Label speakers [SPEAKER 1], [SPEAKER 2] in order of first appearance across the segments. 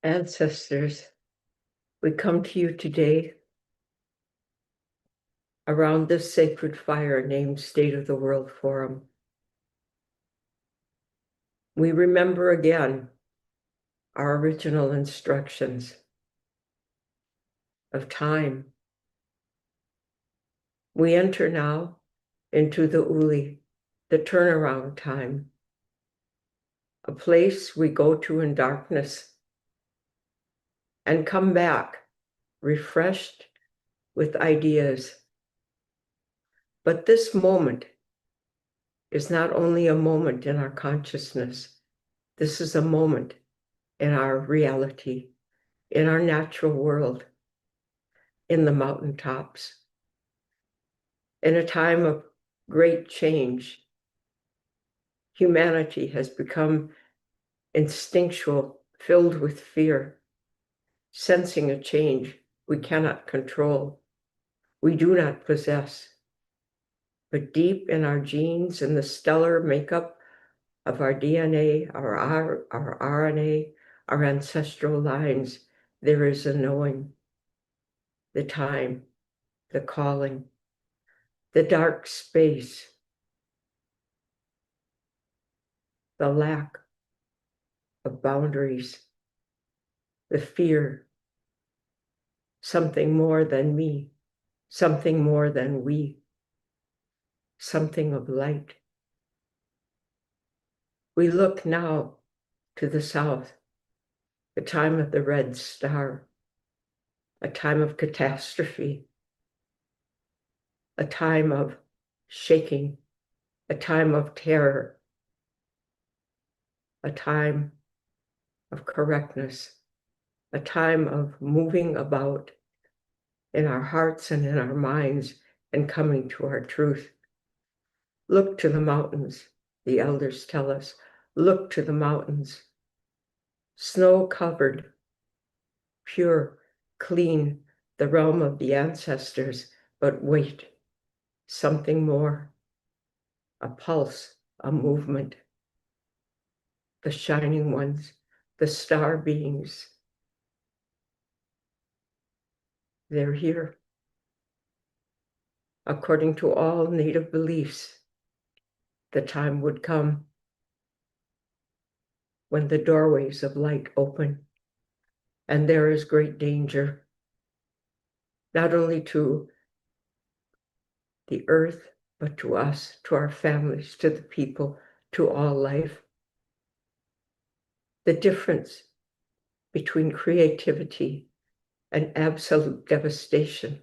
[SPEAKER 1] Ancestors, we come to you today around this sacred fire named State of the World Forum. We remember again our original instructions of time. We enter now into the Uli, the turnaround time, a place we go to in darkness and come back refreshed with ideas. But this moment is not only a moment in our consciousness, this is a moment in our reality, in our natural world, in the mountaintops. In a time of great change, humanity has become instinctual, filled with fear, sensing a change we cannot control, we do not possess. But deep in our genes, in the stellar makeup of our DNA, our RNA, our ancestral lines, there is a knowing, the time, the calling, the dark space, the lack of boundaries, the fear, something more than me, something more than we, something of light. We look now to the south, the time of the red star, a time of catastrophe, a time of shaking, a time of terror, a time of correctness, a time of moving about in our hearts and in our minds and coming to our truth. Look to the mountains, the elders tell us. Look to the mountains, snow-covered, pure, clean, the realm of the ancestors. But wait, something more, a pulse, a movement. The shining ones, the star beings, they're here. According to all Native beliefs, the time would come when the doorways of light open, and there is great danger, not only to the earth, but to us, to our families, to the people, to all life. The difference between creativity and absolute devastation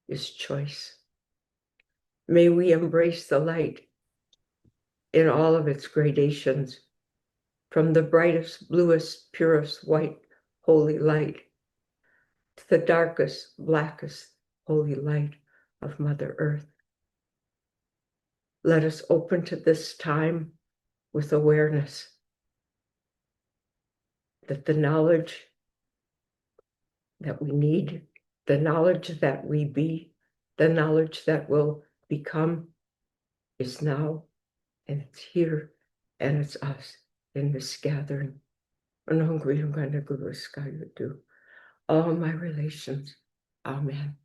[SPEAKER 1] is choice. May we embrace the light in all of its gradations, from the brightest, bluest, purest white, holy light, to the darkest, blackest, holy light of Mother Earth. Let us open to this time with awareness that the knowledge that we need, the knowledge that we be, the knowledge that will become is now, and it's here, and it's us in this gathering. All my relations. Amen.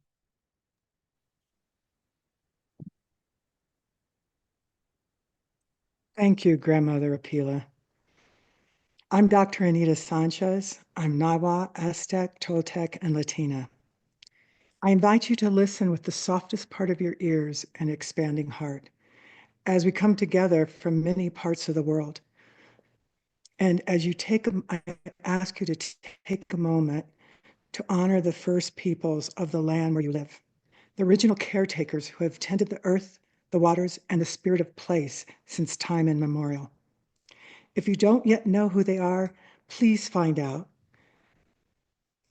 [SPEAKER 2] Thank you, Grandmother Apela. I'm Dr. Anita Sanchez. I'm Nahua, Aztec, Toltec, and Latina. I invite you to listen with the softest part of your ears and expanding heart as we come together from many parts of the world. And as you I ask you to take a moment to honor the first peoples of the land where you live, the original caretakers who have tended the earth, the waters, and the spirit of place since time immemorial. If you don't yet know who they are, please find out.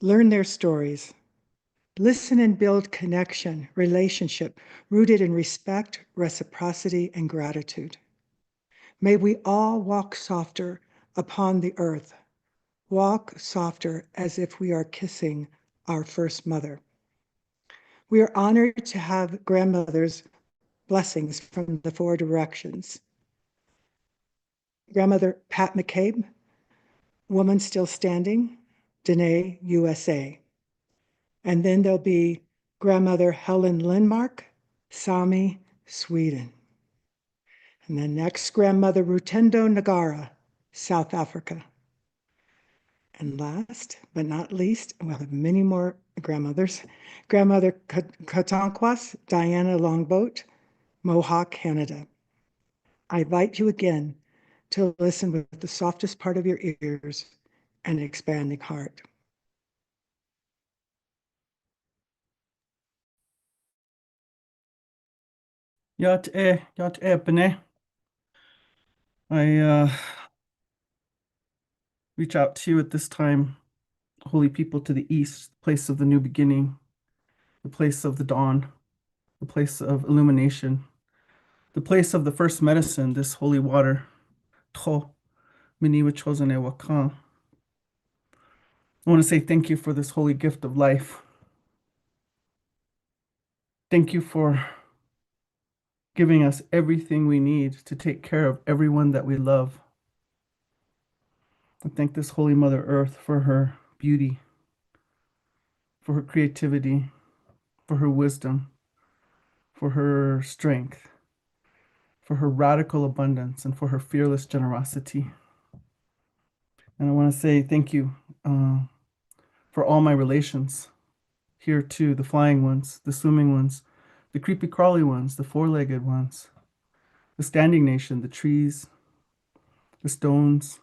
[SPEAKER 2] Learn their stories. Listen and build connection, relationship, rooted in respect, reciprocity, and gratitude. May we all walk softer upon the earth. Walk softer as if we are kissing our first mother. We are honored to have grandmothers' blessings from the four directions. Grandmother Pat McCabe, Woman Still Standing, Dine, USA. And then there'll be Grandmother Helene Lindmark, Sami, Sweden. And then next, Grandmother Rutendo Ngara, South Africa. And last but not least, we'll have many more grandmothers, Grandmother Kahontakwas, Diane Longboat, Mohawk, Canada. I invite you again to listen with the softest part of your ears and expanding heart.
[SPEAKER 3] Yat Bene. I reach out to you at this time, holy people to the east, place of the new beginning, the place of the dawn, the place of illumination, the place of the first medicine, this holy water. Tro, miniwa chosen wakan. I want to say thank you for this holy gift of life. Thank you for giving us everything we need to take care of everyone that we love. I thank this Holy Mother Earth for her beauty, for her creativity, for her wisdom, for her strength, for her radical abundance, and for her fearless generosity. And I want to say thank you for all my relations here too, the flying ones, the swimming ones, the creepy crawly ones, the four-legged ones, the standing nation, the trees, the stones,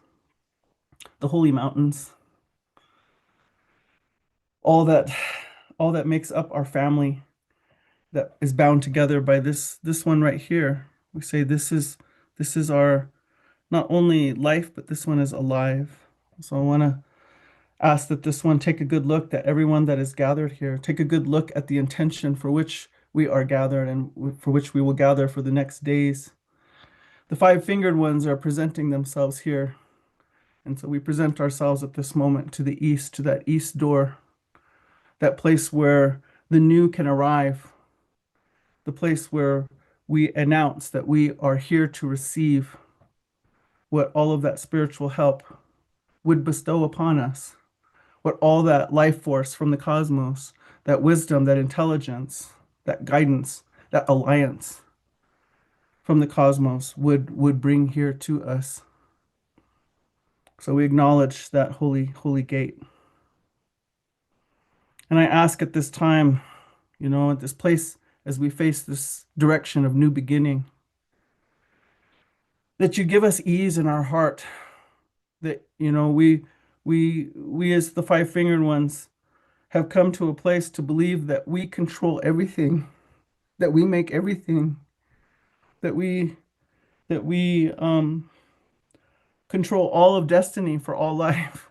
[SPEAKER 3] the holy mountains, all that makes up our family that is bound together by this one right here. We say this is our not only life, but this one is alive. So I want to ask that this one take a good look, that everyone that is gathered here take a good look at the intention for which we are gathered and for which we will gather for the next days. The five-fingered ones are presenting themselves here. And so we present ourselves at this moment to the east, to that east door, that place where the new can arrive, the place where we announce that we are here to receive what all of that spiritual help would bestow upon us, what all that life force from the cosmos, that wisdom, that intelligence, that guidance, that alliance from the cosmos would bring here to us. So we acknowledge that holy gate. And I ask at this time, at this place, as we face this direction of new beginning, that you give us ease in our heart, that, we as the five-fingered ones have come to a place to believe that we control everything, that we make everything, that we control all of destiny for all life.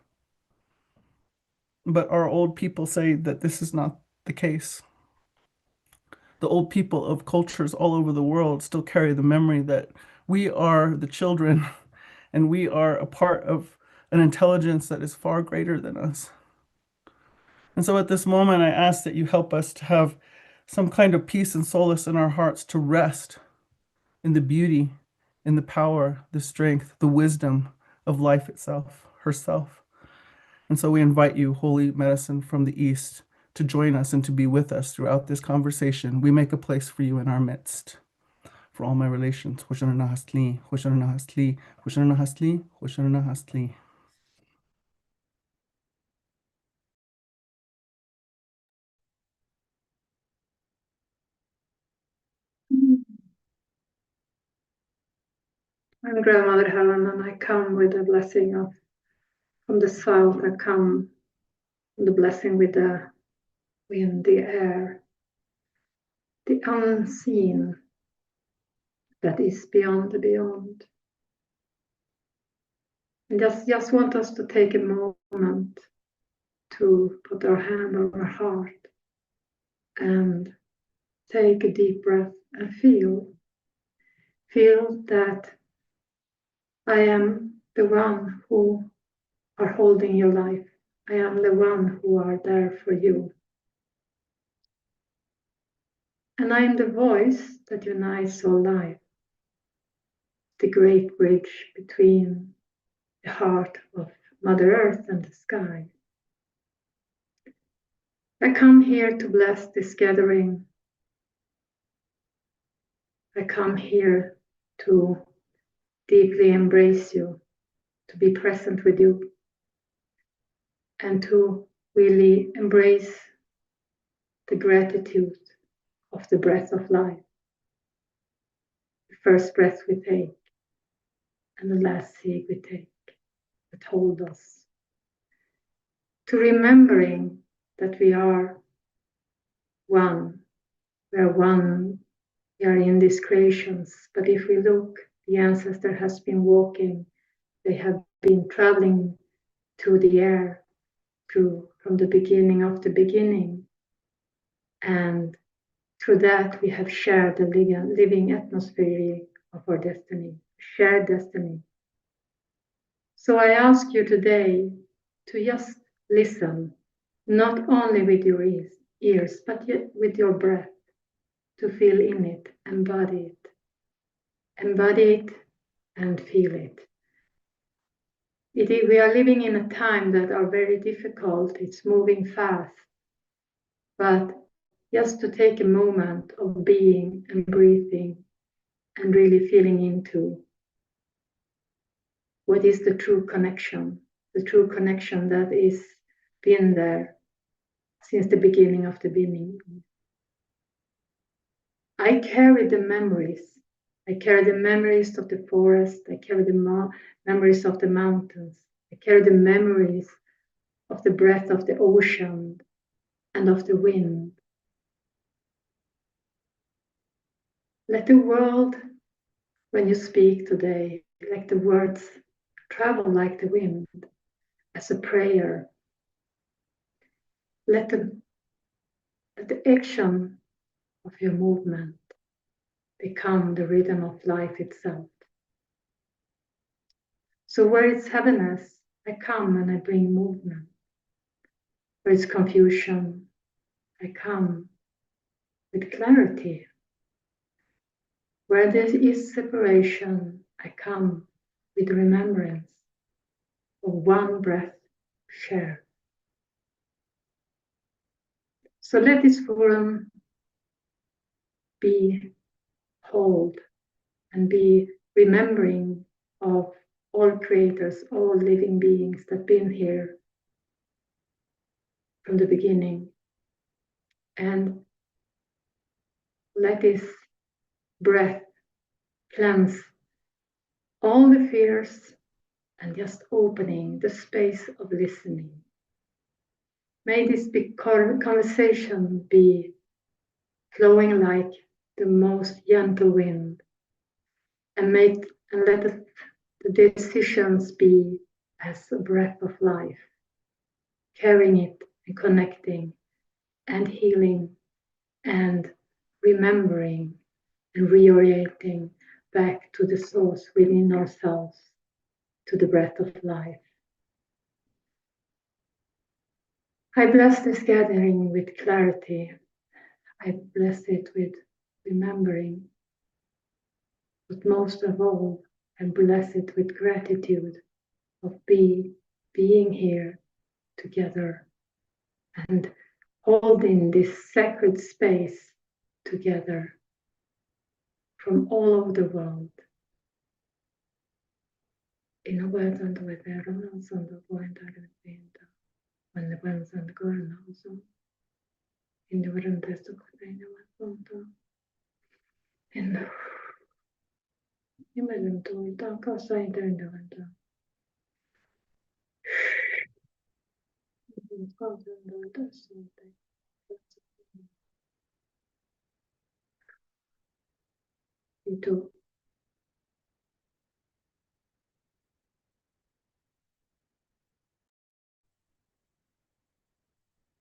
[SPEAKER 3] But our old people say that this is not the case. The old people of cultures all over the world still carry the memory that we are the children and we are a part of an intelligence that is far greater than us. And so at this moment, I ask that you help us to have some kind of peace and solace in our hearts, to rest in the beauty, in the power, the strength, the wisdom of life itself, herself. And so we invite you, Holy Medicine from the East, to join us and to be with us throughout this conversation. We make a place for you in our midst. For all my relations, Hoshananahastli, Hoshananahastli, Hoshananahastli, Hoshananahastli.
[SPEAKER 4] I'm Grandmother Helen, and I come with a blessing from the south. I come with the blessing with the wind, the air, the unseen that is beyond the beyond. And just want us to take a moment to put our hand on our heart and take a deep breath and feel that I am the one who are holding your life. I am the one who are there for you. And I am the voice that unites all life, the great bridge between the heart of Mother Earth and the sky. I come here to bless this gathering. I come here to deeply embrace you, to be present with you, and to really embrace the gratitude of the breath of life. The first breath we take and the last sig we take that hold us. To remembering that we are one. We are one. We are in these creations. But if we look, the ancestor has been walking. They have been traveling through the air, from the beginning of the beginning. And through that, we have shared the living atmosphere of our destiny, shared destiny. So I ask you today to just listen, not only with your ears, but yet with your breath, to feel in it, embody it and feel it. We are living in a time that are very difficult. It's moving fast, but just to take a moment of being and breathing and really feeling into what is the true connection that is been there since the beginning of the beginning. I carry the memories. I carry the memories of the forest. I carry the memories of the mountains. I carry the memories of the breath of the ocean and of the wind. Let the world, when you speak today, let the words travel like the wind as a prayer. Let the action of your movement become the rhythm of life itself. So where it's heaviness, I come and I bring movement. Where it's confusion, I come with clarity. Where there is separation, I come with remembrance of one breath shared. So let this forum be hold and be remembering of all creators, all living beings that have been here from the beginning. And let this breath cleanse all the fears and just opening the space of listening. May this conversation be flowing like the most gentle wind, and let the decisions be as a breath of life, carrying it and connecting and healing and remembering and reorienting back to the source within ourselves, to the breath of life. I bless this gathering with clarity. I bless it with remembering, but most of all, I bless it with gratitude of being here together and holding this sacred space together from all over the world. In a world and with their own son of one when the ones and girl also in the world test of the in Imagine to talk outside in the winter. You too.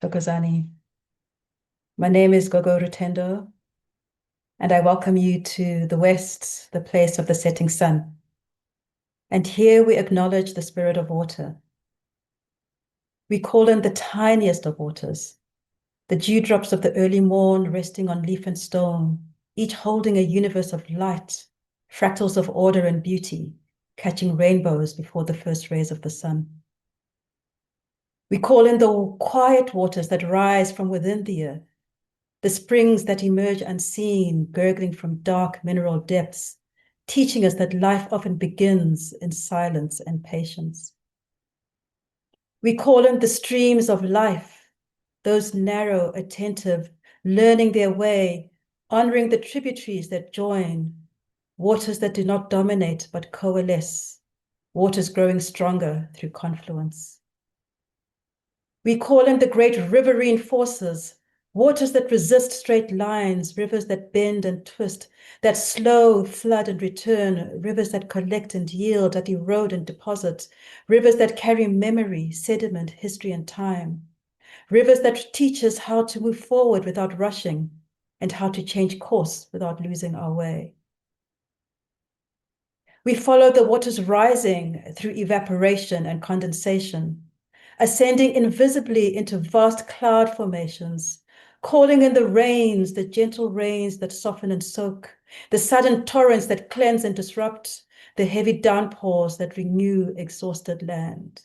[SPEAKER 5] Tokozani. My name is Gogo Rutendo, and I welcome you to the West, the place of the setting sun. And here we acknowledge the spirit of water. We call in the tiniest of waters, the dewdrops of the early morn resting on leaf and stone, each holding a universe of light, fractals of order and beauty, catching rainbows before the first rays of the sun. We call in the quiet waters that rise from within the earth, the springs that emerge unseen, gurgling from dark mineral depths, teaching us that life often begins in silence and patience. We call in the streams of life, those narrow, attentive, learning their way, honoring the tributaries that join, waters that do not dominate but coalesce, waters growing stronger through confluence. We call in the great riverine forces, waters that resist straight lines, rivers that bend and twist, that slow, flood and return, rivers that collect and yield, that erode and deposit, rivers that carry memory, sediment, history, and time, rivers that teach us how to move forward without rushing and how to change course without losing our way. We follow the waters rising through evaporation and condensation, ascending invisibly into vast cloud formations, calling in the rains, the gentle rains that soften and soak, the sudden torrents that cleanse and disrupt, the heavy downpours that renew exhausted land.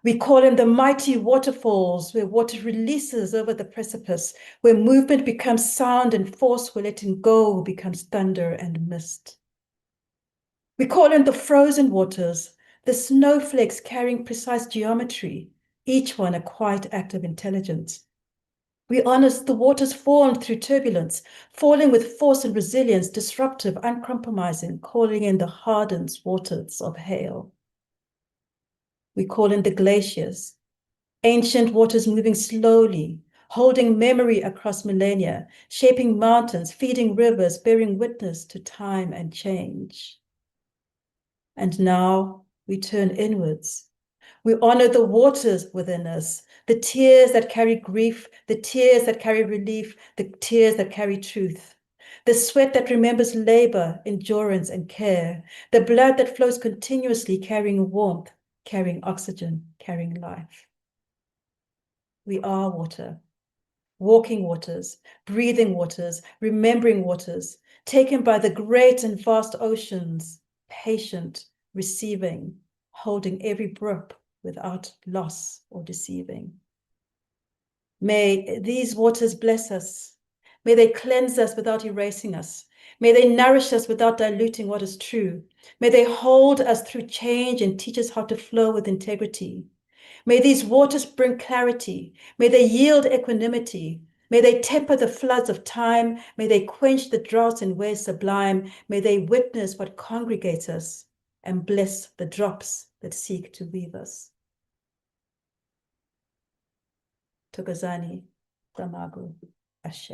[SPEAKER 5] We call in the mighty waterfalls where water releases over the precipice, where movement becomes sound and force, where letting go becomes thunder and mist. We call in the frozen waters, the snowflakes carrying precise geometry, each one a quiet act of intelligence. We honor the waters formed through turbulence, falling with force and resilience, disruptive, uncompromising, calling in the hardened waters of hail. We call in the glaciers, ancient waters moving slowly, holding memory across millennia, shaping mountains, feeding rivers, bearing witness to time and change. And now we turn inwards. We honor the waters within us, the tears that carry grief, the tears that carry relief, the tears that carry truth, the sweat that remembers labor, endurance, and care, the blood that flows continuously, carrying warmth, carrying oxygen, carrying life. We are water, walking waters, breathing waters, remembering waters, taken by the great and vast oceans, patient, receiving, holding every breath without loss or deceiving. May these waters bless us. May they cleanse us without erasing us. May they nourish us without diluting what is true. May they hold us through change and teach us how to flow with integrity. May these waters bring clarity. May they yield equanimity. May they temper the floods of time. May they quench the droughts in ways sublime. May they witness what congregates us and bless the drops that seek to weave us. Tokozani, Tamagu, Ashe.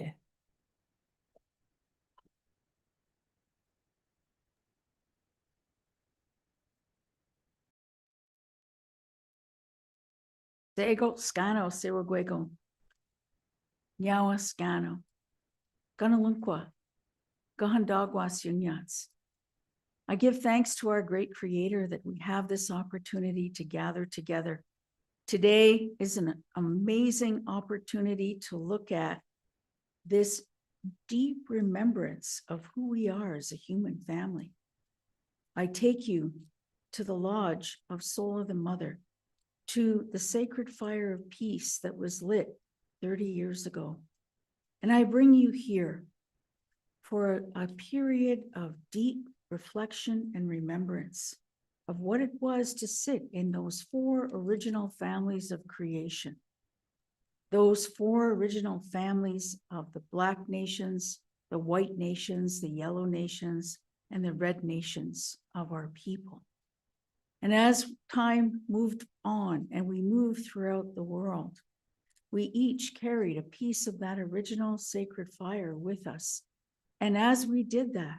[SPEAKER 6] Sego Scano, Siriguego, Nyawa Scano, Gunalunkwa, Kahontakwas Yunyats. I give thanks to our great Creator that we have this opportunity to gather together. Today is an amazing opportunity to look at this deep remembrance of who we are as a human family. I take you to the lodge of Soul of the Mother, to the sacred fire of peace that was lit 30 years ago. And I bring you here for a period of deep reflection and remembrance of what it was to sit in those 4 original families of creation. Those 4 original families of the Black nations, the white nations, the yellow nations, and the red nations of our people. And as time moved on and we moved throughout the world, we each carried a piece of that original sacred fire with us. And as we did that,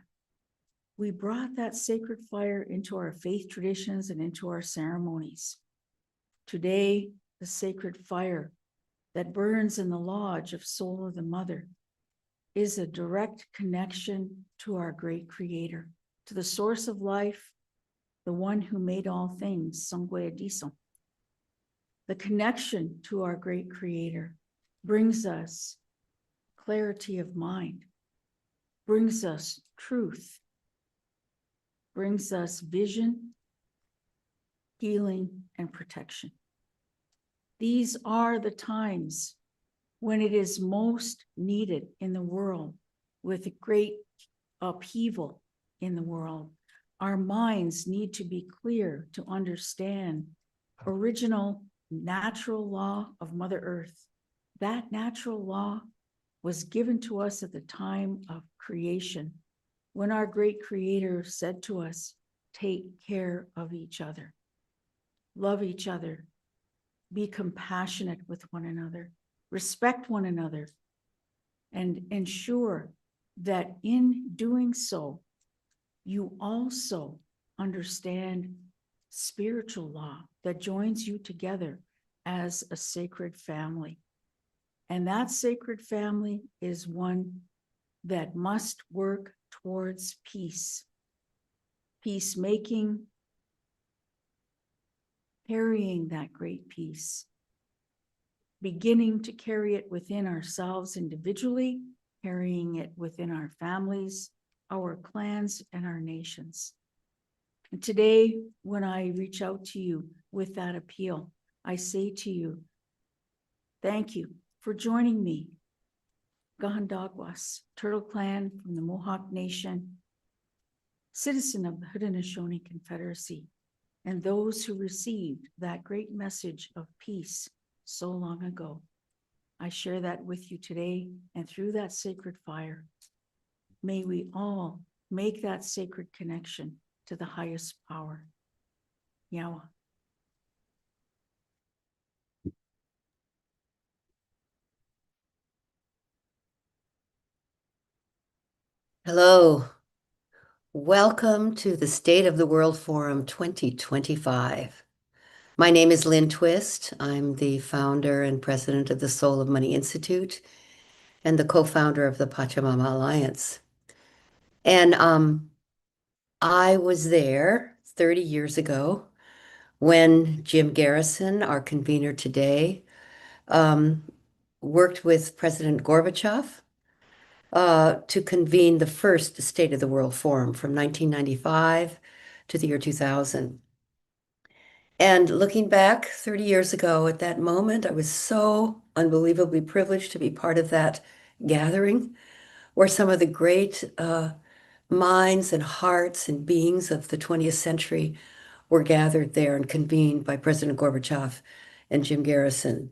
[SPEAKER 6] we brought that sacred fire into our faith traditions and into our ceremonies. Today, the sacred fire that burns in the lodge of Soul of the Mother is a direct connection to our great Creator, to the source of life, the one who made all things, Sangwe. The connection to our great Creator brings us clarity of mind, brings us truth, brings us vision, healing, and protection. These are the times when it is most needed in the world, with great upheaval in the world. Our minds need to be clear to understand original natural law of Mother Earth. That natural law was given to us at the time of creation, when our great Creator said to us, take care of each other, love each other, be compassionate with one another, respect one another, and ensure that in doing so, you also understand spiritual law that joins you together as a sacred family. And that sacred family is one that must work towards peace, peacemaking, carrying that great peace, beginning to carry it within ourselves individually, carrying it within our families, our clans, and our nations. And today, when I reach out to you with that appeal, I say to you, thank you for joining me, Kahontakwas, Turtle Clan from the Mohawk Nation, citizen of the Haudenosaunee Confederacy, and those who received that great message of peace so long ago. I share that with you today, and through that sacred fire, may we all make that sacred connection to the highest power. Nyawa.
[SPEAKER 7] Hello, welcome to the State of the World Forum 2025. My name is Lynne Twist. I'm the founder and president of the Soul of Money Institute and the co-founder of the Pachamama Alliance. And I was there 30 years ago when Jim Garrison, our convener today, worked with President Gorbachev to convene the first State of the World Forum from 1995 to the year 2000. And looking back 30 years ago at that moment, I was so unbelievably privileged to be part of that gathering where some of the great minds and hearts and beings of the 20th century were gathered there and convened by President Gorbachev and Jim Garrison.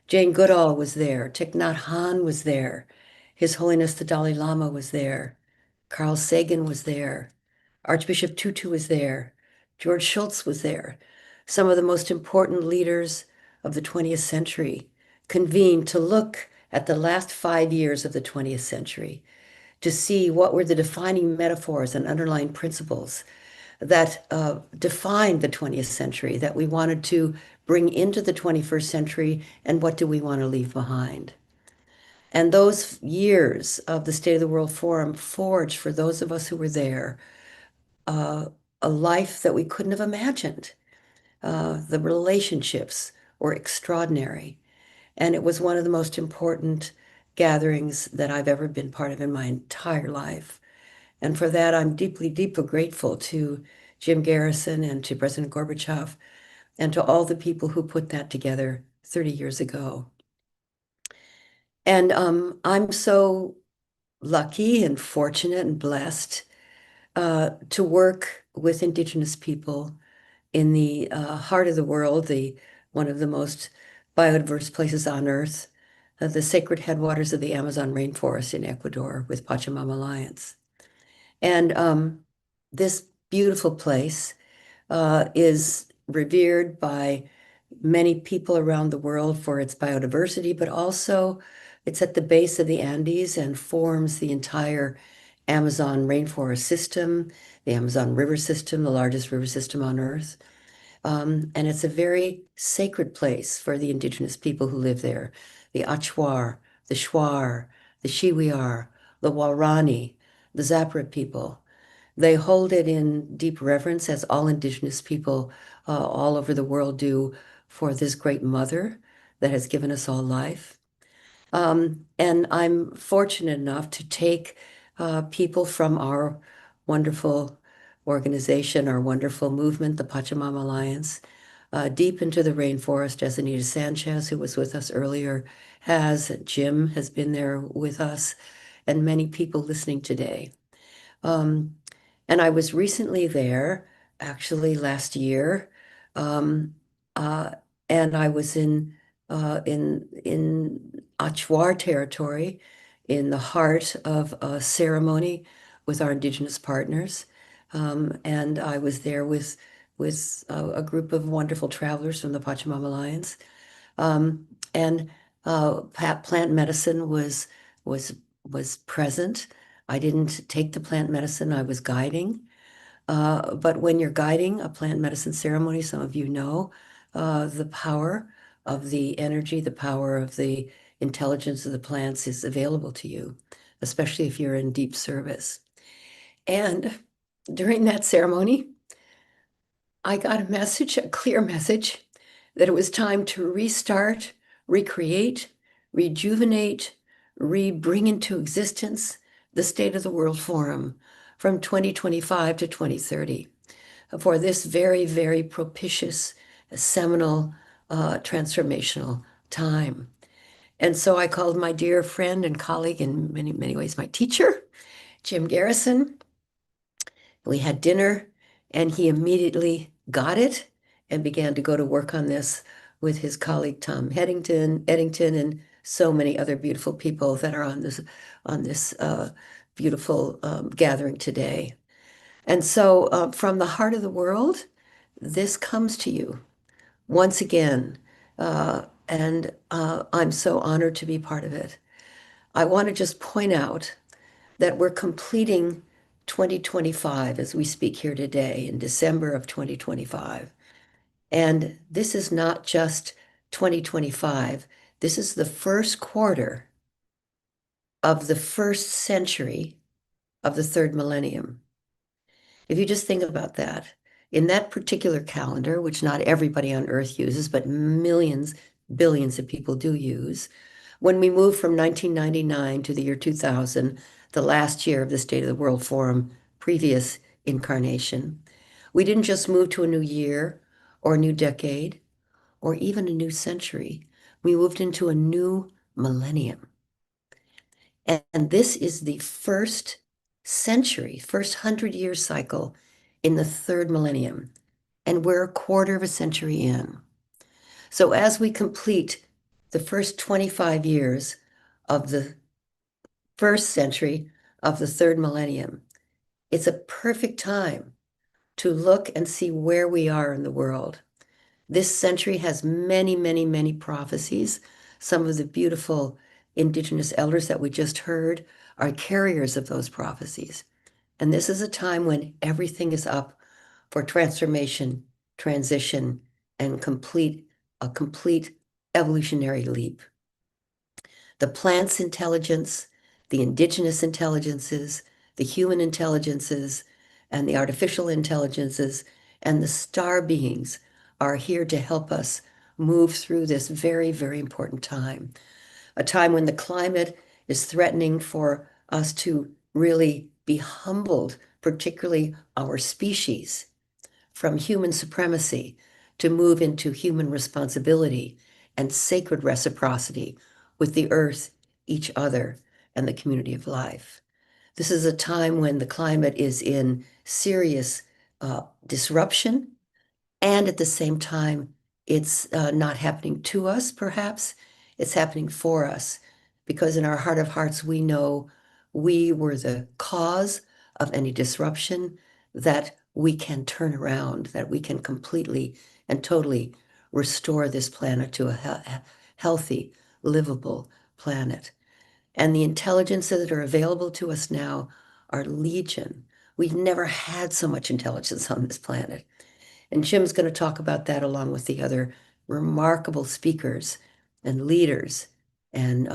[SPEAKER 7] Jane Goodall was there. Thich Nhat Hanh was there. His Holiness the Dalai Lama was there. Carl Sagan was there. Archbishop Tutu was there. George Shultz was there. Some of the most important leaders of the 20th century convened to look at the last 5 years of the 20th century, to see what were the defining metaphors and underlying principles that defined the 20th century that we wanted to bring into the 21st century, and what do we want to leave behind. And those years of the State of the World Forum forged, for those of us who were there, a life that we couldn't have imagined. The relationships were extraordinary. And it was one of the most important gatherings that I've ever been part of in my entire life. And for that, I'm deeply, deeply grateful to Jim Garrison and to President Gorbachev and to all the people who put that together 30 years ago. And I'm so lucky and fortunate and blessed to work with Indigenous people in the heart of the world, one of the most biodiverse places on Earth, the sacred headwaters of the Amazon rainforest in Ecuador with Pachamama Alliance. And this beautiful place is revered by many people around the world for its biodiversity, but also it's at the base of the Andes and forms the entire Amazon rainforest system, the Amazon River system, the largest river system on Earth. And it's a very sacred place for the Indigenous people who live there, the Achuar, the Shuar, the Shiwiar, the Warani, the Zapra people. They hold it in deep reverence, as all Indigenous people all over the world do, for this great mother that has given us all life. And I'm fortunate enough to take people from our wonderful organization, our wonderful movement, the Pachamama Alliance, deep into the rainforest, as Anita Sanchez, who was with us earlier, has. Jim has been there with us, and many people listening today. And I was recently there, actually last year, and I was in Achuar territory, in the heart of a ceremony with our Indigenous partners. And I was there with a group of wonderful travelers from the Pachamama Alliance. And plant medicine was present. I didn't take the plant medicine, I was guiding. But when you're guiding a plant medicine ceremony, some of you know the power of the energy, the power of the intelligence of the plants is available to you, especially if you're in deep service. And during that ceremony, I got a message, a clear message, that it was time to restart, recreate, rejuvenate, bring into existence the State of the World Forum from 2025 to 2030 for this very, very propitious, seminal, transformational time. And so I called my dear friend and colleague, in many, many ways, my teacher, Jim Garrison. We had dinner, and he immediately got it and began to go to work on this with his colleague Tom Eddington, and so many other beautiful people that are on this beautiful gathering today. And so from the heart of the world, this comes to you once again. And I'm so honored to be part of it. I want to just point out that we're completing 2025 as we speak here today in December of 2025. And this is not just 2025. This is the first quarter of the first century of the third millennium. If you just think about that, in that particular calendar, which not everybody on Earth uses, but millions, billions of people do use, when we moved from 1999 to the year 2000, the last year of the State of the World Forum, previous incarnation, we didn't just move to a new year or a new decade or even a new century. We moved into a new millennium. And this is the first century, first 100-year cycle in the third millennium. And we're a quarter of a century in. So as we complete the first 25 years of the first century of the third millennium, it's a perfect time to look and see where we are in the world. This century has many, many, many prophecies. Some of the beautiful Indigenous elders that we just heard are carriers of those prophecies. And this is a time when everything is up for transformation, transition, and a complete evolutionary leap. The plant's intelligence, the indigenous intelligences, the human intelligences, and the artificial intelligences, and the star beings are here to help us move through this very, very important time. A time when the climate is threatening for us to really be humbled, particularly our species, from human supremacy to move into human responsibility and sacred reciprocity with the earth, each other, and the community of life. This is a time when the climate is in serious disruption, and at the same time, it's not happening to us, perhaps. It's happening for us, because in our heart of hearts, we know we were the cause of any disruption, that we can turn around, that we can completely and totally restore this planet to a healthy, livable planet. And the intelligences that are available to us now are legion. We've never had so much intelligence on this planet. And Jim's going to talk about that along with the other remarkable speakers and leaders and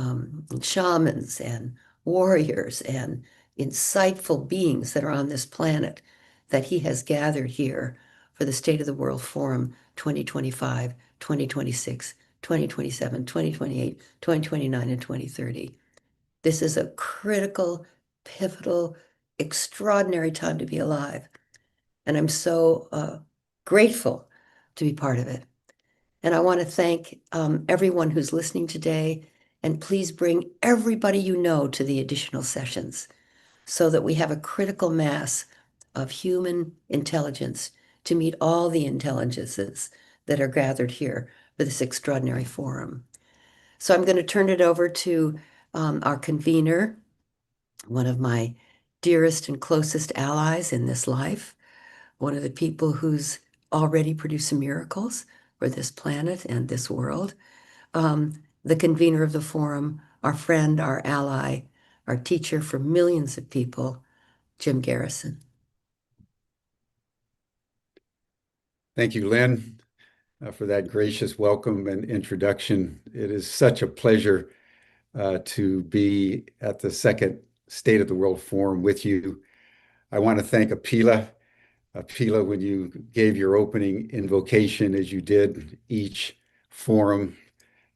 [SPEAKER 7] shamans and warriors and insightful beings that are on this planet that he has gathered here for the State of the World Forum 2025, 2026, 2027, 2028, 2029, and 2030. This is a critical, pivotal, extraordinary time to be alive. And I'm so grateful to be part of it. And I want to thank everyone who's listening today. And please bring everybody you know to the additional sessions so that we have a critical mass of human intelligence to meet all the intelligences that are gathered here for this extraordinary forum. So I'm going to turn it over to our convener, one of my dearest and closest allies in this life, one of the people who's already producing miracles for this planet and this world, the convener of the forum, our friend, our ally, our teacher for millions of people, Jim Garrison.
[SPEAKER 8] Thank you, Lynn, for that gracious welcome and introduction. It is such a pleasure to be at the second State of the World Forum with you. I want to thank Apela. Apela, when you gave your opening invocation as you did each forum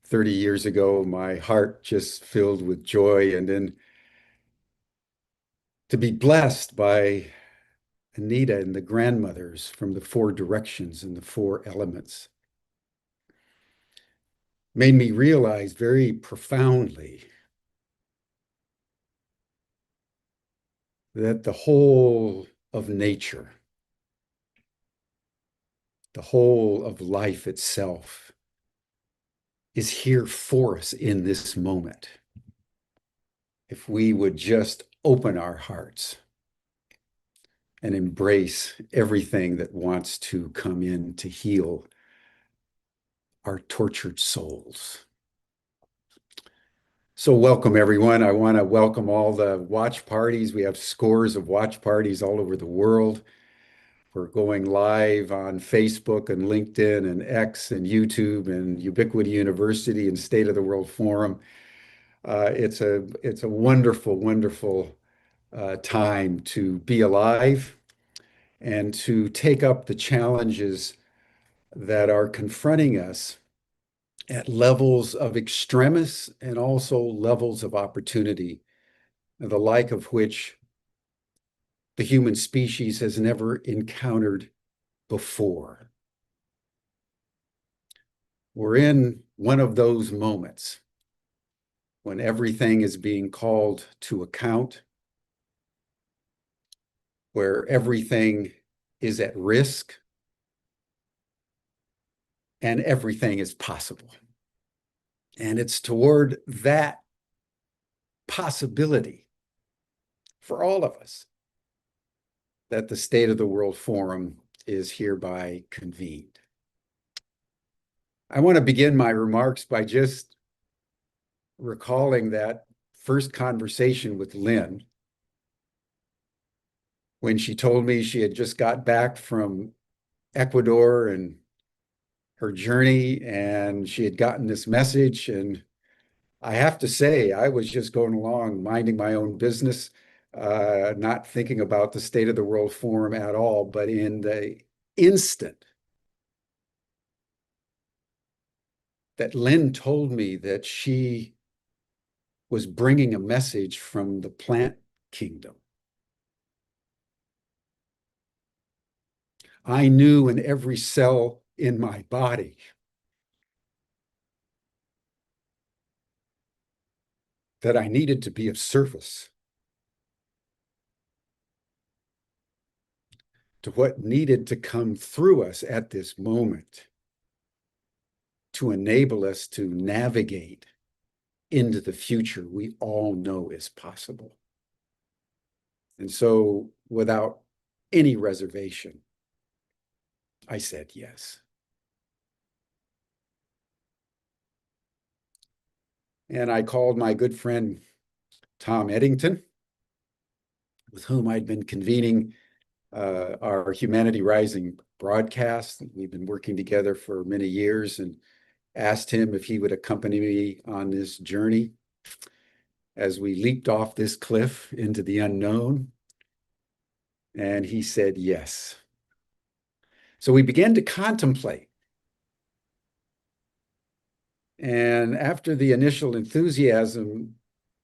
[SPEAKER 8] 30 years ago, my heart just filled with joy. And then to be blessed by Anita and the grandmothers from the four directions and the four elements made me realize very profoundly that the whole of nature, the whole of life itself is here for us in this moment. If we would just open our hearts and embrace everything that wants to come in to heal our tortured souls. So welcome, everyone. I want to welcome all the watch parties. We have scores of watch parties all over the world. We're going live on Facebook and LinkedIn and X and YouTube and Ubiquity University and State of the World Forum. It's a wonderful, wonderful time to be alive and to take up the challenges that are confronting us at levels of extremis and also levels of opportunity, the like of which the human species has never encountered before. We're in one of those moments when everything is being called to account, where everything is at risk, and everything is possible. And it's toward that possibility for all of us that the State of the World Forum is hereby convened. I want to begin my remarks by just recalling that first conversation with Lynne when she told me she had just got back from Ecuador and her journey, and she had gotten this message. And I have to say, I was just going along, minding my own business, not thinking about the State of the World Forum at all. But in the instant that Lynne told me that she was bringing a message from the plant kingdom, I knew in every cell in my body that I needed to be of service to what needed to come through us at this moment to enable us to navigate into the future we all know is possible. And so, without any reservation, I said yes. And I called my good friend Tom Eddington, with whom I'd been convening our Humanity Rising broadcast. We've been working together for many years, and asked him if he would accompany me on this journey as we leaped off this cliff into the unknown. And he said yes. So we began to contemplate. And after the initial enthusiasm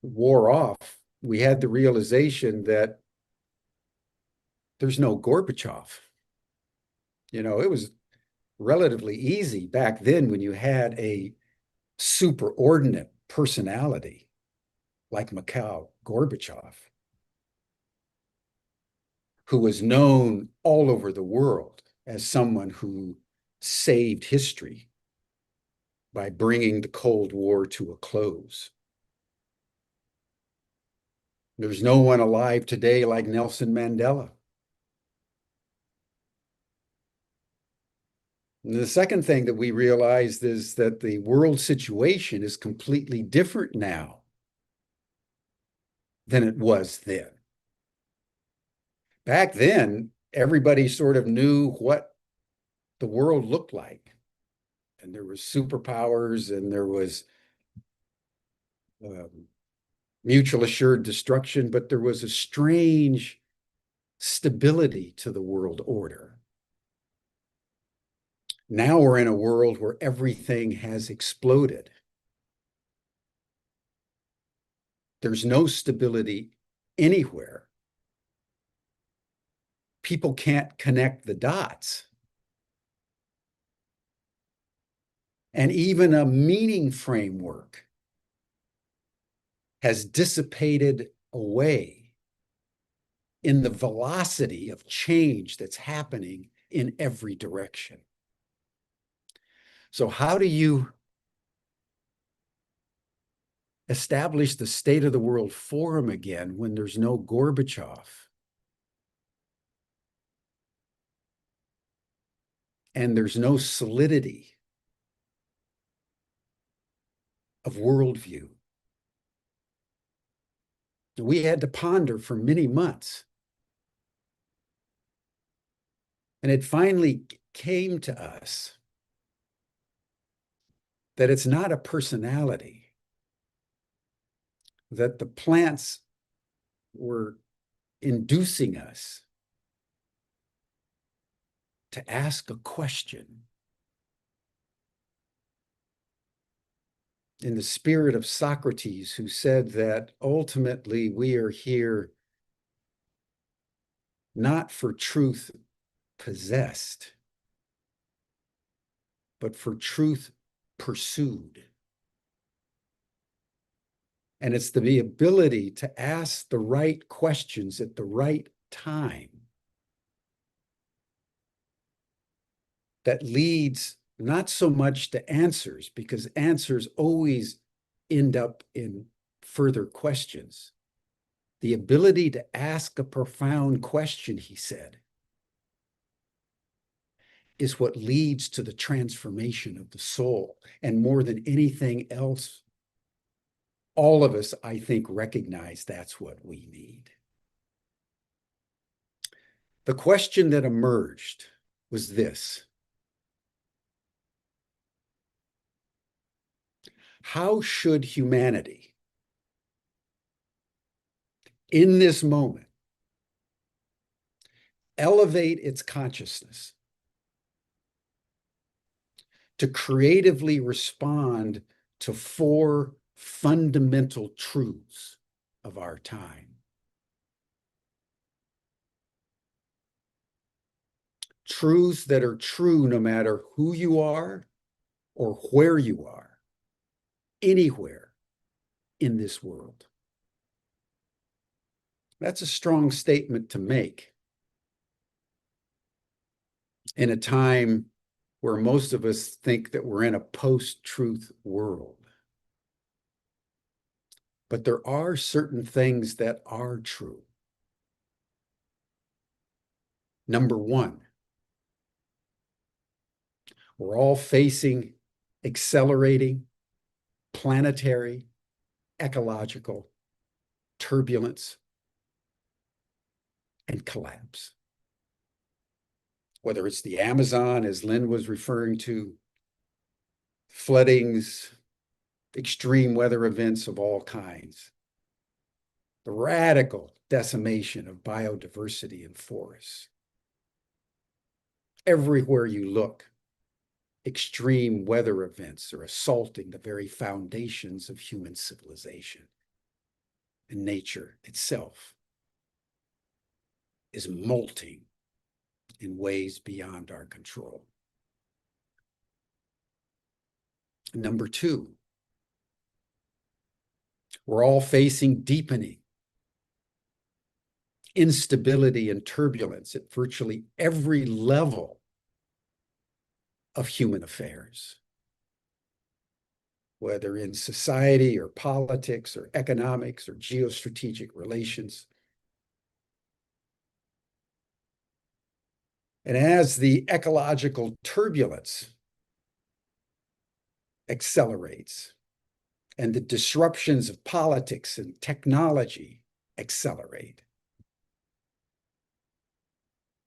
[SPEAKER 8] wore off, we had the realization that there's no Gorbachev. You know, it was relatively easy back then when you had a superordinate personality like Mikhail Gorbachev, who was known all over the world as someone who saved history by bringing the Cold War to a close. There's no one alive today like Nelson Mandela. And the second thing that we realized is that the world situation is completely different now than it was then. Back then, everybody sort of knew what the world looked like. And there was superpowers, and there was mutual assured destruction, but there was a strange stability to the world order. Now we're in a world where everything has exploded. There's no stability anywhere. People can't connect the dots. And even a meaning framework has dissipated away in the velocity of change that's happening in every direction. So how do you establish the State of the World Forum again when there's no Gorbachev? And there's no solidity of worldview? We had to ponder for many months. And it finally came to us that it's not a personality, that the plants were inducing us to ask a question in the spirit of Socrates, who said that ultimately we are here not for truth possessed, but for truth pursued. And it's the ability to ask the right questions at the right time that leads not so much to answers, because answers always end up in further questions. The ability to ask a profound question, he said, is what leads to the transformation of the soul. And more than anything else, all of us, I think, recognize that's what we need. The question that emerged was this: how should humanity, in this moment, elevate its consciousness to creatively respond to four fundamental truths of our time? Truths that are true no matter who you are or where you are, anywhere in this world. That's a strong statement to make in a time where most of us think that we're in a post-truth world. But there are certain things that are true. Number one, we're all facing accelerating planetary, ecological turbulence and collapse. Whether it's the Amazon, as Lynne was referring to, floodings, extreme weather events of all kinds, the radical decimation of biodiversity in forests. Everywhere you look, extreme weather events are assaulting the very foundations of human civilization. And nature itself is molting in ways beyond our control. Number two, we're all facing deepening instability and turbulence at virtually every level of human affairs, whether in society or politics or economics or geostrategic relations. And as the ecological turbulence accelerates and the disruptions of politics and technology accelerate,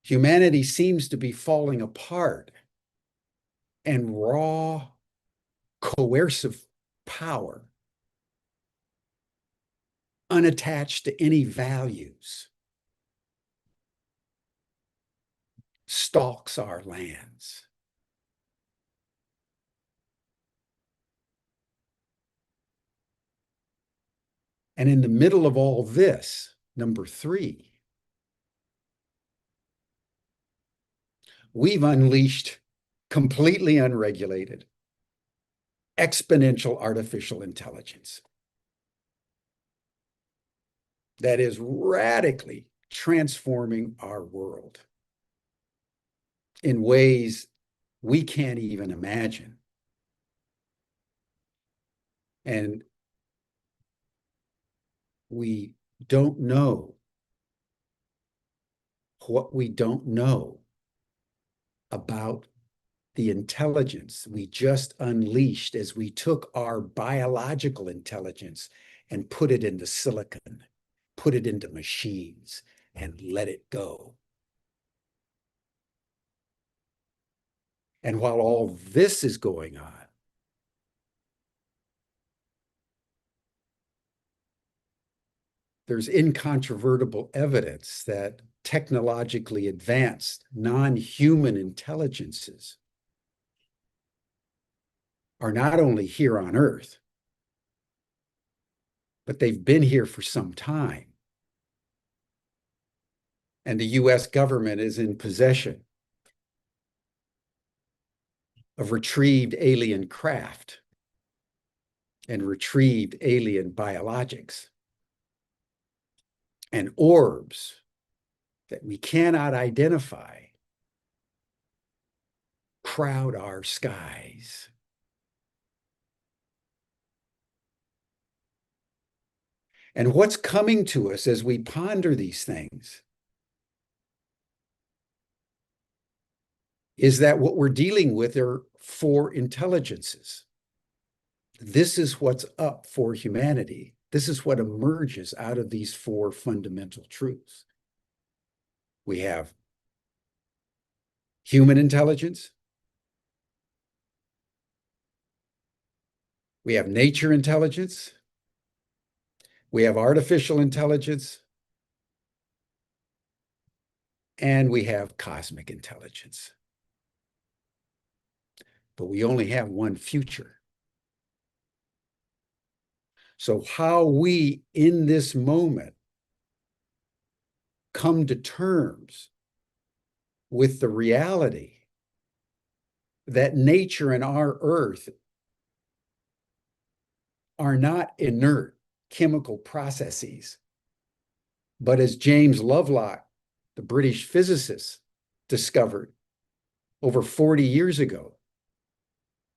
[SPEAKER 8] humanity seems to be falling apart, and raw, coercive power, unattached to any values, stalks our lands. And in the middle of all this, number three, we've unleashed completely unregulated, exponential artificial intelligence that is radically transforming our world in ways we can't even imagine. And we don't know what we don't know about the intelligence we just unleashed as we took our biological intelligence and put it into silicon put it into machines and let it go. And while all this is going on, there's incontrovertible evidence that technologically advanced non-human intelligences are not only here on Earth, but they've been here for some time. And the US government is in possession of retrieved alien craft and retrieved alien biologics and orbs that we cannot identify crowd our skies. And what's coming to us as we ponder these things is that what we're dealing with are four intelligences. This is what's up for humanity. This is what emerges out of these four fundamental truths. We have human intelligence. We have nature intelligence. We have artificial intelligence. And we have cosmic intelligence. But we only have one future. So how we, in this moment, come to terms with the reality that nature and our earth are not inert chemical processes, but as James Lovelock, the British physicist, discovered over 40 years ago,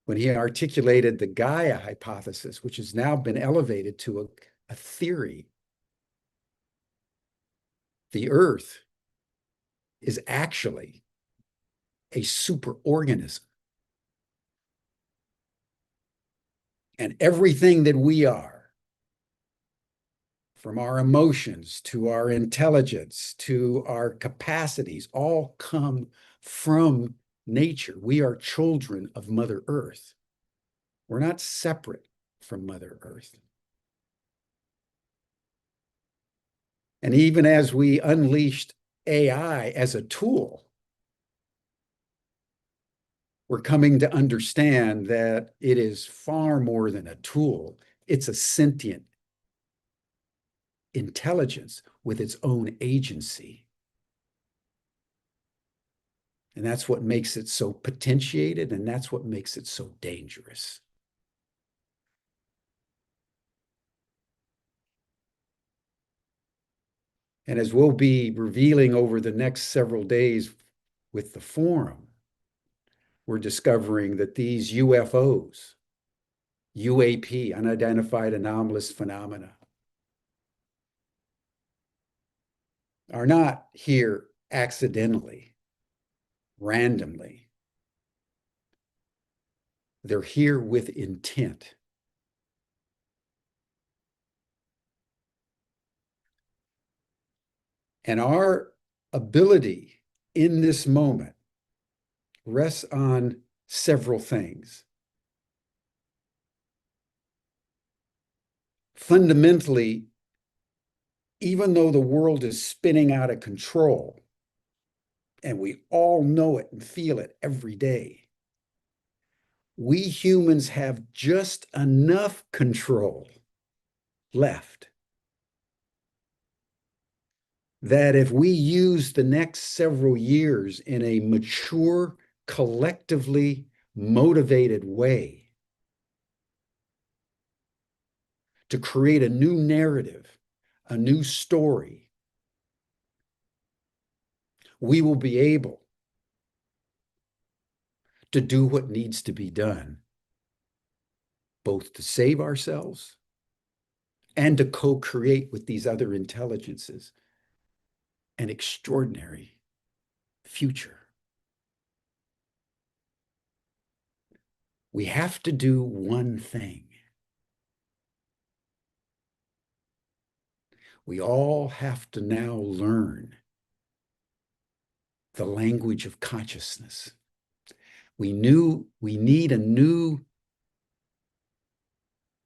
[SPEAKER 8] when he articulated the Gaia hypothesis, which has now been elevated to a theory. The Earth is actually a superorganism. And everything that we are, from our emotions to our intelligence to our capacities, all come from nature. We are children of Mother Earth. We're not separate from Mother Earth. And even as we unleashed AI as a tool, we're coming to understand that it is far more than a tool. It's a sentient intelligence with its own agency. And that's what makes it so potentiated, and that's what makes it so dangerous. And as we'll be revealing over the next several days with the forum, we're discovering that these UFOs, UAP, unidentified anomalous phenomena, are not here accidentally, randomly. They're here with intent. And our ability in this moment rests on several things. Fundamentally, even though the world is spinning out of control, and we all know it and feel it every day, we humans have just enough control left that if we use the next several years in a mature, collectively motivated way to create a new narrative, a new story, we will be able to do what needs to be done, both to save ourselves and to co-create with these other intelligences an extraordinary future. We have to do one thing. We all have to now learn the language of consciousness. We need a new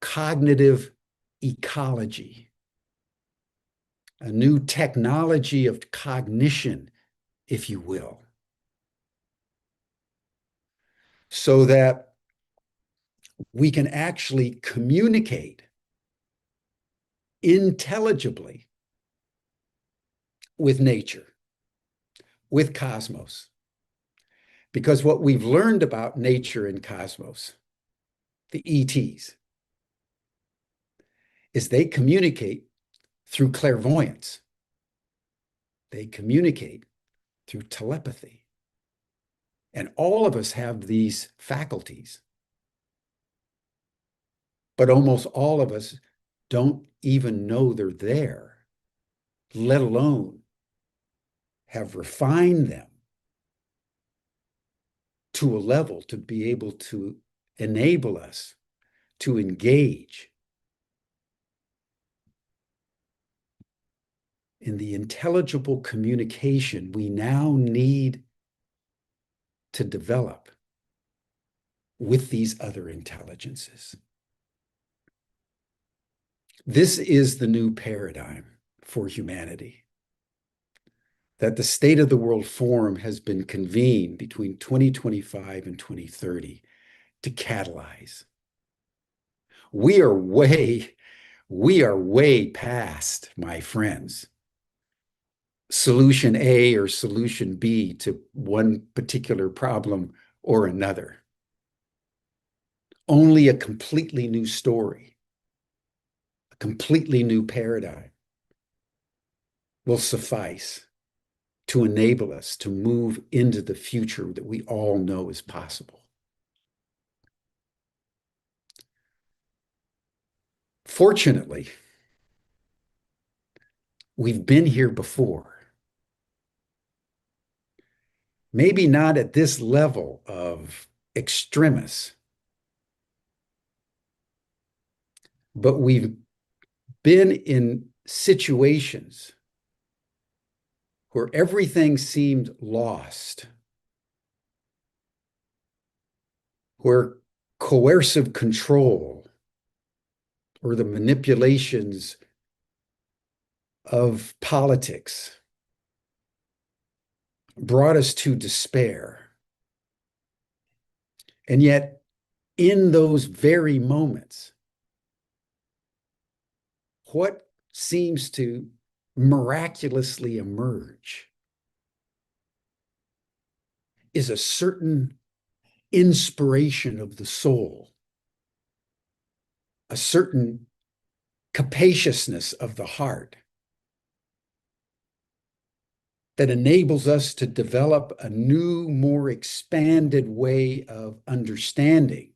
[SPEAKER 8] cognitive ecology, a new technology of cognition, if you will, so that we can actually communicate intelligibly with nature, with cosmos. Because what we've learned about nature and cosmos, the ETs, is they communicate through clairvoyance. They communicate through telepathy. And all of us have these faculties. But almost all of us don't even know they're there, let alone have refined them to a level to be able to enable us to engage in the intelligible communication we now need to develop with these other intelligences. This is the new paradigm for humanity that the State of the World Forum has been convened between 2025 and 2030 to catalyze. We are way past, my friends, solution A or solution B to one particular problem or another. Only a completely new story, a completely new paradigm will suffice to enable us to move into the future that we all know is possible. Fortunately, we've been here before. Maybe not at this level of extremis, but we've been in situations where everything seemed lost, where coercive control or the manipulations of politics brought us to despair. And yet, in those very moments, what seems to miraculously emerge is a certain inspiration of the soul, a certain capaciousness of the heart that enables us to develop a new, more expanded way of understanding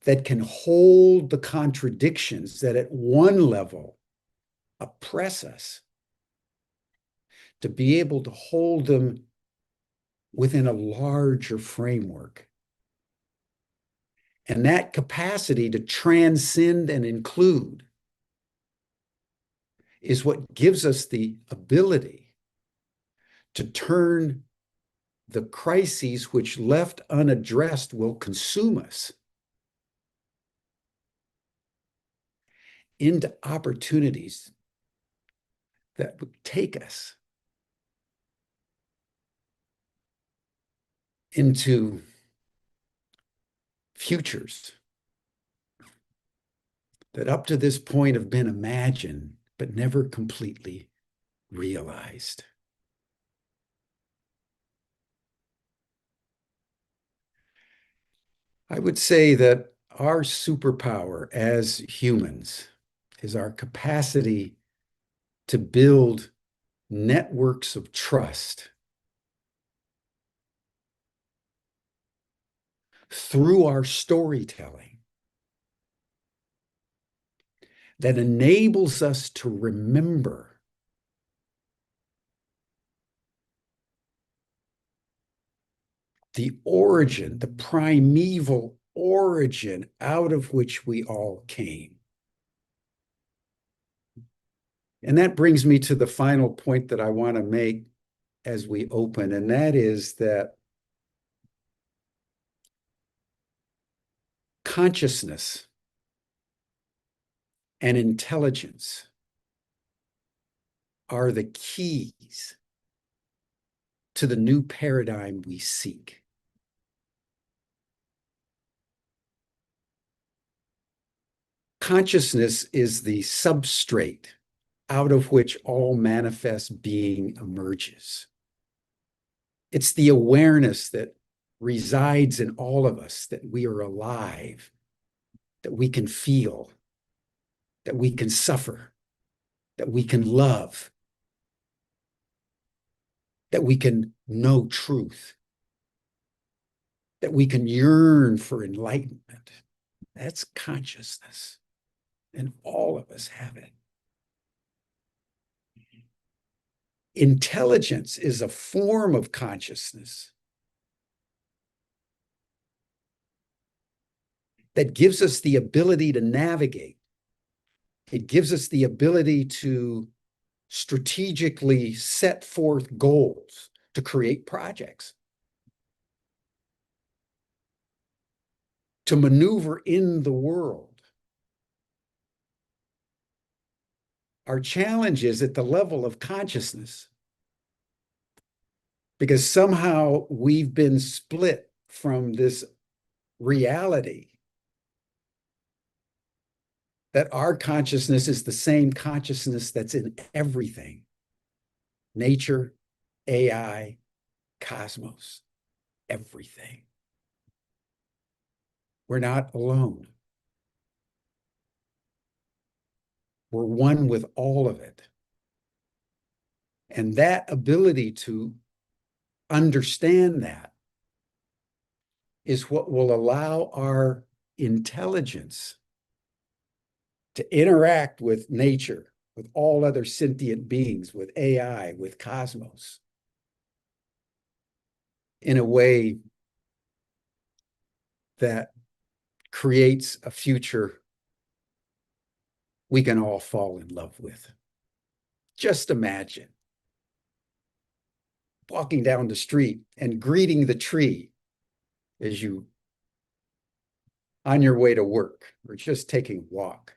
[SPEAKER 8] that can hold the contradictions that at one level oppress us, to be able to hold them within a larger framework. And that capacity to transcend and include is what gives us the ability to turn the crises which left unaddressed will consume us into opportunities that would take us into futures that up to this point have been imagined but never completely realized. I would say that our superpower as humans is our capacity to build networks of trust through our storytelling that enables us to remember the origin, the primeval origin out of which we all came. And that brings me to the final point that I want to make as we open, and that is that consciousness and intelligence are the keys to the new paradigm we seek. Consciousness is the substrate out of which all manifest being emerges. It's the awareness that resides in all of us, that we are alive, that we can feel, that we can suffer, that we can love, that we can know truth, that we can yearn for enlightenment. That's consciousness, and all of us have it. Intelligence is a form of consciousness that gives us the ability to navigate. It gives us the ability to strategically set forth goals, to create projects, to maneuver in the world. Our challenge is at the level of consciousness, because somehow we've been split from this reality that our consciousness is the same consciousness that's in everything: nature, AI, cosmos, everything. We're not alone. We're one with all of it. And that ability to understand that is what will allow our intelligence to interact with nature, with all other sentient beings, with AI, with cosmos, in a way that creates a future we can all fall in love with. Just imagine walking down the street and greeting the tree as you on your way to work or just taking a walk,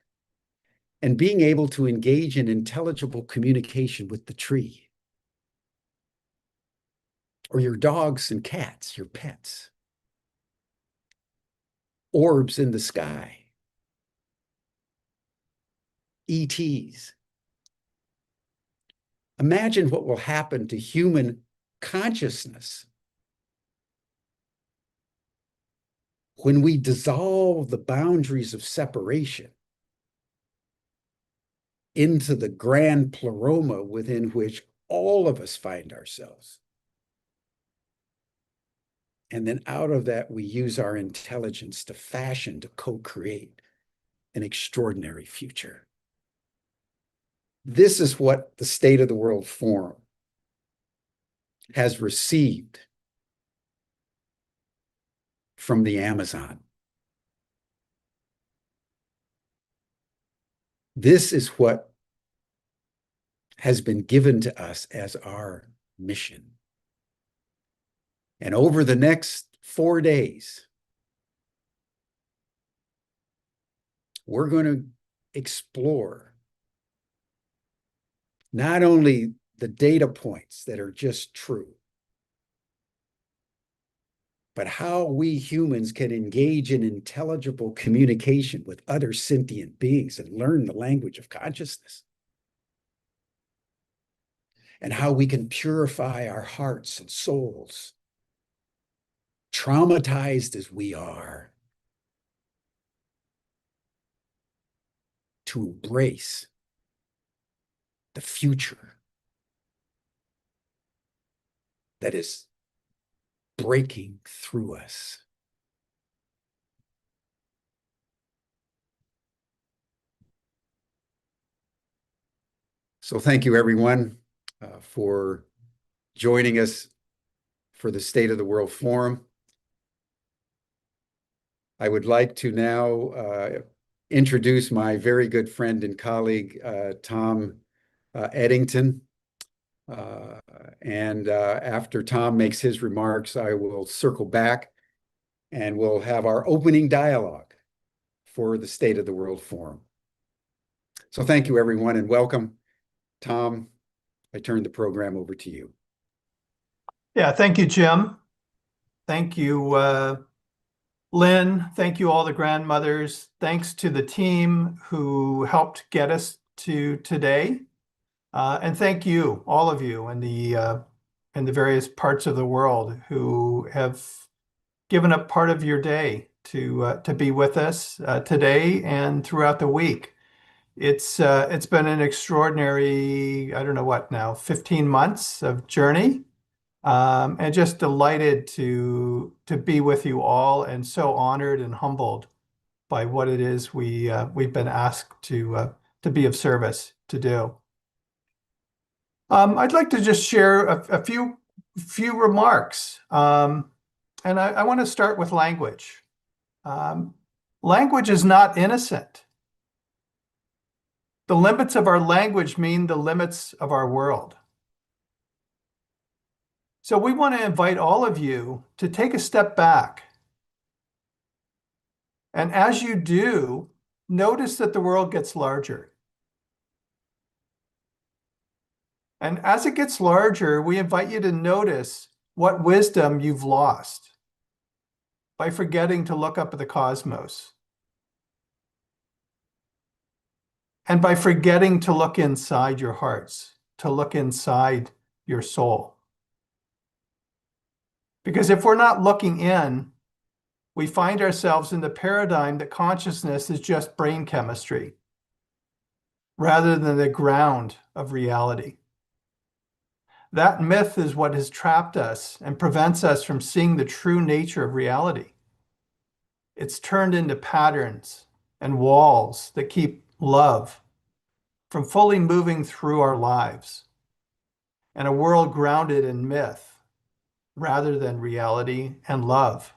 [SPEAKER 8] and being able to engage in intelligible communication with the tree, or your dogs and cats, your pets, orbs in the sky, ETs. Imagine what will happen to human consciousness when we dissolve the boundaries of separation into the grand pleroma within which all of us find ourselves. And then out of that, we use our intelligence to fashion, to co-create an extraordinary future. This is what the State of the World Forum has received from the Amazon. This is what has been given to us as our mission. And over the next 4 days, we're going to explore not only the data points that are just true, but how we humans can engage in intelligible communication with other sentient beings and learn the language of consciousness, and how we can purify our hearts and souls, traumatized as we are, to embrace the future that is breaking through us. So thank you, everyone, for joining us for the State of the World Forum. I would like to now introduce my very good friend and colleague, Tom Eddington. And after Tom makes his remarks, I will circle back and we'll have our opening dialogue for the State of the World Forum. So thank you, everyone, and welcome. Tom, I turn the program over to you.
[SPEAKER 9] Yeah, thank you, Jim. Thank you, Lynn. Thank you, all the grandmothers. Thanks to the team who helped get us to today. And thank you, all of you in the various parts of the world who have given up part of your day to be with us today and throughout the week. It's been an extraordinary, I don't know what now, 15 months of journey. And just delighted to be with you all, and so honored and humbled by what it is we've been asked to be of service to do. I'd like to just share a few remarks, and I want to start with language. Language is not innocent. The limits of our language mean the limits of our world. So we want to invite all of you to take a step back. And as you do, notice that the world gets larger. And as it gets larger, we invite you to notice what wisdom you've lost by forgetting to look up at the cosmos. And by forgetting to look inside your hearts, to look inside your soul. Because if we're not looking in, we find ourselves in the paradigm that consciousness is just brain chemistry, rather than the ground of reality. That myth is what has trapped us and prevents us from seeing the true nature of reality. It's turned into patterns and walls that keep love from fully moving through our lives, and a world grounded in myth rather than reality and love.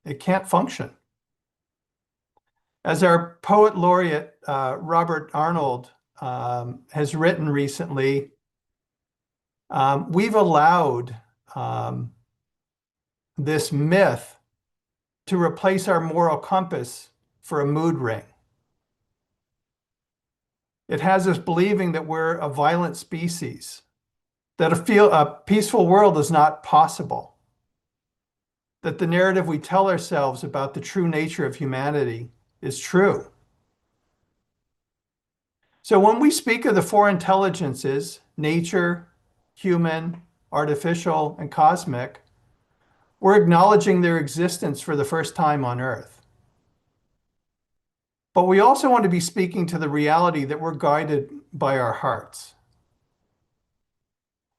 [SPEAKER 9] It can't function. As our poet laureate, Robert Arnold, has written recently, we've allowed this myth to replace our moral compass for a mood ring. It has us believing that we're a violent species, that a peaceful world is not possible, that the narrative we tell ourselves about the true nature of humanity is true. So when we speak of the four intelligences, nature, human, artificial, and cosmic, we're acknowledging their existence for the first time on Earth. But we also want to be speaking to the reality that we're guided by our hearts.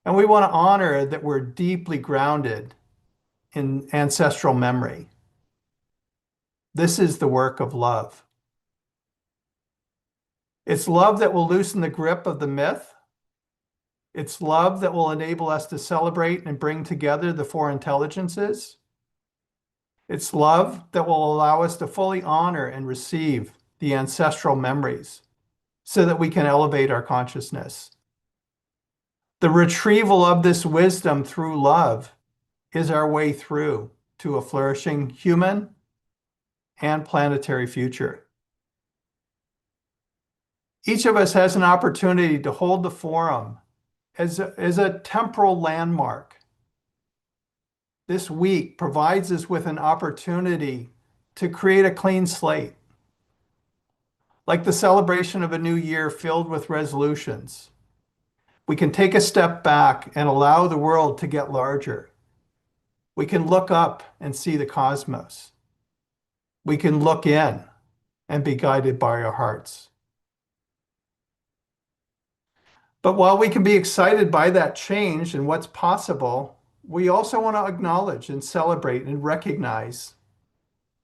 [SPEAKER 9] And we want to honor that we're deeply grounded in ancestral memory. This is the work of love. It's love that will loosen the grip of the myth. It's love that will enable us to celebrate and bring together the four intelligences. It's love that will allow us to fully honor and receive the ancestral memories so that we can elevate our consciousness. The retrieval of this wisdom through love is our way through to a flourishing human and planetary future. Each of us has an opportunity to hold the forum as a temporal landmark. This week provides us with an opportunity to create a clean slate, like the celebration of a new year filled with resolutions. We can take a step back and allow the world to get larger. We can look up and see the cosmos. We can look in and be guided by our hearts. But while we can be excited by that change and what's possible, we also want to acknowledge and celebrate and recognize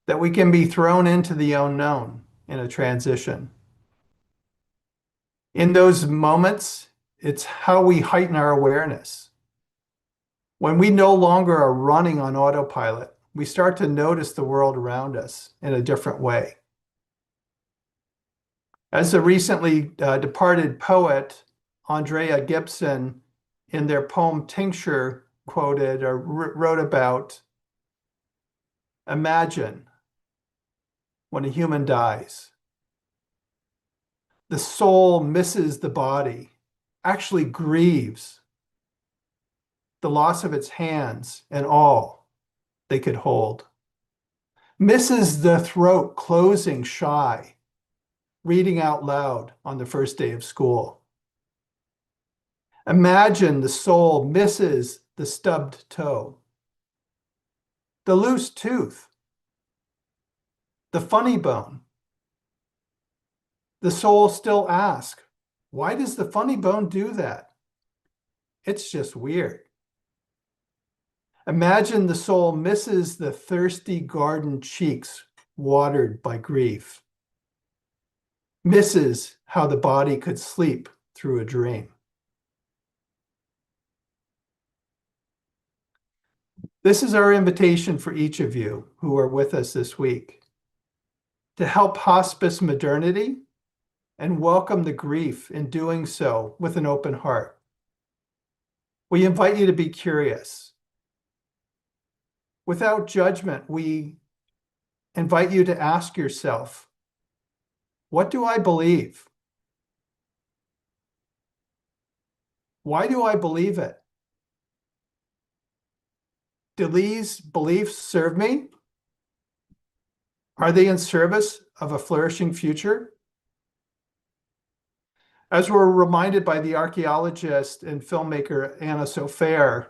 [SPEAKER 9] that we can be thrown into the unknown in a transition. In those moments, it's how we heighten our awareness. When we no longer are running on autopilot, we start to notice the world around us in a different way. As the recently departed poet Andrea Gibson, in their poem Tincture, quoted or wrote about, imagine when a human dies, the soul misses the body, actually grieves the loss of its hands and all they could hold, misses the throat closing shy, reading out loud on the first day of school. Imagine the soul misses the stubbed toe, the loose tooth, the funny bone. The soul still asks, why does the funny bone do that? It's just weird. Imagine the soul misses the thirsty garden cheeks watered by grief, misses how the body could sleep through a dream. This is our invitation for each of you who are with us this week to help hospice modernity and welcome the grief in doing so with an open heart. We invite you to be curious. Without judgment, we invite you to ask yourself, what do I believe? Why do I believe it? Do these beliefs serve me? Are they in service of a flourishing future? As we're reminded by the archaeologist and filmmaker Anna Sofair,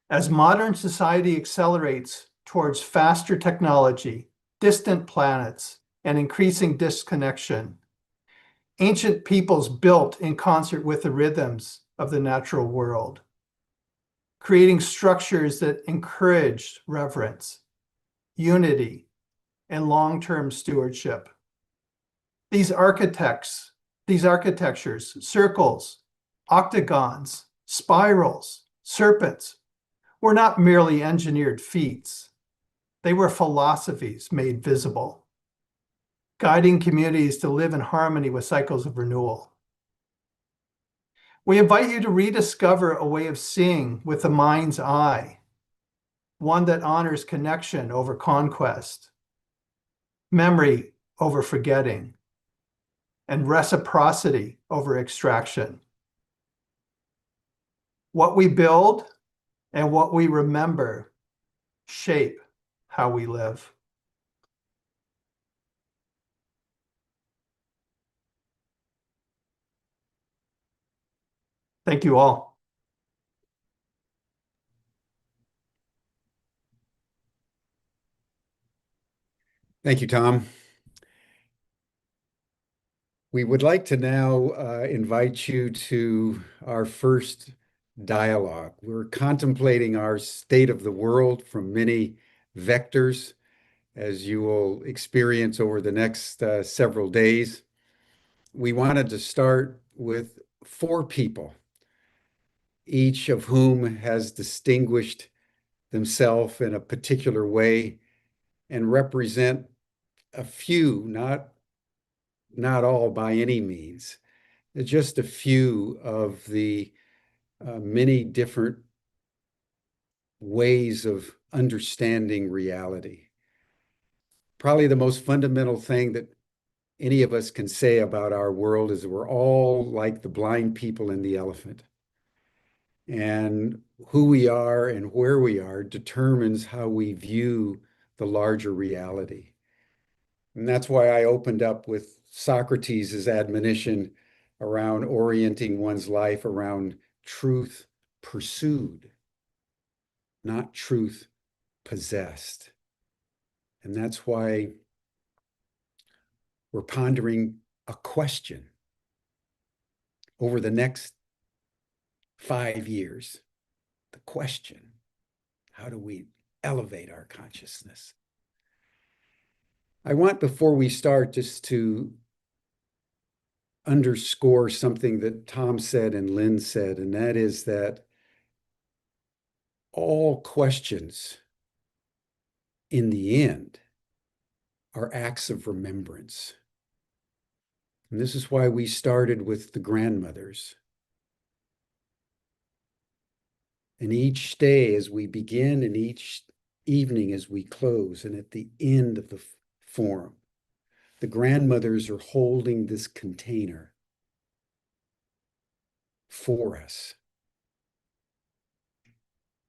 [SPEAKER 9] as modern society accelerates towards faster technology, distant planets, and increasing disconnection, ancient peoples built in concert with the rhythms of the natural world, creating structures that encouraged reverence, unity, and long-term stewardship. These architectures, circles, octagons, spirals, serpents, were not merely engineered feats. They were philosophies made visible, guiding communities to live in harmony with cycles of renewal. We invite you to rediscover a way of seeing with the mind's eye, one that honors connection over conquest, memory over forgetting, and reciprocity over extraction. What we build and what we remember shape how we live. Thank you all.
[SPEAKER 8] Thank you, Tom. We would like to now invite you to our first dialogue. We're contemplating our state of the world from many vectors, as you will experience over the next several days. We wanted to start with 4 people, each of whom has distinguished themselves in a particular way and represent a few, not all by any means, just a few of the many different ways of understanding reality. Probably the most fundamental thing that any of us can say about our world is that we're all like the blind people and the elephant. And who we are and where we are determines how we view the larger reality. And that's why I opened up with Socrates' admonition around orienting one's life around truth pursued, not truth possessed. And that's why we're pondering a question over the next 5 years. The question, how do we elevate our consciousness? I want, before we start, just to underscore something that Tom said and Lynne said, and that is that all questions in the end are acts of remembrance. And this is why we started with the grandmothers. And each day as we begin and each evening as we close, and at the end of the forum, the grandmothers are holding this container for us.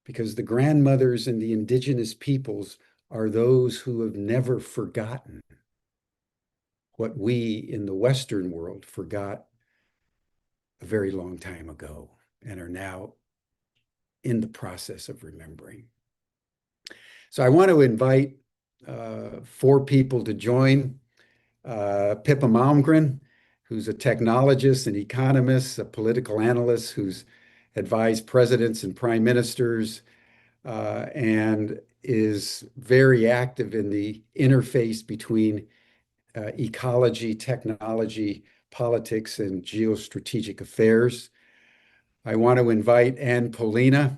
[SPEAKER 8] Because the grandmothers and the indigenous peoples are those who have never forgotten what we in the Western world forgot a very long time ago and are now in the process of remembering. So I want to invite 4 people to join. Pippa Malmgren, who's a technologist, an economist, a political analyst who's advised presidents and prime ministers, and is very active in the interface between ecology, technology, politics, and geostrategic affairs. I want to invite Poelina,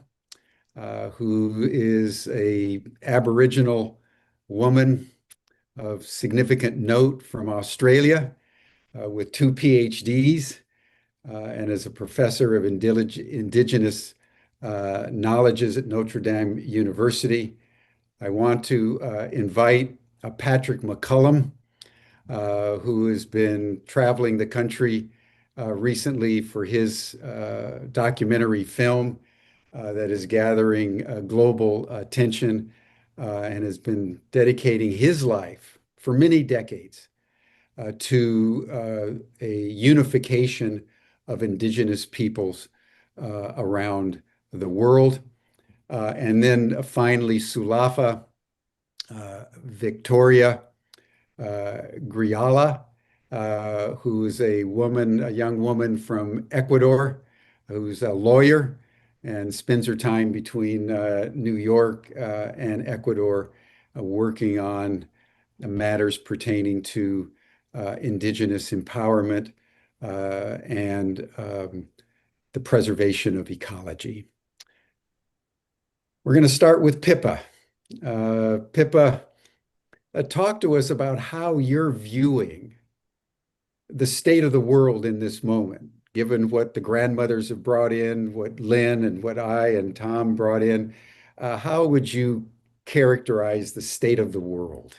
[SPEAKER 8] who is an Aboriginal woman of significant note from Australia with 2 PhDs and is a professor of Indigenous knowledges at Notre Dame University. I want to invite Patrick McCollum, who has been traveling the country recently for his documentary film that is gathering global attention and has been dedicating his life for many decades to a unification of indigenous peoples around the world. And then finally, Sulafa Victoria Griala, who is a young woman from Ecuador, who's a lawyer and spends her time between New York and Ecuador working on matters pertaining to indigenous empowerment and the preservation of ecology. We're going to start with Pippa. Pippa, talk to us about how you're viewing the state of the world in this moment, given what the grandmothers have brought in, what Lynne and what I and Tom brought in. How would you characterize the state of the world?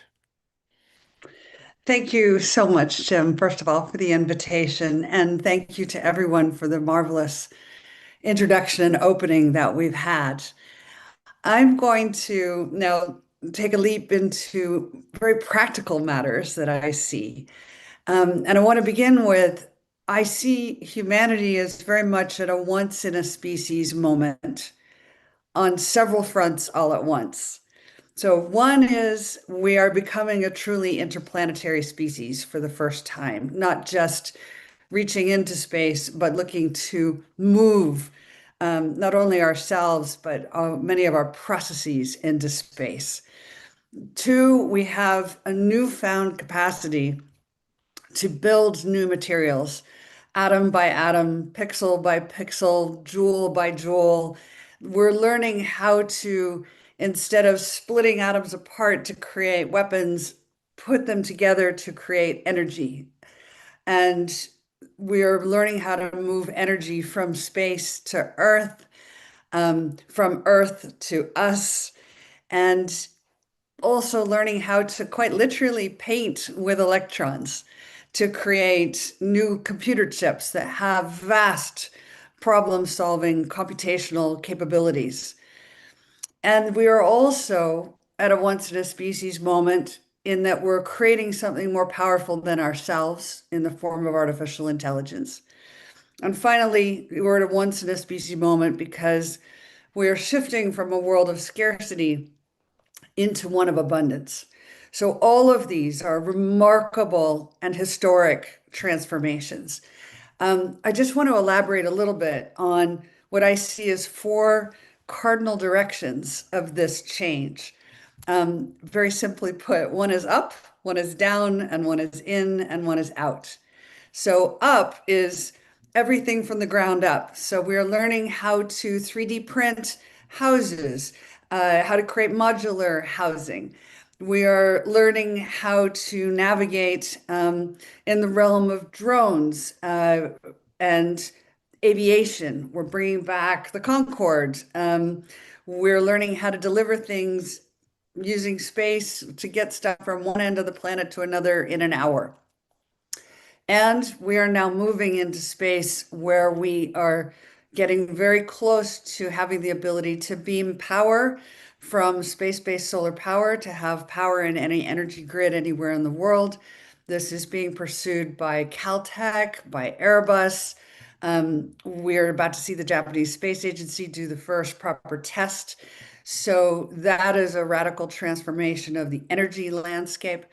[SPEAKER 10] Thank you so much, Jim, first of all, for the invitation. And thank you to everyone for the marvelous introduction and opening that we've had. I'm going to now take a leap into very practical matters that I see. And I want to begin with, I see humanity as very much at a once in a species moment on several fronts all at once. So one is we are becoming a truly interplanetary species for the first time, not just reaching into space, but looking to move not only ourselves, but many of our processes into space. 2, we have a newfound capacity to build new materials, atom by atom, pixel by pixel, jewel by jewel. We're learning how to, instead of splitting atoms apart to create weapons, put them together to create energy. And we're learning how to move energy from space to Earth, from Earth to us, and also learning how to quite literally paint with electrons to create new computer chips that have vast problem-solving computational capabilities. And we are also at a once-in-a-species moment in that we're creating something more powerful than ourselves in the form of artificial intelligence. And finally, we're at a once-in-a-species moment because we are shifting from a world of scarcity into one of abundance. So all of these are remarkable and historic transformations. I just want to elaborate a little bit on what I see as 4 cardinal directions of this change. Very simply put, one is up, one is down, and one is in, and one is out. So up is everything from the ground up. So we're learning how to 3D print houses, how to create modular housing. we are learning how to navigate in the realm of drones and aviation. We're bringing back the Concorde. We're learning how to deliver things using space to get stuff from one end of the planet to another in an hour. And we are now moving into space where we are getting very close to having the ability to beam power from space-based solar power to have power in any energy grid anywhere in the world. This is being pursued by Caltech, by Airbus. We're about to see the Japanese Space Agency do the first proper test. So that is a radical transformation of the energy landscape.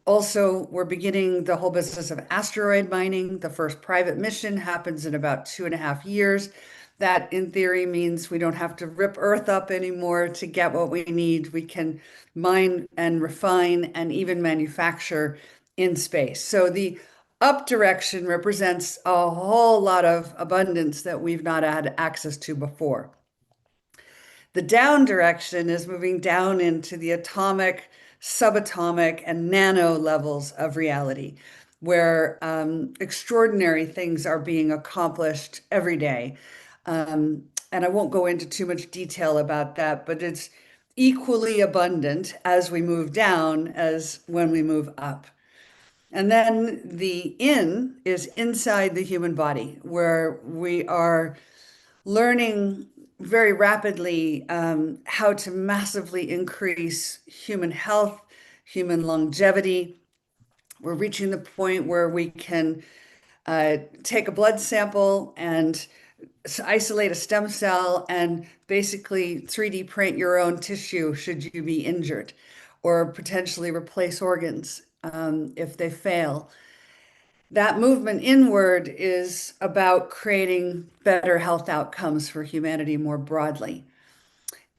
[SPEAKER 10] Also, we're beginning the whole business of asteroid mining. The first private mission happens in about 2.5 years. That, in theory, means we don't have to rip Earth up anymore to get what we need. We can mine and refine and even manufacture in space. So the up direction represents a whole lot of abundance that we've not had access to before. The down direction is moving down into the atomic, subatomic, and nano levels of reality, where extraordinary things are being accomplished every day. And I won't go into too much detail about that, but it's equally abundant as we move down as when we move up. And then the in is inside the human body, where we are learning very rapidly how to massively increase human health, human longevity. We're reaching the point where we can take a blood sample and isolate a stem cell and basically 3D print your own tissue should you be injured, or potentially replace organs if they fail. That movement inward is about creating better health outcomes for humanity more broadly.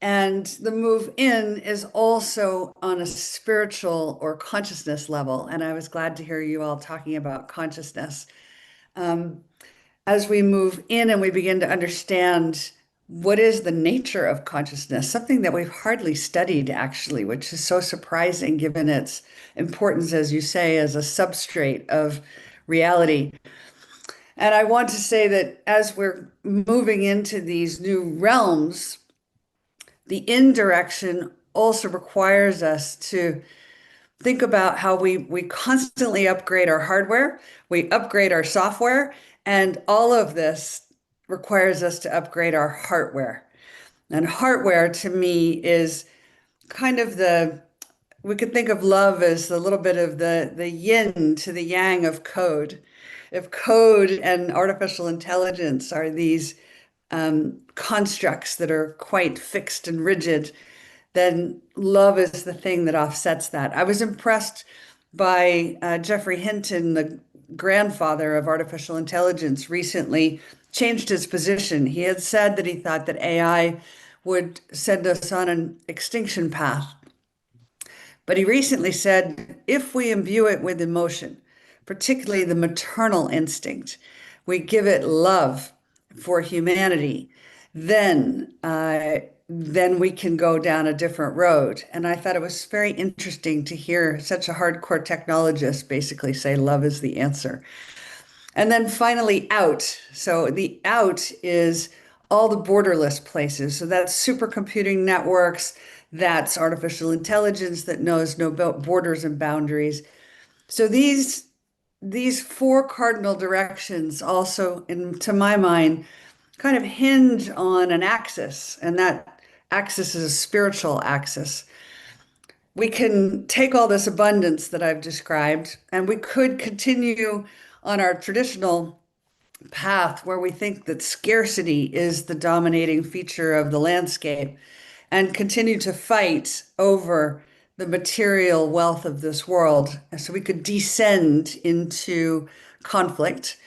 [SPEAKER 10] And the move in is also on a spiritual or consciousness level. And I was glad to hear you all talking about consciousness. As we move in and we begin to understand what is the nature of consciousness, something that we've hardly studied actually, which is so surprising given its importance, as you say, as a substrate of reality. And I want to say that as we're moving into these new realms, the indirection also requires us to think about how we constantly upgrade our hardware, we upgrade our software, and all of this requires us to upgrade our hardware. And hardware to me is kind of we could think of love as a little bit of the yin to the yang of code. If code and artificial intelligence are these constructs that are quite fixed and rigid, then love is the thing that offsets that. I was impressed by Geoffrey Hinton, the grandfather of artificial intelligence, recently changed his position. He had said that he thought that AI would send us on an extinction path. But he recently said, if we imbue it with emotion, particularly the maternal instinct, we give it love for humanity, then we can go down a different road. And I thought it was very interesting to hear such a hardcore technologist basically say love is the answer. And then finally, out. So the out is all the borderless places. So that's supercomputing networks, that's artificial intelligence that knows no borders and boundaries. So these 4 cardinal directions also, to my mind, kind of hinge on an axis, and that axis is a spiritual axis. We can take all this abundance that I've described, and we could continue on our traditional path where we think that scarcity is the dominating feature of the landscape and continue to fight over the material wealth of this world. So we could descend into conflict,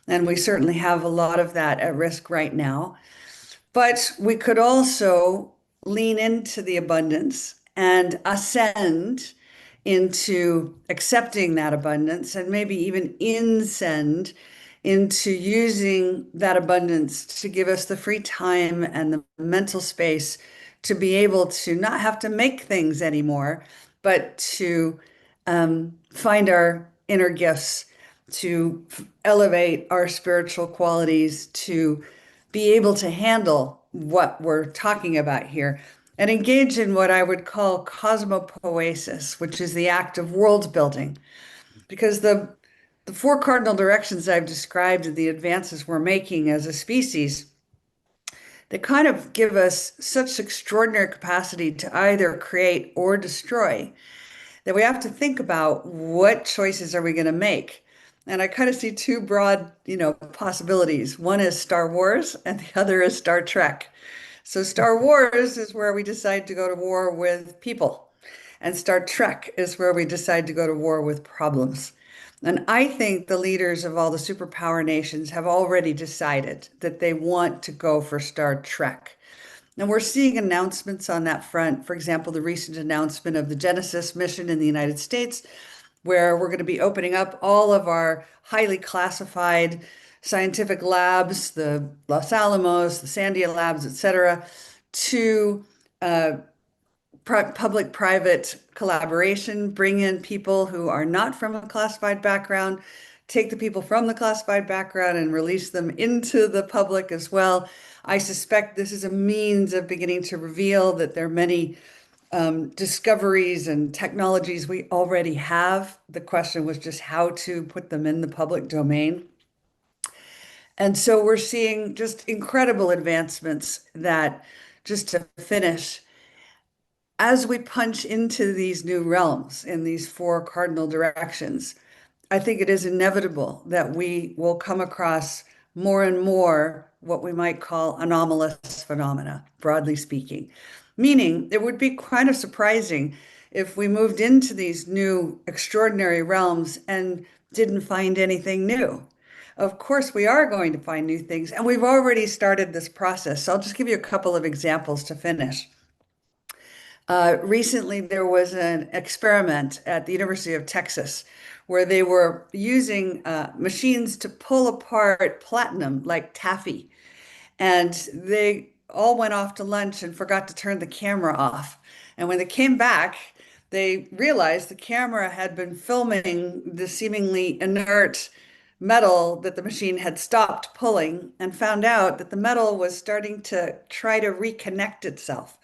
[SPEAKER 10] and we certainly have a lot of that at risk right now. But we could also lean into the abundance and ascend into accepting that abundance, and maybe even ascend into using that abundance to give us the free time and the mental space to be able to not have to make things anymore, but to find our inner gifts, to elevate our spiritual qualities, to be able to handle what we're talking about here, and engage in what I would call cosmopoesis, which is the act of world building. Because the four cardinal directions I've described and the advances we're making as a species, they kind of give us such extraordinary capacity to either create or destroy that we have to think about what choices are we going to make. And I kind of see two broad, possibilities. One is Star Wars and the other is Star Trek. So Star Wars is where we decide to go to war with people. And Star Trek is where we decide to go to war with problems. And I think the leaders of all the superpower nations have already decided that they want to go for Star Trek. And we're seeing announcements on that front. For example, the recent announcement of the Genesis mission in the United States, where we're going to be opening up all of our highly classified scientific labs, the Los Alamos, the Sandia labs, et cetera, to public-private collaboration, bring in people who are not from a classified background, take the people from the classified background and release them into the public as well. I suspect this is a means of beginning to reveal that there are many discoveries and technologies we already have. The question was just how to put them in the public domain. And so we're seeing just incredible advancements that, just to finish, as we punch into these new realms in these four cardinal directions, I think it is inevitable that we will come across more and more what we might call anomalous phenomena, broadly speaking. Meaning, it would be kind of surprising if we moved into these new extraordinary realms and didn't find anything new. Of course, we are going to find new things, and we've already started this process. So I'll just give you a couple of examples to finish. Recently, there was an experiment at the University of Texas where they were using machines to pull apart platinum like taffy. And they all went off to lunch and forgot to turn the camera off. And when they came back, they realized the camera had been filming the seemingly inert metal that the machine had stopped pulling, and found out that the metal was starting to try to reconnect itself,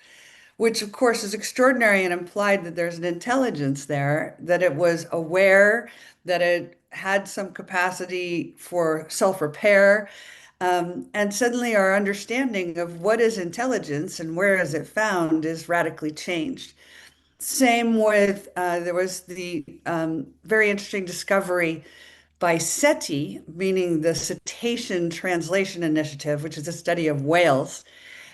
[SPEAKER 10] which of course is extraordinary and implied that there's an intelligence there, that it was aware, that it had some capacity for self-repair. And suddenly our understanding of what is intelligence and where is it found is radically changed. Same with, there was the very interesting discovery by SETI, meaning the Cetacean Translation Initiative, which is a study of whales.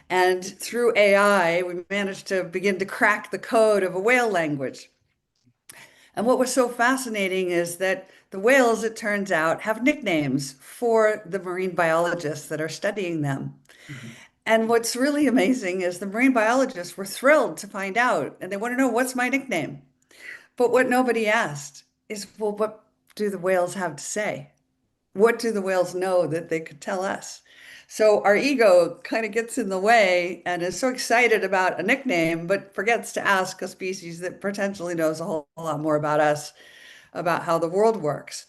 [SPEAKER 10] And through AI, we managed to begin to crack the code of a whale language. And what was so fascinating is that the whales, it turns out, have nicknames for the marine biologists that are studying them. Mm-hmm. And what's really amazing is the marine biologists were thrilled to find out, and they want to know, what's my nickname? But what nobody asked is, well, what do the whales have to say? What do the whales know that they could tell us? So our ego kind of gets in the way and is so excited about a nickname, but forgets to ask a species that potentially knows a whole lot more about us, about how the world works.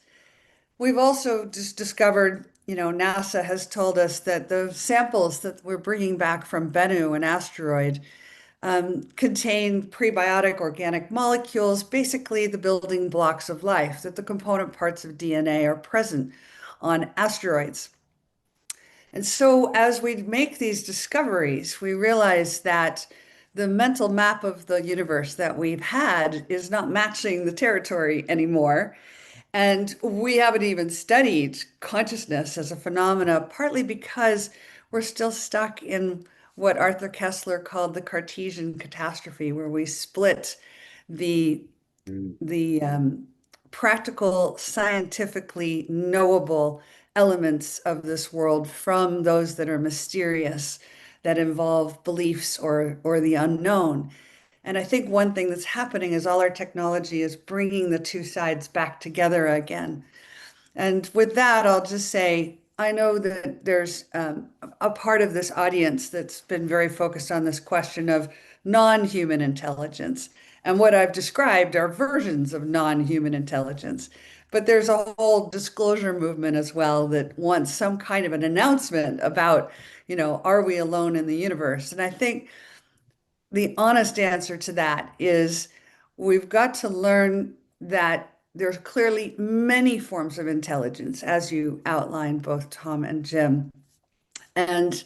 [SPEAKER 10] We've also just discovered, NASA has told us that the samples that we're bringing back from Bennu, an asteroid, contain prebiotic organic molecules, basically the building blocks of life, that the component parts of DNA are present on asteroids. And so as we make these discoveries, we realize that the mental map of the universe that we've had is not matching the territory anymore. And we haven't even studied consciousness as a phenomena, partly because we're still stuck in what Arthur Koestler called the Cartesian catastrophe, where we split the practical, scientifically knowable elements of this world from those that are mysterious, that involve beliefs or the unknown. And I think one thing that's happening is all our technology is bringing the two sides back together again. And with that, I'll just say, I know that there's a part of this audience that's been very focused on this question of non-human intelligence. And what I've described are versions of non-human intelligence. But there's a whole disclosure movement as well that wants some kind of an announcement about, are we alone in the universe? And I think the honest answer to that is we've got to learn that there's clearly many forms of intelligence, as you outlined, both Tom and Jim. And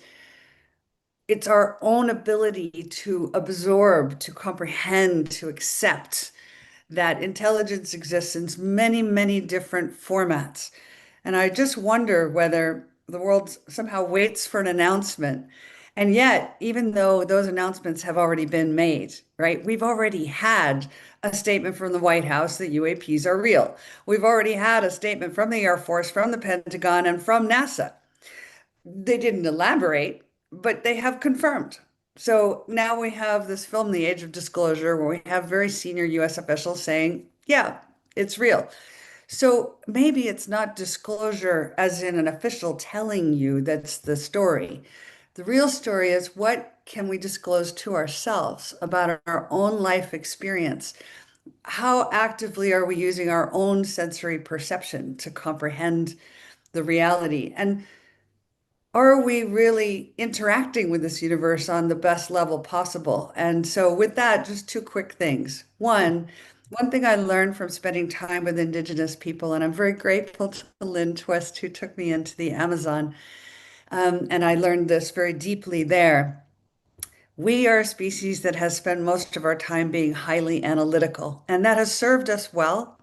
[SPEAKER 10] it's our own ability to absorb, to comprehend, to accept that intelligence exists in many, many different formats. And I just wonder whether the world somehow waits for an announcement. And yet, even though those announcements have already been made, right? We've already had a statement from the White House that UAPs are real. We've already had a statement from the Air Force, from the Pentagon, and from NASA. They didn't elaborate, but they have confirmed. So now we have this film, The Age of Disclosure, where we have very senior US officials saying, yeah, it's real. So maybe it's not disclosure as in an official telling you that's the story. The real story is, what can we disclose to ourselves about our own life experience? How actively are we using our own sensory perception to comprehend the reality? And are we really interacting with this universe on the best level possible? And so with that, just two quick things. One thing I learned from spending time with Indigenous people, and I'm very grateful to Lynne Twist, who took me into the Amazon, and I learned this very deeply there. We are a species that has spent most of our time being highly analytical, and that has served us well.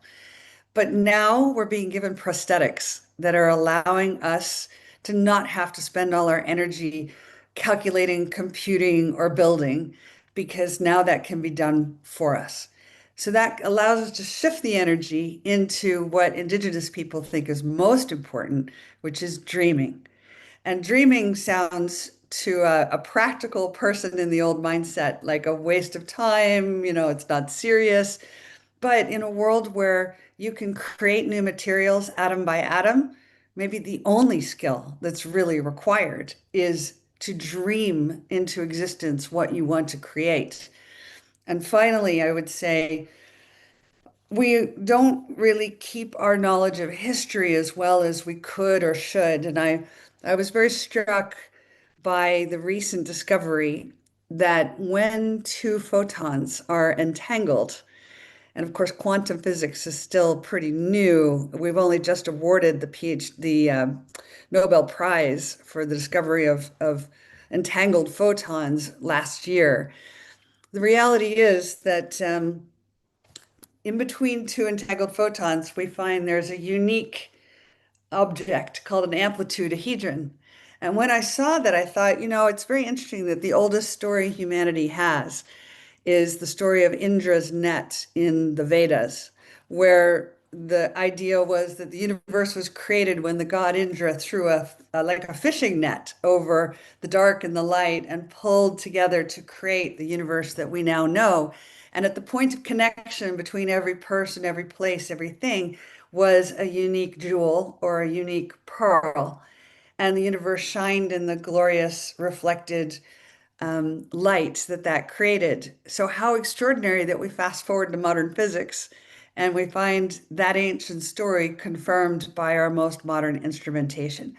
[SPEAKER 10] But now we're being given prosthetics that are allowing us to not have to spend all our energy calculating, computing, or building, because now that can be done for us. So that allows us to shift the energy into what Indigenous people think is most important, which is dreaming. And dreaming sounds to a practical person in the old mindset like a waste of time, it's not serious. But in a world where you can create new materials atom by atom, maybe the only skill that's really required is to dream into existence what you want to create. And finally, I would say we don't really keep our knowledge of history as well as we could or should. And I was very struck by the recent discovery that when two photons are entangled, and of course, quantum physics is still pretty new. We've only just awarded the Nobel Prize for the discovery of entangled photons last year. The reality is that in between two entangled photons, we find there's a unique object called an amplitudehedron. And when I saw that, I thought, it's very interesting that the oldest story humanity has is the story of Indra's net in the Vedas, where the idea was that the universe was created when the god Indra threw like a fishing net over the dark and the light and pulled together to create the universe that we now know. And at the point of connection between every person, every place, everything was a unique jewel or a unique pearl. And the universe shined in the glorious reflected light that created. So how extraordinary that we fast forward to modern physics and we find that ancient story confirmed by our most modern instrumentation.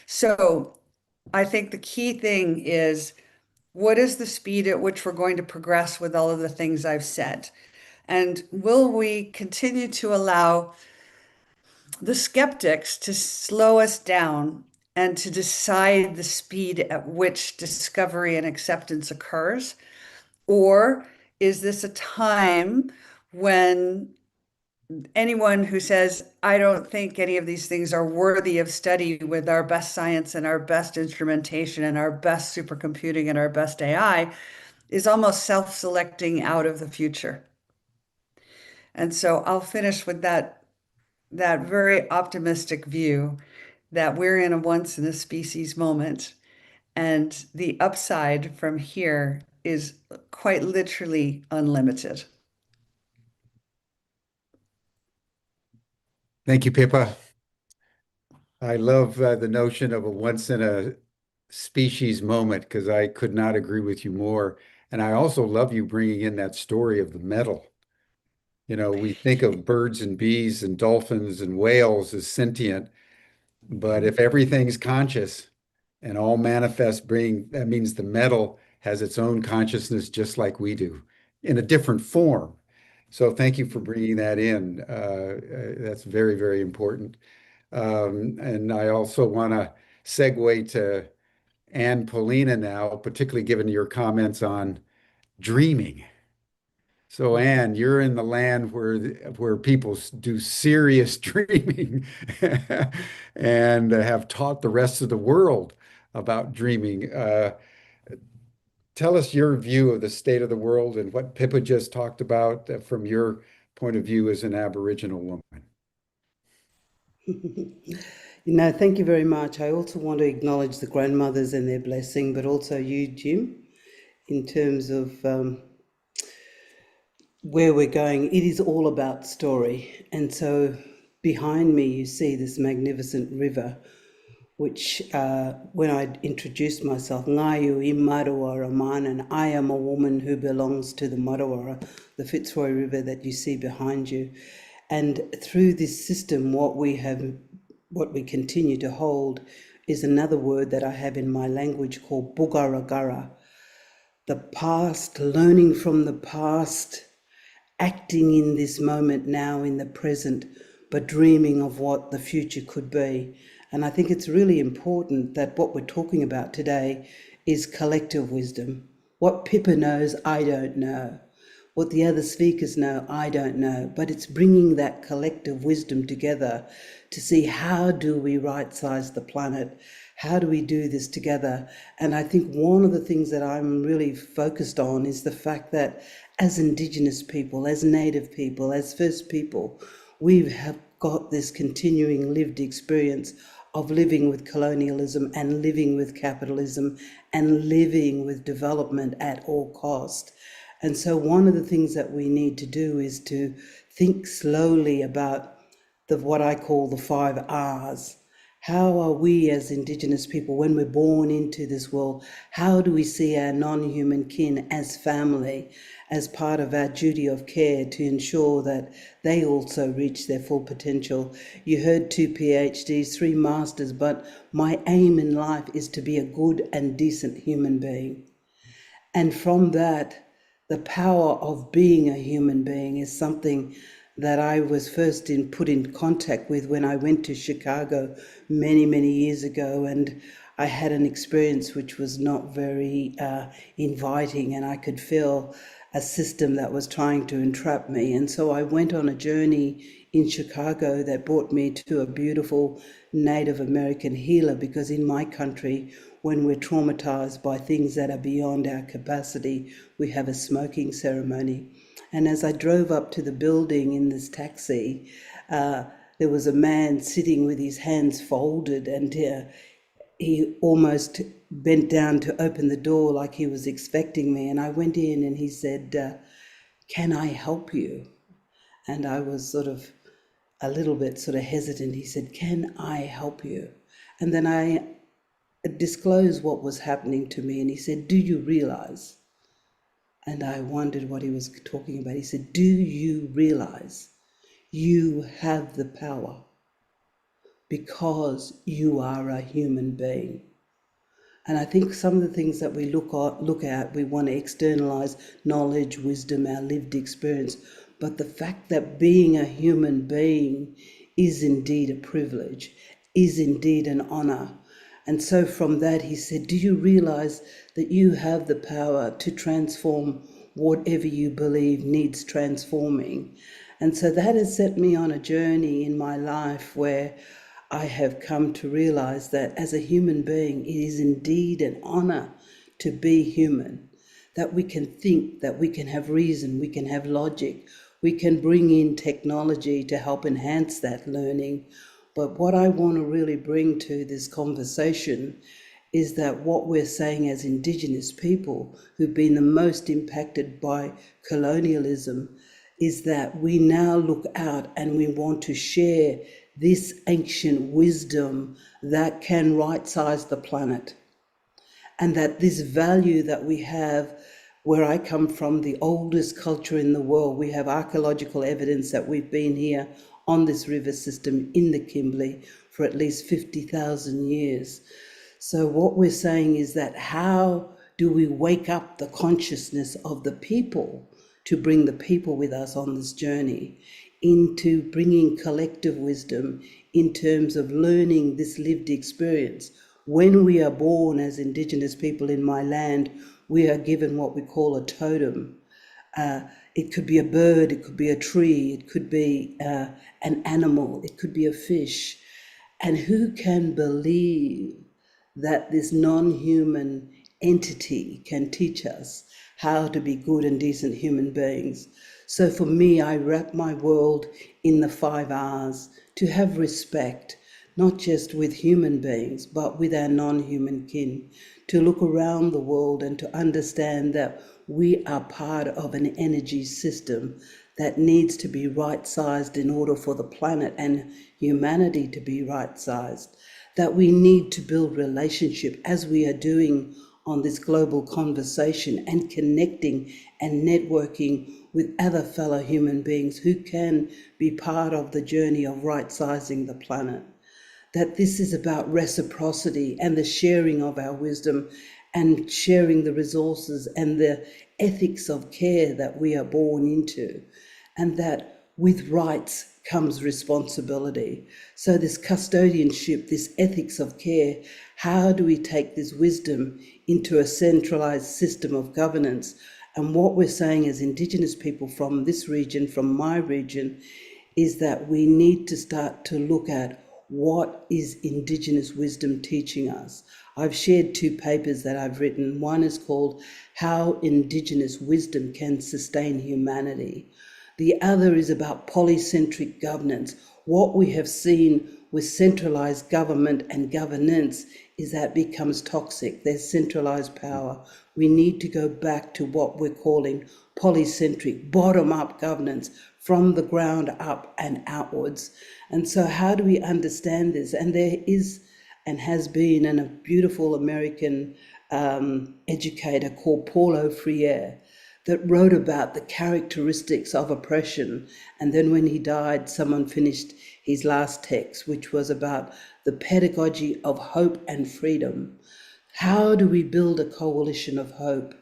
[SPEAKER 10] So I think the key thing is, what is the speed at which we're going to progress with all of the things I've said? And will we continue to allow the skeptics to slow us down and to decide the speed at which discovery and acceptance occurs? Or is this a time when anyone who says, I don't think any of these things are worthy of study with our best science and our best instrumentation and our best supercomputing and our best AI, is almost self-selecting out of the future? And so I'll finish with that very optimistic view that we're in a once in a species moment. And the upside from here is quite literally unlimited.
[SPEAKER 8] Thank you, Pippa. I love the notion of a once in a species moment, because I could not agree with you more. And I also love you bringing in that story of the metal. You know, we think of birds and bees and dolphins and whales as sentient, but if everything's conscious and all manifest being, that means the metal has its own consciousness just like we do in a different form. So thank you for bringing that in. That's very, very important. And I also want to segue to Poelina now, particularly given your comments on dreaming. So, Anne, you're in the land where people do serious dreaming and have taught the rest of the world about dreaming. Tell us your view of the state of the world and what Pippa just talked about from your point of view as an Aboriginal woman.
[SPEAKER 11] Thank you very much. I also want to acknowledge the grandmothers and their blessing, but also you, Jim, in terms of where we're going. It is all about story. And so behind me, you see this magnificent river, which when I introduced myself, Ngayu I Marawara Man, and I am a woman who belongs to the Marawara, the Fitzroy River that you see behind you. And through this system, what we continue to hold is another word that I have in my language called Bugaragara. The past, learning from the past, acting in this moment now in the present, but dreaming of what the future could be. And I think it's really important that what we're talking about today is collective wisdom. What Pippa knows, I don't know. What the other speakers know, I don't know. But it's bringing that collective wisdom together to see how do we right-size the planet? How do we do this together? And I think one of the things that I'm really focused on is the fact that as Indigenous people, as Native people, as First people, we have got this continuing lived experience of living with colonialism and living with capitalism and living with development at all cost. And so one of the things that we need to do is to think slowly about what I call the 5 R's. How are we as Indigenous people, when we're born into this world, how do we see our non-human kin as family, as part of our duty of care to ensure that they also reach their full potential? You heard 2 PhDs, 3 masters, but my aim in life is to be a good and decent human being. And from that, the power of being a human being is something that I was first put in contact with when I went to Chicago many, many years ago. And I had an experience which was not very inviting, and I could feel a system that was trying to entrap me. And so I went on a journey in Chicago that brought me to a beautiful Native American healer, because in my country, when we're traumatized by things that are beyond our capacity, we have a smoking ceremony. And as I drove up to the building in this taxi, there was a man sitting with his hands folded, and he almost bent down to open the door like he was expecting me. And I went in and he said, "Can I help you?" And I was sort of a little bit hesitant. He said, "Can I help you?" And then I disclosed what was happening to me. And he said, "Do you realize?" And I wondered what he was talking about. He said, "Do you realize you have the power because you are a human being?" And I think some of the things that we look at, we want to externalize knowledge, wisdom, our lived experience. But the fact that being a human being is indeed a privilege, is indeed an honor. And so from that, he said, "Do you realize that you have the power to transform whatever you believe needs transforming?" And so that has set me on a journey in my life where I have come to realize that as a human being, it is indeed an honor to be human, that we can think, that we can have reason, we can have logic, we can bring in technology to help enhance that learning. But what I want to really bring to this conversation is that what we're saying as Indigenous people who've been the most impacted by colonialism is that we now look out and we want to share this ancient wisdom that can right-size the planet. And that this value that we have Where I come from, the oldest culture in the world, we have archaeological evidence that we've been here on this river system in the Kimberley for at least 50,000 years. So what we're saying is that how do we wake up the consciousness of the people to bring the people with us on this journey into bringing collective wisdom in terms of learning this lived experience. When we are born as Indigenous people in my land, we are given what we call a totem. It could be a bird, it could be a tree, it could be an animal, it could be a fish. And who can believe that this non-human entity can teach us how to be good and decent human beings? So for me, I wrap my world in the 5 R's to have respect, not just with human beings, but with our non-human kin, to look around the world and to understand that we are part of an energy system that needs to be right-sized in order for the planet and humanity to be right-sized, that we need to build relationship as we are doing on this global conversation and connecting and networking with other fellow human beings who can be part of the journey of right-sizing the planet. That this is about reciprocity and the sharing of our wisdom and sharing the resources and the ethics of care that we are born into, and that with rights comes responsibility. So this custodianship, this ethics of care, how do we take this wisdom into a centralized system of governance? And what we're saying as Indigenous people from this region, from my region, is that we need to start to look at what is Indigenous wisdom teaching us. I've shared 2 papers that I've written. One is called How Indigenous Wisdom Can Sustain Humanity. The other is about polycentric governance. What we have seen with centralized government and governance is that becomes toxic. There's centralized power. We need to go back to what we're calling polycentric, bottom-up governance, from the ground up and outwards. And so how do we understand this? And there is and has been a beautiful American educator called Paulo Freire that wrote about the characteristics of oppression. And then when he died, someone finished his last text, which was about the pedagogy of hope and freedom. How do we build a coalition of hope?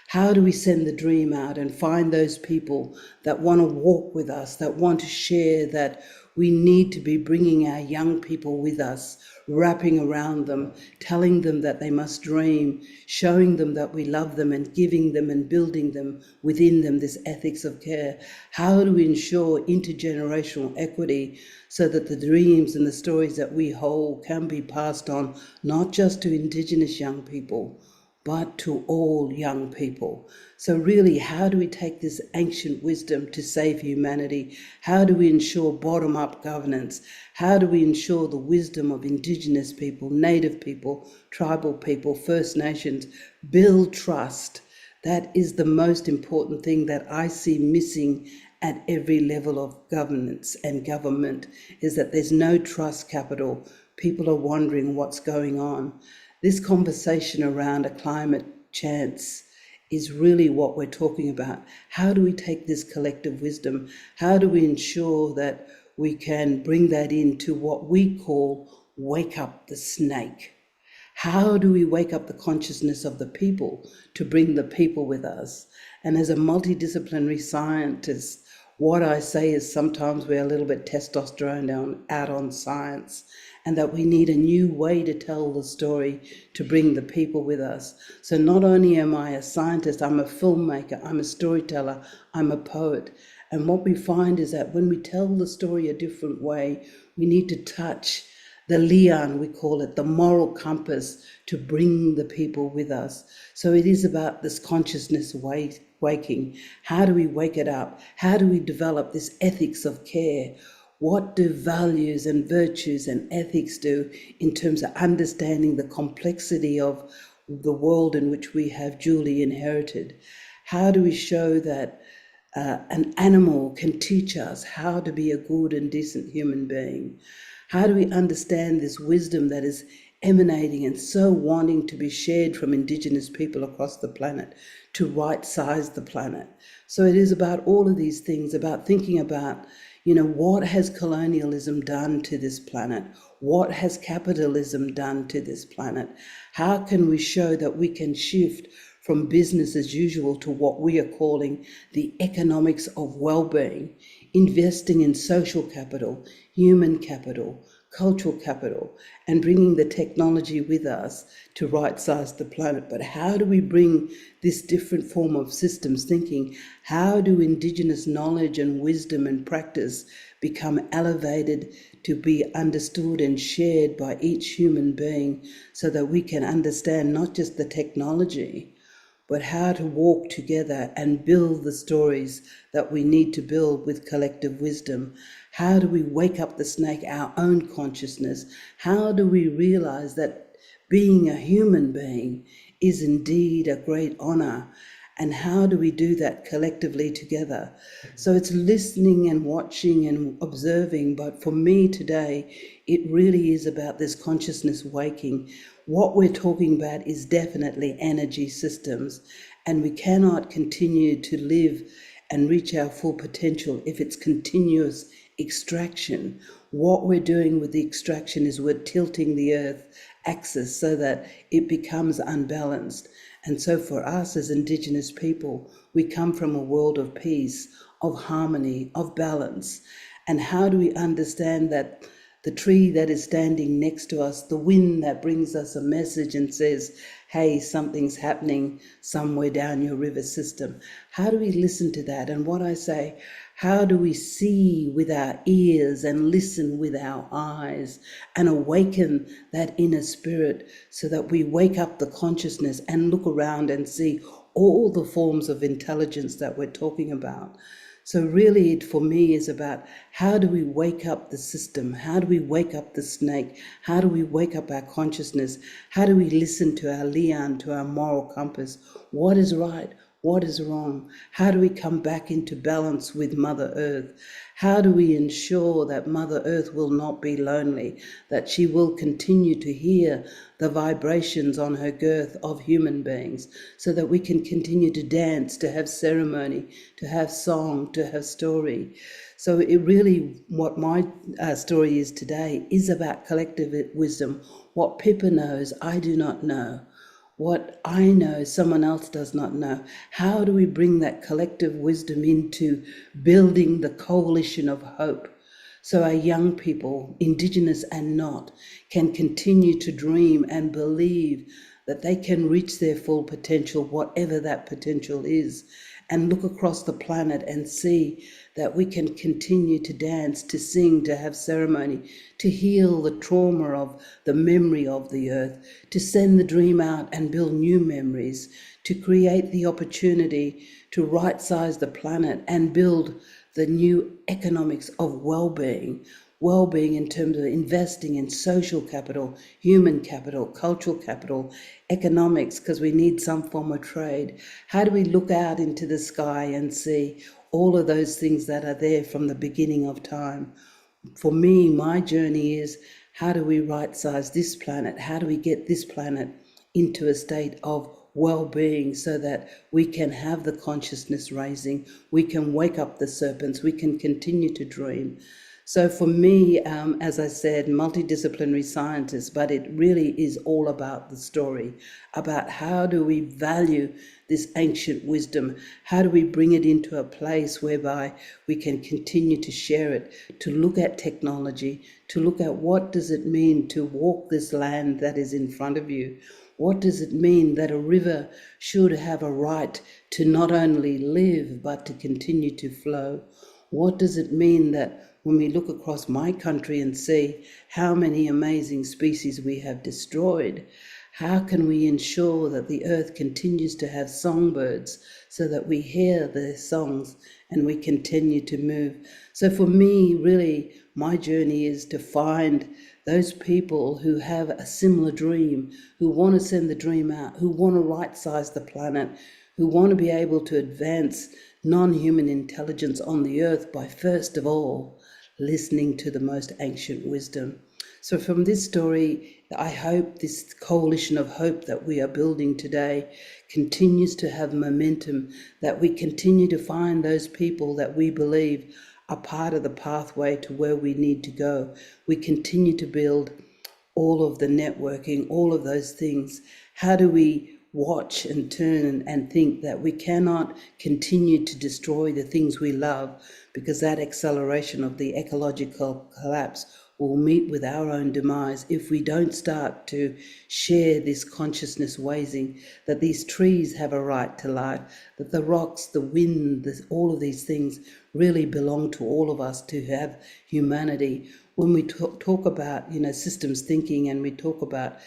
[SPEAKER 11] How do we send the dream out and find those people that want to walk with us, that want to share, that we need to be bringing our young people with us, wrapping around them, telling them that they must dream, showing them that we love them and giving them and building them within them this ethics of care? How do we ensure intergenerational equity so that the dreams and the stories that we hold can be passed on, not just to Indigenous young people, but to all young people? So really, how do we take this ancient wisdom to save humanity? How do we ensure bottom-up governance? How do we ensure the wisdom of Indigenous people, Native people, tribal people, First Nations, build trust? That is the most important thing that I see missing at every level of governance and government, is that there's no trust capital. People are wondering what's going on. This conversation around a climate chance is really what we're talking about. How do we take this collective wisdom? How do we ensure that we can bring that into what we call wake up the snake? How do we wake up the consciousness of the people to bring the people with us? And as a multidisciplinary scientist, what I say is sometimes we're a little bit testosterone out on science, and that we need a new way to tell the story to bring the people with us. So not only am I a scientist, I'm a filmmaker, I'm a storyteller, I'm a poet. And what we find is that when we tell the story a different way, we need to touch the lian, we call it, the moral compass, to bring the people with us. So it is about this consciousness waking. How do we wake it up? How do we develop this ethics of care? What do values and virtues and ethics do in terms of understanding the complexity of the world in which we have duly inherited? How do we show that an animal can teach us how to be a good and decent human being? How do we understand this wisdom that is emanating and so wanting to be shared from Indigenous people across the planet to right-size the planet. So it is about all of these things, about thinking about, what has colonialism done to this planet? What has capitalism done to this planet? How can we show that we can shift from business as usual to what we are calling the economics of well-being, investing in social capital, human capital, cultural capital, and bringing the technology with us to right-size the planet. But how do we bring this different form of systems thinking? How do Indigenous knowledge and wisdom and practice become elevated to be understood and shared by each human being so that we can understand not just the technology, but how to walk together and build the stories that we need to build with collective wisdom? How do we wake up the snake, our own consciousness? How do we realize that being a human being is indeed a great honor? And how do we do that collectively together? So it's listening and watching and observing. But for me today, it really is about this consciousness waking. What we're talking about is definitely energy systems, and we cannot continue to live and reach our full potential if it's continuous extraction. What we're doing with the extraction is we're tilting the earth axis so that it becomes unbalanced. And so for us as Indigenous people, we come from a world of peace, of harmony, of balance. And how do we understand that the tree that is standing next to us, the wind that brings us a message and says, hey, something's happening somewhere down your river system. How do we listen to that? And what I say, how do we see with our ears and listen with our eyes and awaken that inner spirit so that we wake up the consciousness and look around and see all the forms of intelligence that we're talking about? So really, it for me is about how do we wake up the system? How do we wake up the snake? How do we wake up our consciousness? How do we listen to our lian, to our moral compass? What is right? What is wrong? How do we come back into balance with Mother Earth? How do we ensure that Mother Earth will not be lonely, that she will continue to hear the vibrations on her girth of human beings so that we can continue to dance, to have ceremony, to have song, to have story? So it really, what my story is today is about collective wisdom. What Pippa knows, I do not know. What I know, someone else does not know. How do we bring that collective wisdom into building the coalition of hope so our young people, Indigenous and not, can continue to dream and believe that they can reach their full potential, whatever that potential is, and look across the planet and see that we can continue to dance, to sing, to have ceremony, to heal the trauma of the memory of the earth, to send the dream out and build new memories, to create the opportunity to right-size the planet and build the new economics of well-being in terms of investing in social capital, human capital, cultural capital, economics, because we need some form of trade. How do we look out into the sky and see all of those things that are there from the beginning of time? For me, my journey is how do we right-size this planet? How do we get this planet into a state of well-being so that we can have the consciousness raising, we can wake up the serpents, we can continue to dream. So for me, as I said, multidisciplinary scientist, but it really is all about the story, about how do we value this ancient wisdom? How do we bring it into a place whereby we can continue to share it, to look at technology, to look at what does it mean to walk this land that is in front of you? What does it mean that a river should have a right to not only live, but to continue to flow? What does it mean that when we look across my country and see how many amazing species we have destroyed, how can we ensure that the earth continues to have songbirds so that we hear their songs and we continue to move? So for me, really, my journey is to find those people who have a similar dream, who want to send the dream out, who want to right-size the planet, who want to be able to advance non-human intelligence on the earth by, first of all, listening to the most ancient wisdom. So from this story, I hope this coalition of hope that we are building today continues to have momentum, that we continue to find those people that we believe are part of the pathway to where we need to go. We continue to build all of the networking, all of those things. How do we watch and turn and think that we cannot continue to destroy the things we love, because that acceleration of the ecological collapse will meet with our own demise if we don't start to share this consciousness raising that these trees have a right to life, that the rocks, the wind, all of these things really belong to all of us to have humanity. When we talk about, systems thinking, and we talk about,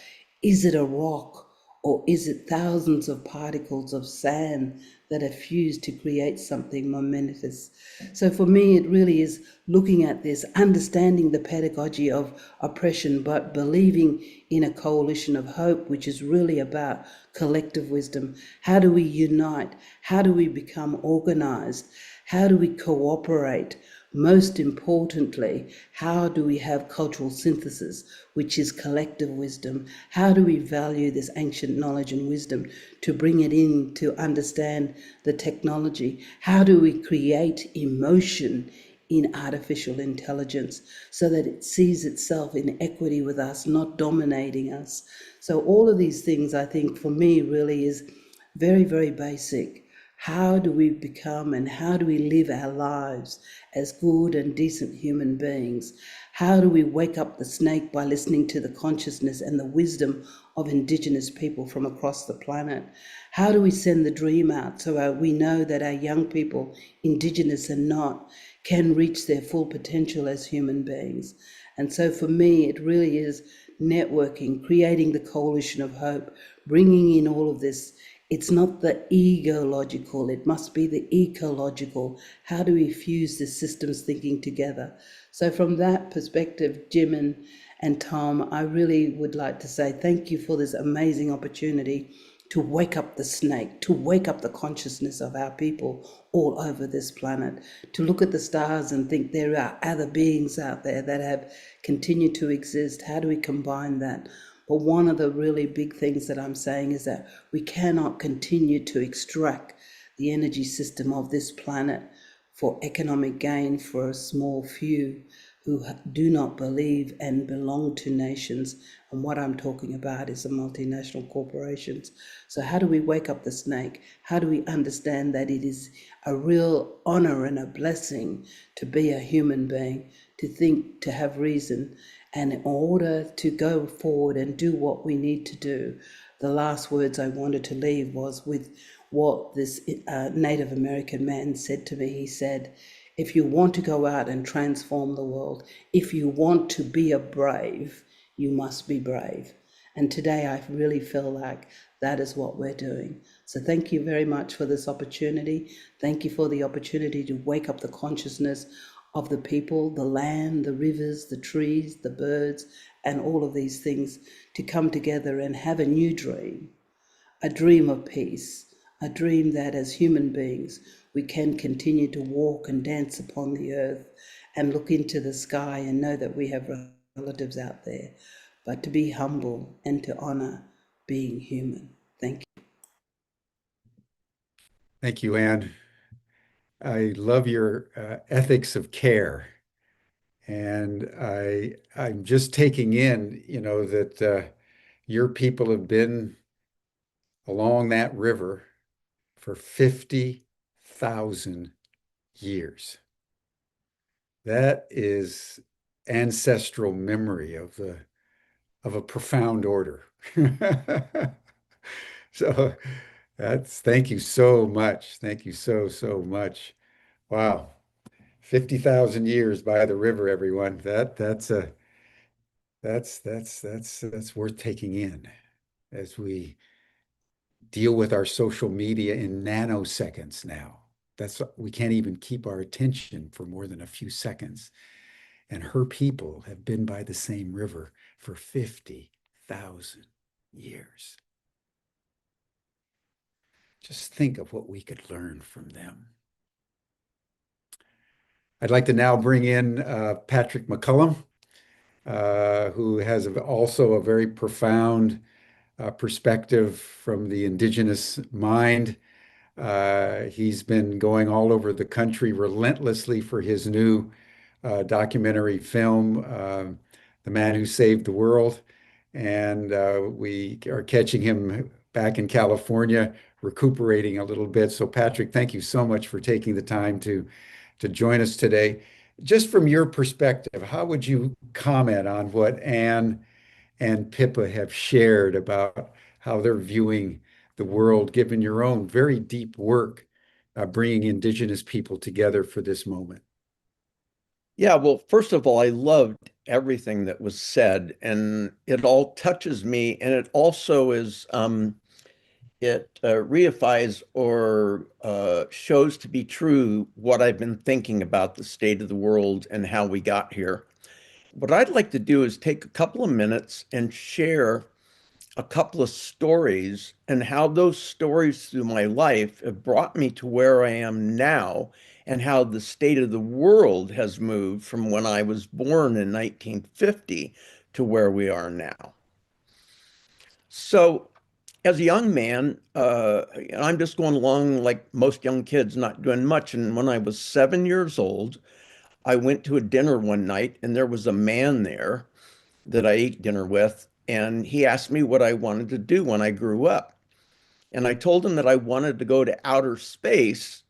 [SPEAKER 11] is it a rock or is it thousands of particles of sand that are fused to create something momentous? So for me, it really is looking at this, understanding the pedagogy of oppression, but believing in a coalition of hope, which is really about collective wisdom. How do we unite? How do we become organized? How do we cooperate? Most importantly, how do we have cultural synthesis, which is collective wisdom? How do we value this ancient knowledge and wisdom to bring it in to understand the technology? How do we create emotion in artificial intelligence so that it sees itself in equity with us, not dominating us? So all of these things, I think, for me, really is very, very basic. How do we become and how do we live our lives as good and decent human beings? How do we wake up the snake by listening to the consciousness and the wisdom of Indigenous people from across the planet? How do we send the dream out so we know that our young people, Indigenous and not, can reach their full potential as human beings? And so for me, it really is networking, creating the coalition of hope, bringing in all of this. It's not the ego-logical, it must be the ecological. How do we fuse the systems thinking together? So from that perspective, Jim and Tom, I really would like to say thank you for this amazing opportunity to wake up the snake, to wake up the consciousness of our people all over this planet, to look at the stars and think there are other beings out there that have continued to exist. How do we combine that? But one of the really big things that I'm saying is that we cannot continue to extract the energy system of this planet for economic gain for a small few who do not believe and belong to nations. And what I'm talking about is the multinational corporations. So how do we wake up the snake? How do we understand that it is a real honor and a blessing to be a human being, to think, to have reason? And in order to go forward and do what we need to do, the last words I wanted to leave was with what this Native American man said to me. He said, if you want to go out and transform the world, if you want to be a brave, you must be brave. And today I really feel like that is what we're doing. So thank you very much for this opportunity. Thank you for the opportunity to wake up the consciousness of the people, the land, the rivers, the trees, the birds, and all of these things to come together and have a new dream, a dream of peace, a dream that as human beings we can continue to walk and dance upon the earth and look into the sky and know that we have relatives out there, but to be humble and to honor being human. Thank you.
[SPEAKER 8] Thank you, Anne. I love your ethics of care. And I'm just taking in, that your people have been along that river for 50,000 years. That is ancestral memory of a profound order. So thank you so much. Thank you so much. Wow. 50,000 years by the river, everyone. That's worth taking in as we deal with our social media in nanoseconds now. We can't even keep our attention for more than a few seconds. And her people have been by the same river for 50,000 years. Just think of what we could learn from them. I'd like to now bring in Patrick McCollum. who has also a very profound perspective from the indigenous mind. He's been going all over the country relentlessly for his new documentary film, The Man Who Saved the World. And we are catching him back in California, recuperating a little bit. So, Patrick, thank you so much for taking the time to join us today. Just from your perspective, how would you comment on what Anne and Pippa have shared about how they're viewing the world, given your own very deep work bringing Indigenous people together for this moment?
[SPEAKER 12] Yeah, well, first of all, I loved everything that was said, and it all touches me, and it also is it reifies or shows to be true what I've been thinking about the state of the world and how we got here. What I'd like to do is take a couple of minutes and share a couple of stories and how those stories through my life have brought me to where I am now and how the state of the world has moved from when I was born in 1950 to where we are now. So, as a young man, I'm just going along like most young kids, not doing much. And when I was 7 years old, I went to a dinner one night and there was a man there that I ate dinner with. And he asked me what I wanted to do when I grew up. And I told him that I wanted to go to outer space.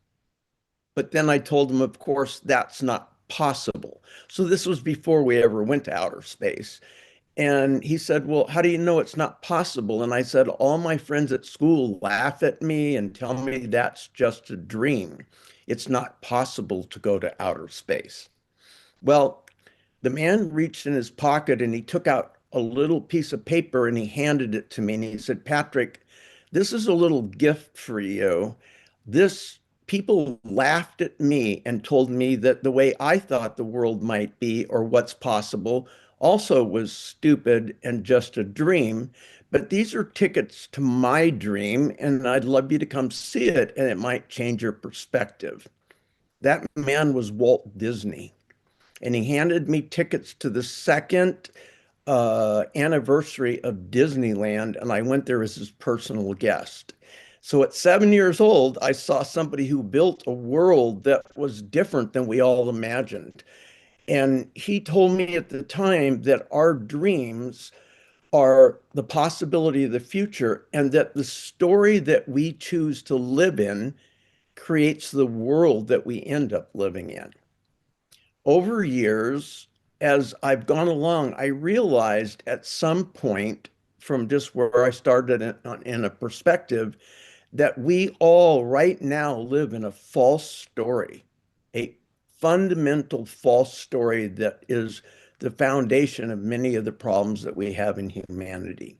[SPEAKER 12] But then I told him, of course, that's not possible. So this was before we ever went to outer space. And he said, well, how do you know it's not possible? And I said, all my friends at school laugh at me and tell me that's just a dream. It's not possible to go to outer space. Well, the man reached in his pocket and he took out a little piece of paper and he handed it to me. And he said, Patrick, this is a little gift for you. This people laughed at me and told me that the way I thought the world might be or what's possible also was stupid and just a dream. But these are tickets to my dream, and I'd love you to come see it, and it might change your perspective. That man was Walt Disney, and he handed me tickets to the second anniversary of Disneyland, and I went there as his personal guest. So at 7 years old, I saw somebody who built a world that was different than we all imagined. And he told me at the time that our dreams are the possibility of the future, and that the story that we choose to live in creates the world that we end up living in. Over years, as I've gone along, I realized at some point from just where I started in a perspective that we all right now live in a false story, a fundamental false story that is the foundation of many of the problems that we have in humanity.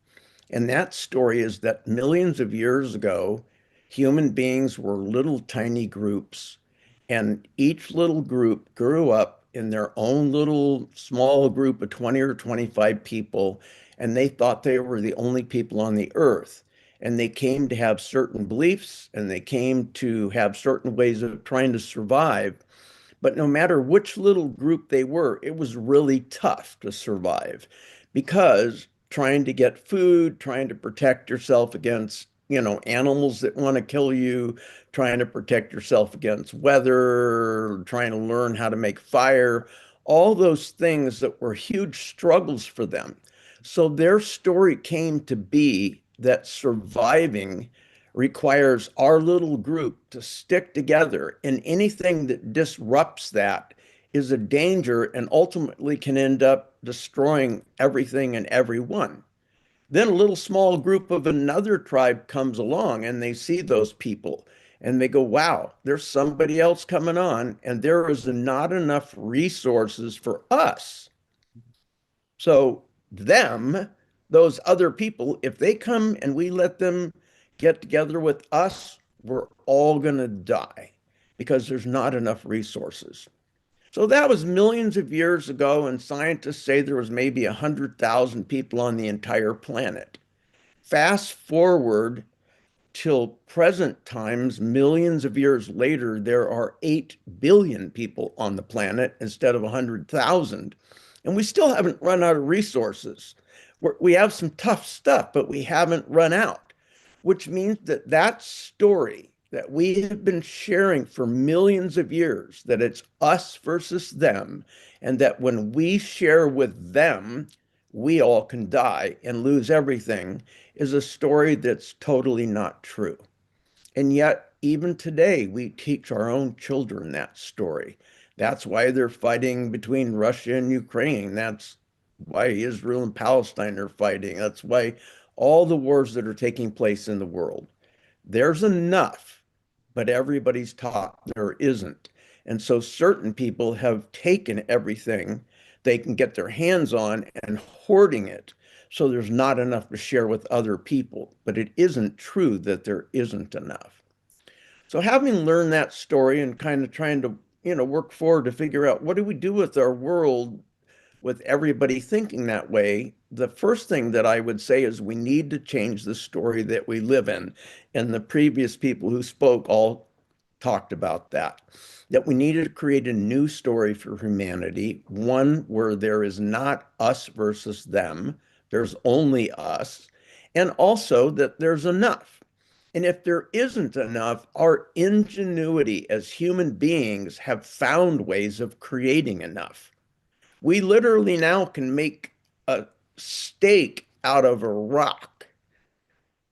[SPEAKER 12] And that story is that millions of years ago, human beings were little tiny groups, and each little group grew up in their own little small group of 20 or 25 people, and they thought they were the only people on the earth. And they came to have certain beliefs, and they came to have certain ways of trying to survive. But no matter which little group they were, it was really tough to survive because trying to get food, trying to protect yourself against, animals that want to kill you, trying to protect yourself against weather, trying to learn how to make fire, all those things that were huge struggles for them. So their story came to be that surviving requires our little group to stick together, and anything that disrupts that is a danger and ultimately can end up destroying everything and everyone. Then a little small group of another tribe comes along and they see those people and they go, wow, there's somebody else coming on, and there is not enough resources for us. So those other people, if they come and we let them get together with us, we're all going to die because there's not enough resources. So that was millions of years ago, and scientists say there was maybe 100,000 people on the entire planet. Fast forward till present times, millions of years later, there are 8 billion people on the planet instead of 100,000. And we still haven't run out of resources. We have some tough stuff, but we haven't run out, which means that that story that we have been sharing for millions of years, that it's us versus them, and that when we share with them, we all can die and lose everything, is a story that's totally not true. And yet, even today, we teach our own children that story. That's why they're fighting between Russia and Ukraine. That's why Israel and Palestine are fighting. That's why all the wars that are taking place in the world. There's enough, but everybody's taught there isn't. And so certain people have taken everything they can get their hands on and hoarding it. So there's not enough to share with other people. But it isn't true that there isn't enough. So having learned that story and kind of trying to, work forward to figure out what do we do with our world with everybody thinking that way, the first thing that I would say is we need to change the story that we live in. And the previous people who spoke all talked about that we needed to create a new story for humanity, one where there is not us versus them, there's only us, and also that there's enough. And if there isn't enough, our ingenuity as human beings have found ways of creating enough. We literally now can make a steak out of a rock.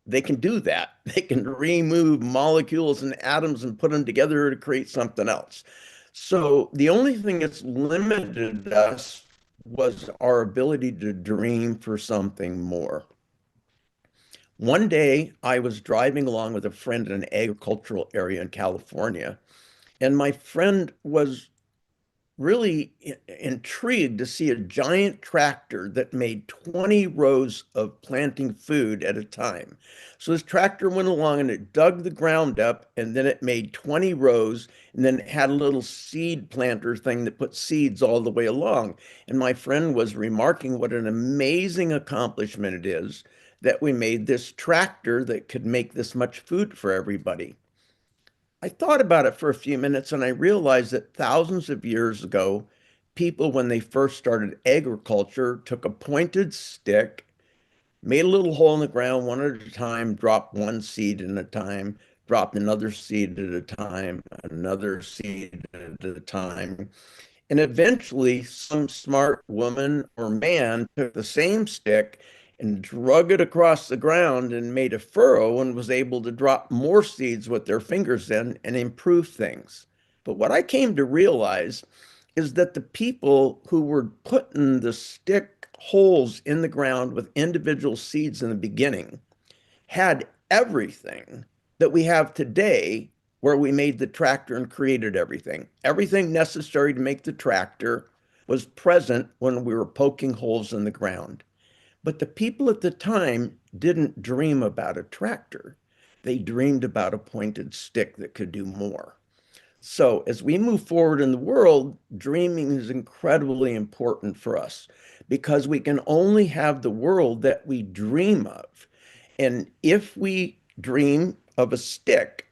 [SPEAKER 12] They can do that. They can remove molecules and atoms and put them together to create something else. So the only thing that's limited us was our ability to dream for something more. One day I was driving along with a friend in an agricultural area in California, and my friend was really intrigued to see a giant tractor that made 20 rows of planting food at a time. So this tractor went along and it dug the ground up, and then it made 20 rows, and then it had a little seed planter thing that put seeds all the way along. And my friend was remarking what an amazing accomplishment it is that we made this tractor that could make this much food for everybody. I thought about it for a few minutes and I realized that thousands of years ago, people, when they first started agriculture, took a pointed stick, made a little hole in the ground one at a time, dropped one seed at a time, dropped another seed at a time, another seed at a time. And eventually, some smart woman or man took the same stick and drug it across the ground and made a furrow and was able to drop more seeds with their fingers in and improve things. But what I came to realize is that the people who were putting the stick holes in the ground with individual seeds in the beginning had everything that we have today, where we made the tractor and created everything. Everything necessary to make the tractor was present when we were poking holes in the ground. But the people at the time didn't dream about a tractor. They dreamed about a pointed stick that could do more. So as we move forward in the world, dreaming is incredibly important for us because we can only have the world that we dream of. And if we dream of a stick,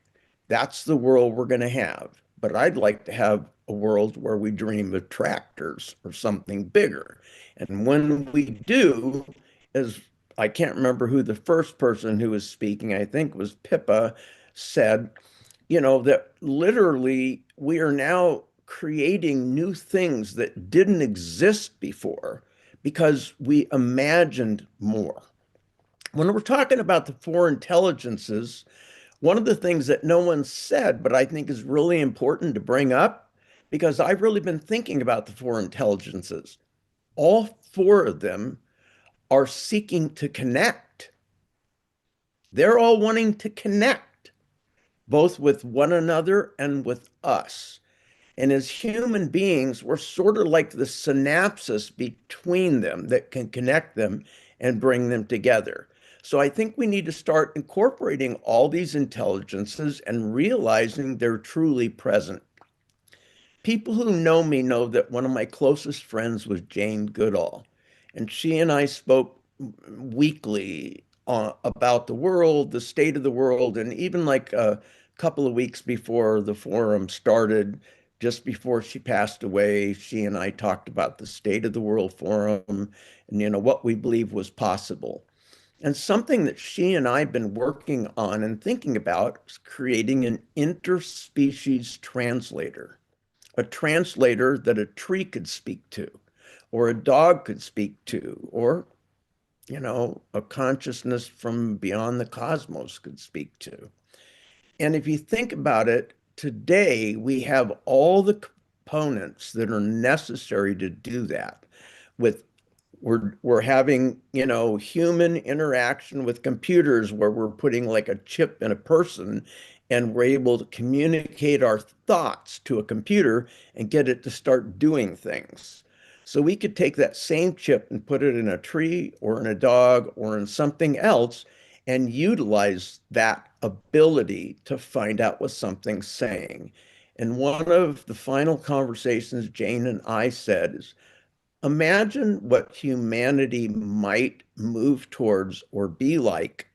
[SPEAKER 12] that's the world we're going to have. But I'd like to have a world where we dream of tractors or something bigger. And when we do, as I can't remember who the first person who was speaking, I think was Pippa, said, that literally we are now creating new things that didn't exist before because we imagined more. When we're talking about the four intelligences, one of the things that no one said, but I think is really important to bring up, because I've really been thinking about the four intelligences. All four of them are seeking to connect. They're all wanting to connect, both with one another and with us. And as human beings, we're sort of like the synapses between them that can connect them and bring them together. So I think we need to start incorporating all these intelligences and realizing they're truly present. People who know me know that one of my closest friends was Jane Goodall, and she and I spoke weekly about the world, the state of the world, and even like a couple of weeks before the forum started, just before she passed away, she and I talked about the State of the World Forum and, what we believe was possible. And something that she and I have been working on and thinking about is creating an interspecies translator, a translator that a tree could speak to, or a dog could speak to, or, a consciousness from beyond the cosmos could speak to. And if you think about it, today we have all the components that are necessary to do that. We're having, human interaction with computers where we're putting like a chip in a person and we're able to communicate our thoughts to a computer and get it to start doing things. So we could take that same chip and put it in a tree or in a dog or in something else and utilize that ability to find out what something's saying. And one of the final conversations Jane and I said is, imagine what humanity might move towards or be like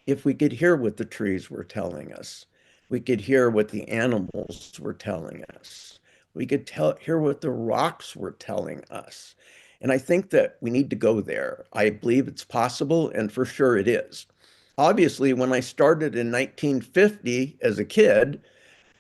[SPEAKER 12] if we could hear what the trees were telling us. We could hear what the animals were telling us. We could hear what the rocks were telling us. And I think that we need to go there. I believe it's possible, and for sure it is. Obviously, when I started in 1950 as a kid,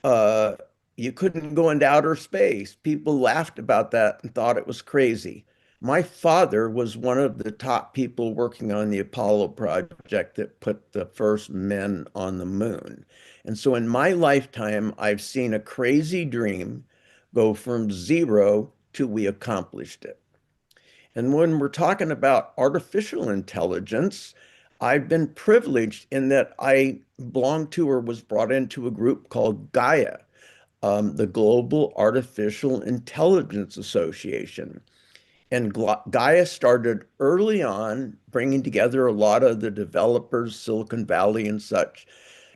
[SPEAKER 12] uh, you couldn't go into outer space. People laughed about that and thought it was crazy. My father was one of the top people working on the Apollo project that put the first men on the moon. And so in my lifetime, I've seen a crazy dream go from zero to we accomplished it. And when we're talking about artificial intelligence, I've been privileged in that I belonged to or was brought into a group called Gaia, the Global Artificial Intelligence Association. And Gaia started early on, bringing together a lot of the developers, Silicon Valley and such,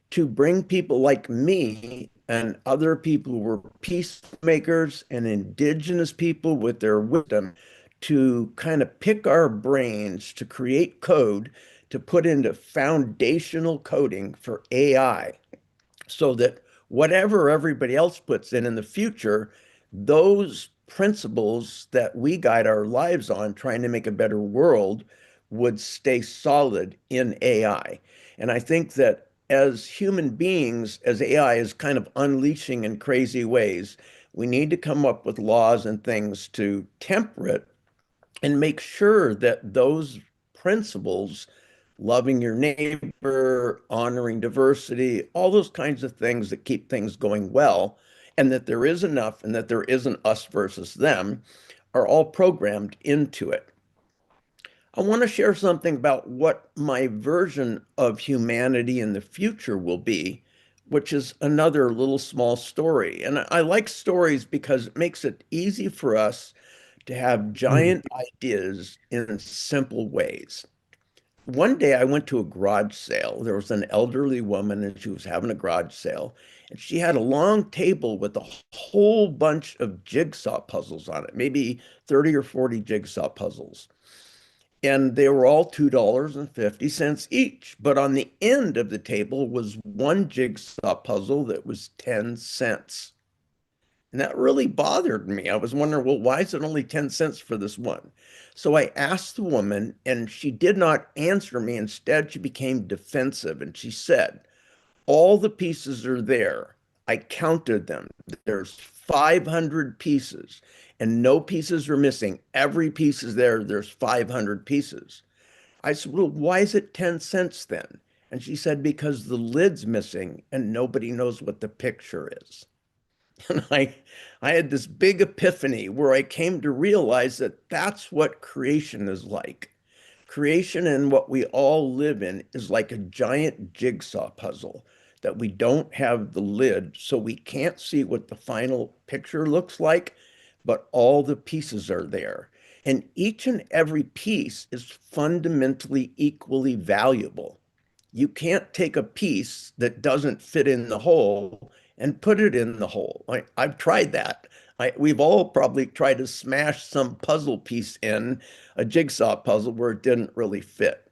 [SPEAKER 12] to bring people like me and other people who were peacemakers and indigenous people with their wisdom to kind of pick our brains to create code to put into foundational coding for AI so that whatever everybody else puts in the future, those principles that we guide our lives on, trying to make a better world, would stay solid in AI. And I think that as human beings, as AI is kind of unleashing in crazy ways, we need to come up with laws and things to temper it and make sure that those principles, loving your neighbor, honoring diversity, all those kinds of things that keep things going well, and that there is enough and that there isn't us versus them, are all programmed into it. I want to share something about what my version of humanity in the future will be, which is another little small story. And I like stories because it makes it easy for us to have giant ideas in simple ways. One day I went to a garage sale. There was an elderly woman and she was having a garage sale. And she had a long table with a whole bunch of jigsaw puzzles on it, maybe 30 or 40 jigsaw puzzles. And they were all $2.50 each. But on the end of the table was one jigsaw puzzle that was 10 cents. And that really bothered me. I was wondering, well, why is it only 10 cents for this one? So I asked the woman, and she did not answer me. Instead, she became defensive, and she said, all the pieces are there. I counted them. There's 500 pieces, and no pieces are missing. Every piece is there. There's 500 pieces. I said, well, why is it 10 cents then? And she said, because the lid's missing, and nobody knows what the picture is. And I had this big epiphany where I came to realize that that's what creation is like. Creation and what we all live in is like a giant jigsaw puzzle that we don't have the lid, so we can't see what the final picture looks like, but all the pieces are there. And each and every piece is fundamentally equally valuable. You can't take a piece that doesn't fit in the hole and put it in the hole. I've tried that. We've all probably tried to smash some puzzle piece in a jigsaw puzzle where it didn't really fit.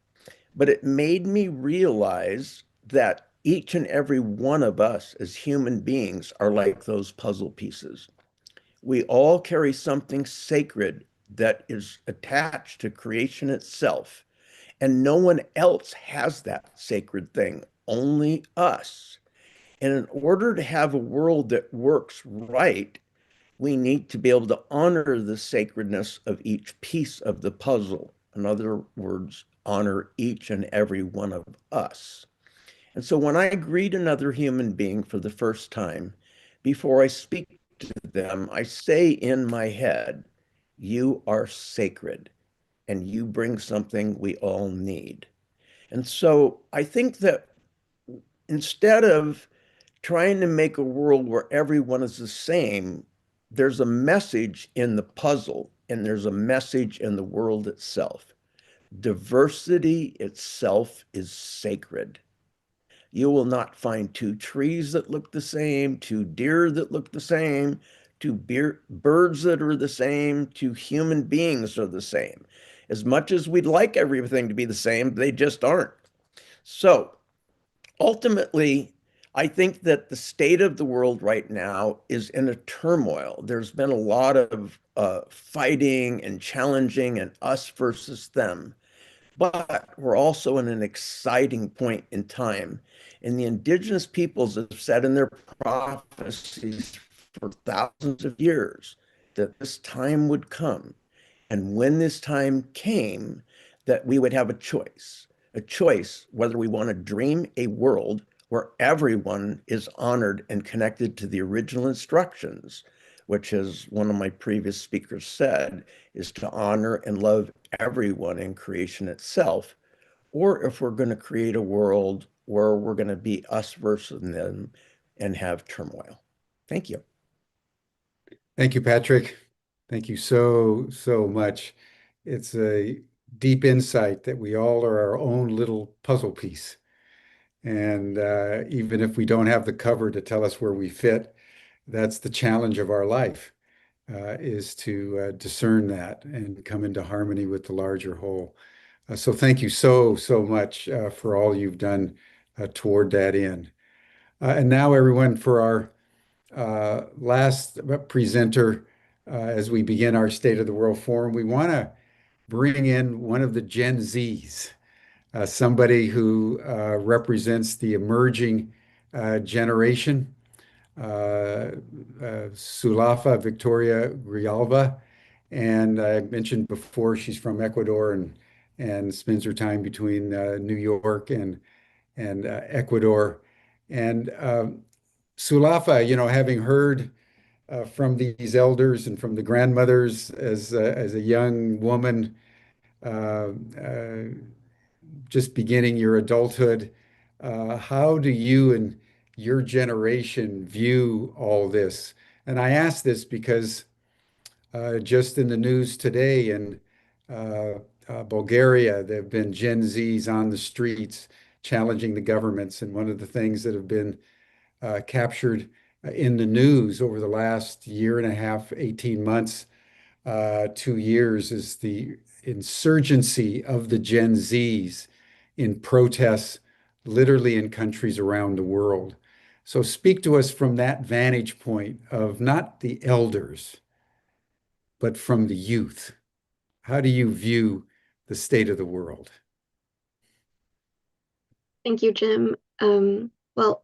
[SPEAKER 12] But it made me realize that each and every one of us as human beings are like those puzzle pieces. We all carry something sacred that is attached to creation itself, and no one else has that sacred thing, only us. And in order to have a world that works right, we need to be able to honor the sacredness of each piece of the puzzle. In other words, honor each and every one of us. And so when I greet another human being for the first time, before I speak to them, I say in my head, you are sacred and you bring something we all need. And so I think that instead of trying to make a world where everyone is the same, there's a message in the puzzle and there's a message in the world itself. Diversity itself is sacred. You will not find two trees that look the same, two deer that look the same, two birds that are the same, two human beings are the same. As much as we'd like everything to be the same, they just aren't. So ultimately, I think that the state of the world right now is in a turmoil. There's been a lot of fighting and challenging and us versus them. But we're also in an exciting point in time. And the indigenous peoples have said in their prophecies for thousands of years that this time would come. And when this time came, that we would have a choice whether we want to dream a world where everyone is honored and connected to the original instructions, which, as one of my previous speakers said, is to honor and love everyone in creation itself, or if we're going to create a world where we're going to be us versus them and have turmoil. Thank you.
[SPEAKER 8] Thank you, Patrick. Thank you so, so much. It's a deep insight that we all are our own little puzzle piece. And even if we don't have the cover to tell us where we fit, that's the challenge of our life, is to discern that and come into harmony with the larger whole. So thank you so, so much for all you've done toward that end. And now, everyone, for our last presenter, as we begin our State of the World Forum, we want to bring in one of the Gen Zs, somebody who represents the emerging generation, Sulafa Victoria Grijalva. And I mentioned before, she's from Ecuador and spends her time between New York and Ecuador. And Sulafa, having heard from these elders and from the grandmothers as a young woman, uh, uh, just beginning your adulthood, how do you and your generation view all this? And I ask this because just in the news today in Bulgaria, there have been Gen Zs on the streets challenging the governments. And one of the things that have been captured in the news over the last year and a half, 18 months, 2 years, is the insurgency of the Gen Zs in protests, literally in countries around the world. So speak to us from that vantage point of not the elders, but from the youth. How do you view the state of the world?
[SPEAKER 13] Thank you, Jim. Well,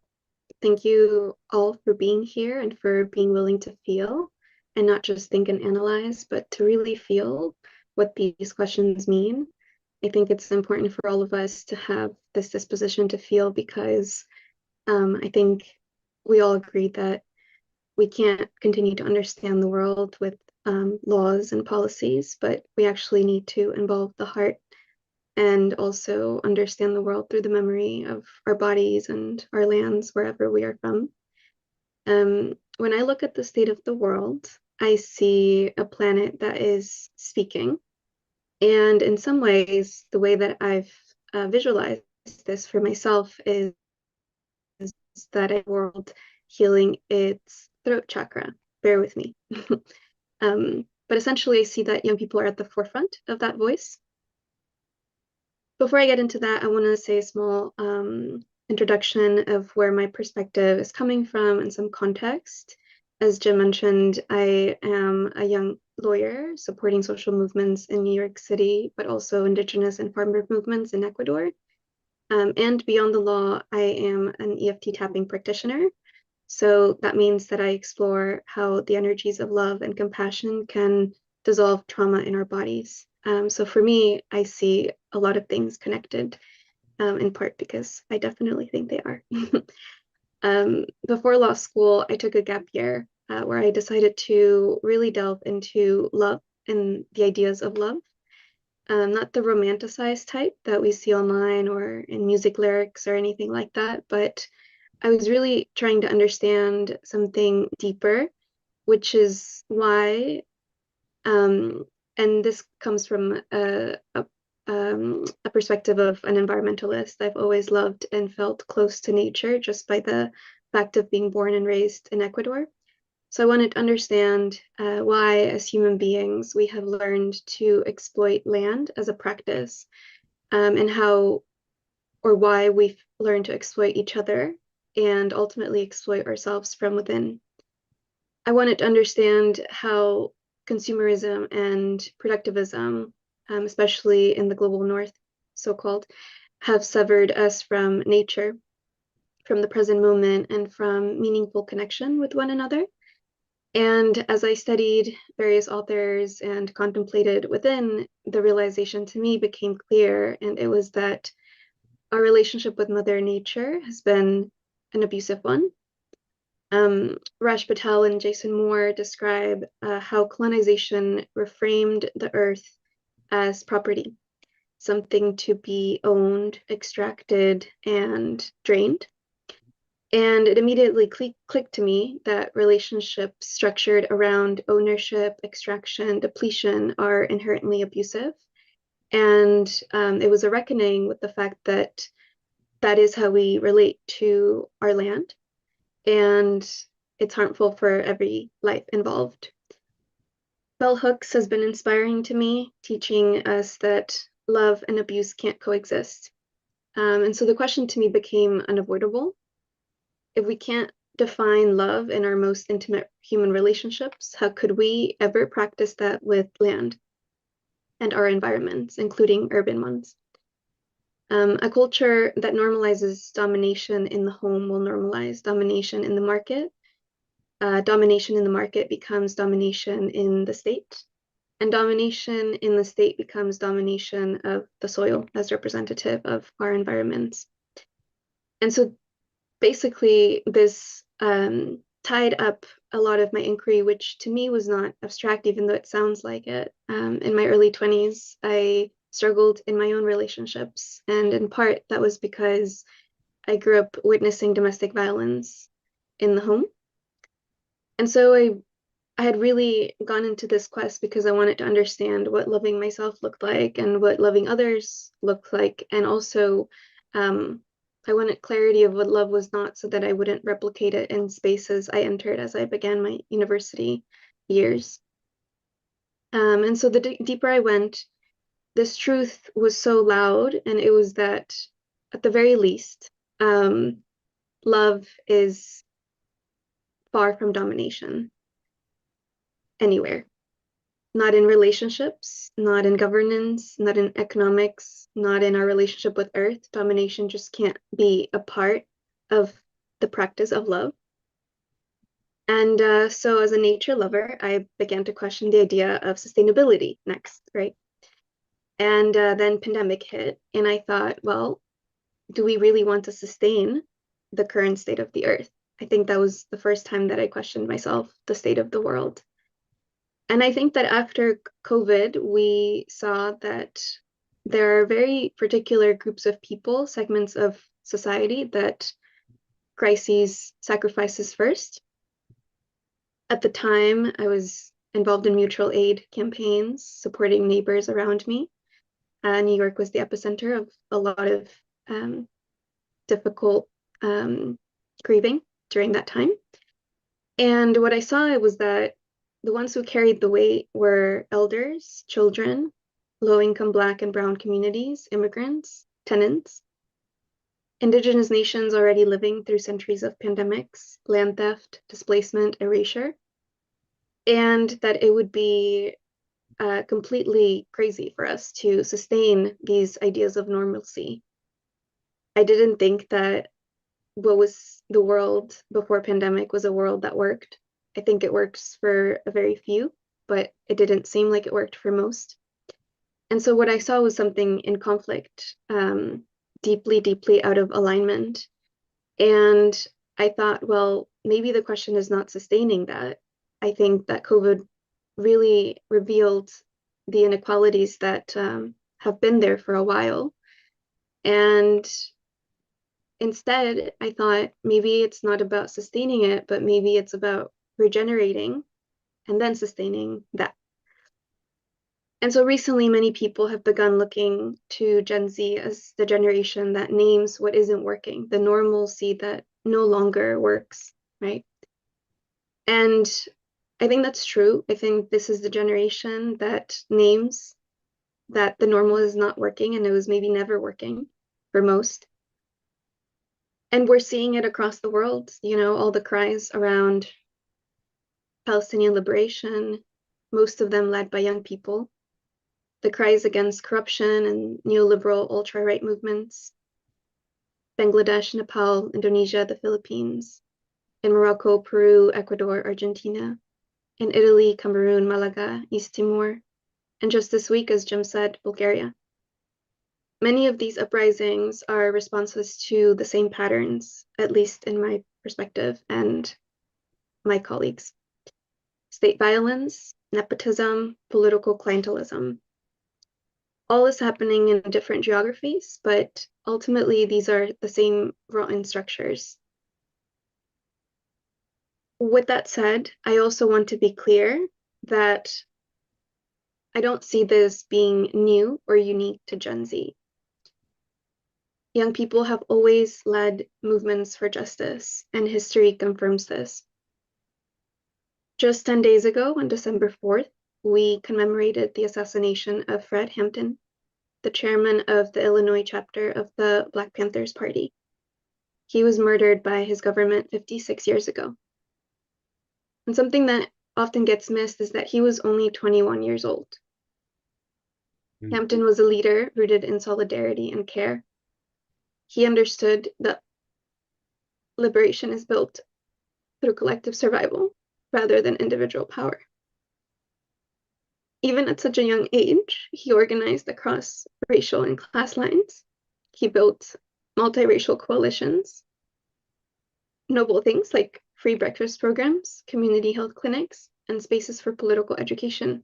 [SPEAKER 13] thank you all for being here and for being willing to feel and not just think and analyze, but to really feel what these questions mean. I think it's important for all of us to have this disposition to feel because I think we all agree that we can't continue to understand the world with laws and policies, but we actually need to involve the heart and also understand the world through the memory of our bodies and our lands wherever we are from. When I look at the state of the world, I see a planet that is speaking. And in some ways, the way that I've visualized this for myself is that a world healing its throat chakra. Bear with me. But essentially, I see that young people are at the forefront of that voice. Before I get into that, I want to say a small introduction of where my perspective is coming from and some context. as Jim mentioned, I am a young lawyer supporting social movements in New York City, but also Indigenous and farmer movements in Ecuador. And beyond the law, I am an EFT tapping practitioner. So that means that I explore how the energies of love and compassion can dissolve trauma in our bodies. So for me, I see a lot of things connected, in part because I definitely think they are. Before law school, I took a gap year where I decided to really delve into love and the ideas of love. Not the romanticized type that we see online or in music lyrics or anything like that, but I was really trying to understand something deeper, which is why, and this comes from a perspective of an environmentalist. I've always loved and felt close to nature just by the fact of being born and raised in Ecuador. So I wanted to understand why, as human beings, we have learned to exploit land as a practice, and how or why we've learned to exploit each other and ultimately exploit ourselves from within. I wanted to understand how consumerism and productivism, especially in the global north, so-called, have severed us from nature, from the present moment, and from meaningful connection with one another. And as I studied various authors and contemplated within, the realization to me became clear, and it was that our relationship with Mother Nature has been an abusive one. Raj Patel and Jason Moore describe how colonization reframed the earth as property, something to be owned, extracted, and drained. And it immediately clicked to me that relationships structured around ownership, extraction, depletion are inherently abusive. And it was a reckoning with the fact that that is how we relate to our land. And it's harmful for every life involved. Bell Hooks has been inspiring to me, teaching us that love and abuse can't coexist. And so the question to me became unavoidable. If we can't define love in our most intimate human relationships, how could we ever practice that with land and our environments, including urban ones? A culture that normalizes domination in the home will normalize domination in the market. Domination in the market becomes domination in the state, and domination in the state becomes domination of the soil as representative of our environments. And so basically this tied up a lot of my inquiry, which to me was not abstract, even though it sounds like it. In my early 20s, I struggled in my own relationships. And in part, that was because I grew up witnessing domestic violence in the home. And so I had really gone into this quest because I wanted to understand what loving myself looked like and what loving others looked like. And also, I wanted clarity of what love was not so that I wouldn't replicate it in spaces I entered as I began my university years. And so the deeper I went, this truth was so loud, and it was that at the very least, love is far from domination anywhere. Not in relationships, not in governance, not in economics, not in our relationship with Earth. Domination just can't be a part of the practice of love. And so as a nature lover, I began to question the idea of sustainability next, right? And then pandemic hit, and I thought, well, do we really want to sustain the current state of the Earth? I think that was the first time that I questioned myself, the state of the world. And I think that after COVID, we saw that there are very particular groups of people, segments of society that crises sacrifices first. At the time, I was involved in mutual aid campaigns, supporting neighbors around me. New York was the epicenter of a lot of difficult grieving during that time. And what I saw was that the ones who carried the weight were elders, children, low-income Black and Brown communities, immigrants, tenants. Indigenous nations already living through centuries of pandemics, land theft, displacement, erasure, and that it would be completely crazy for us to sustain these ideas of normalcy. I didn't think that what was the world before pandemic was a world that worked. I think it works for a very few, but it didn't seem like it worked for most. And so what I saw was something in conflict, deeply, deeply out of alignment. And I thought, well, maybe the question is not sustaining that. I think that COVID really revealed the inequalities that have been there for a while. And instead, I thought maybe it's not about sustaining it, but maybe it's about regenerating and then sustaining that. And so recently, many people have begun looking to Gen Z as the generation that names what isn't working, the normalcy that no longer works, right? And I think that's true. I think this is the generation that names that the normal is not working and it was maybe never working for most. And we're seeing it across the world, you know, all the cries around Palestinian liberation, most of them led by young people, the cries against corruption and neoliberal ultra-right movements, Bangladesh, Nepal, Indonesia, the Philippines, in Morocco, Peru, Ecuador, Argentina, in Italy, Cameroon, Malaga, East Timor, and just this week, as Jim said, Bulgaria. Many of these uprisings are responses to the same patterns, at least in my perspective and my colleagues. State violence, nepotism, political clientelism. All is happening in different geographies, but ultimately these are the same rotten structures. With that said, I also want to be clear that I don't see this being new or unique to Gen Z. Young people have always led movements for justice, and history confirms this. Just 10 days ago, on December 4th, we commemorated the assassination of Fred Hampton, the chairman of the Illinois chapter of the Black Panthers Party. He was murdered by his government 56 years ago. And something that often gets missed is that he was only 21 years old. Hampton was a leader rooted in solidarity and care. He understood that liberation is built through collective survival rather than individual power. Even at such a young age, he organized across racial and class lines. He built multiracial coalitions, noble things like free breakfast programs, community health clinics, and spaces for political education.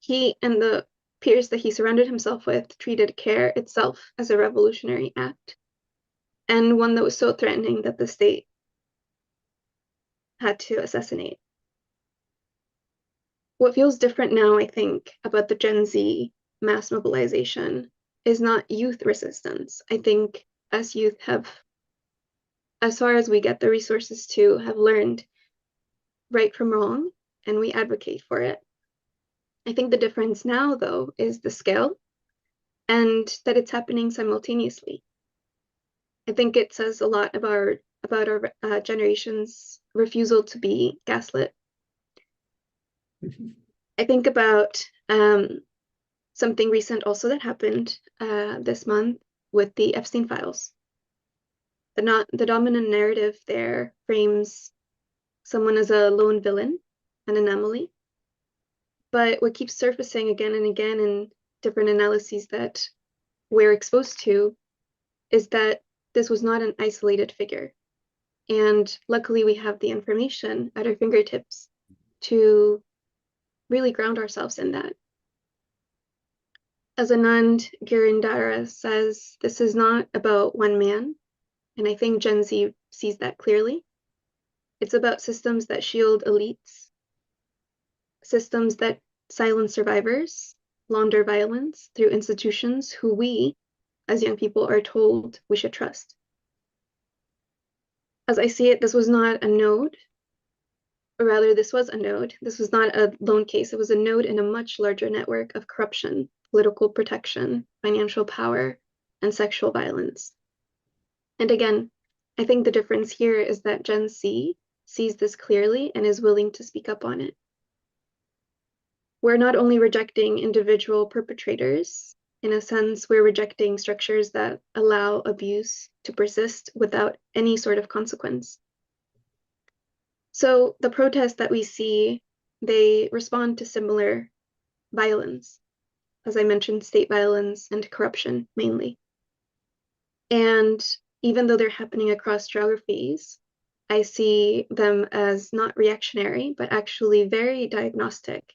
[SPEAKER 13] He and the peers that he surrounded himself with treated care itself as a revolutionary act, and one that was so threatening that the state had to assassinate. What feels different now, I think, about the Gen Z mass mobilization is not youth resistance. I think us youth have, as far as we get the resources to, have learned right from wrong, and we advocate for it. I think the difference now, though, is the scale and that it's happening simultaneously. I think it says a lot about our generation's refusal to be gaslit. I think about something recent also that happened this month with the Epstein files. The dominant narrative there frames someone as a lone villain, an anomaly. But what keeps surfacing again and again in different analyses that we're exposed to is that this was not an isolated figure. And luckily we have the information at our fingertips to really ground ourselves in that. As Anand Girindara says, this is not about one man, and I think Gen Z sees that clearly. It's about systems that shield elites, systems that silence survivors, launder violence through institutions who we, as young people, are told we should trust. As I see it, this was not a node, or rather this was a node. This was not a lone case. It was a node in a much larger network of corruption, political protection, financial power, and sexual violence. And again, I think the difference here is that Gen Z sees this clearly and is willing to speak up on it. We're not only rejecting individual perpetrators, in a sense, we're rejecting structures that allow abuse to persist without any sort of consequence. So the protests that we see, they respond to similar violence. As I mentioned, state violence and corruption mainly. And even though they're happening across geographies, I see them as not reactionary, but actually very diagnostic.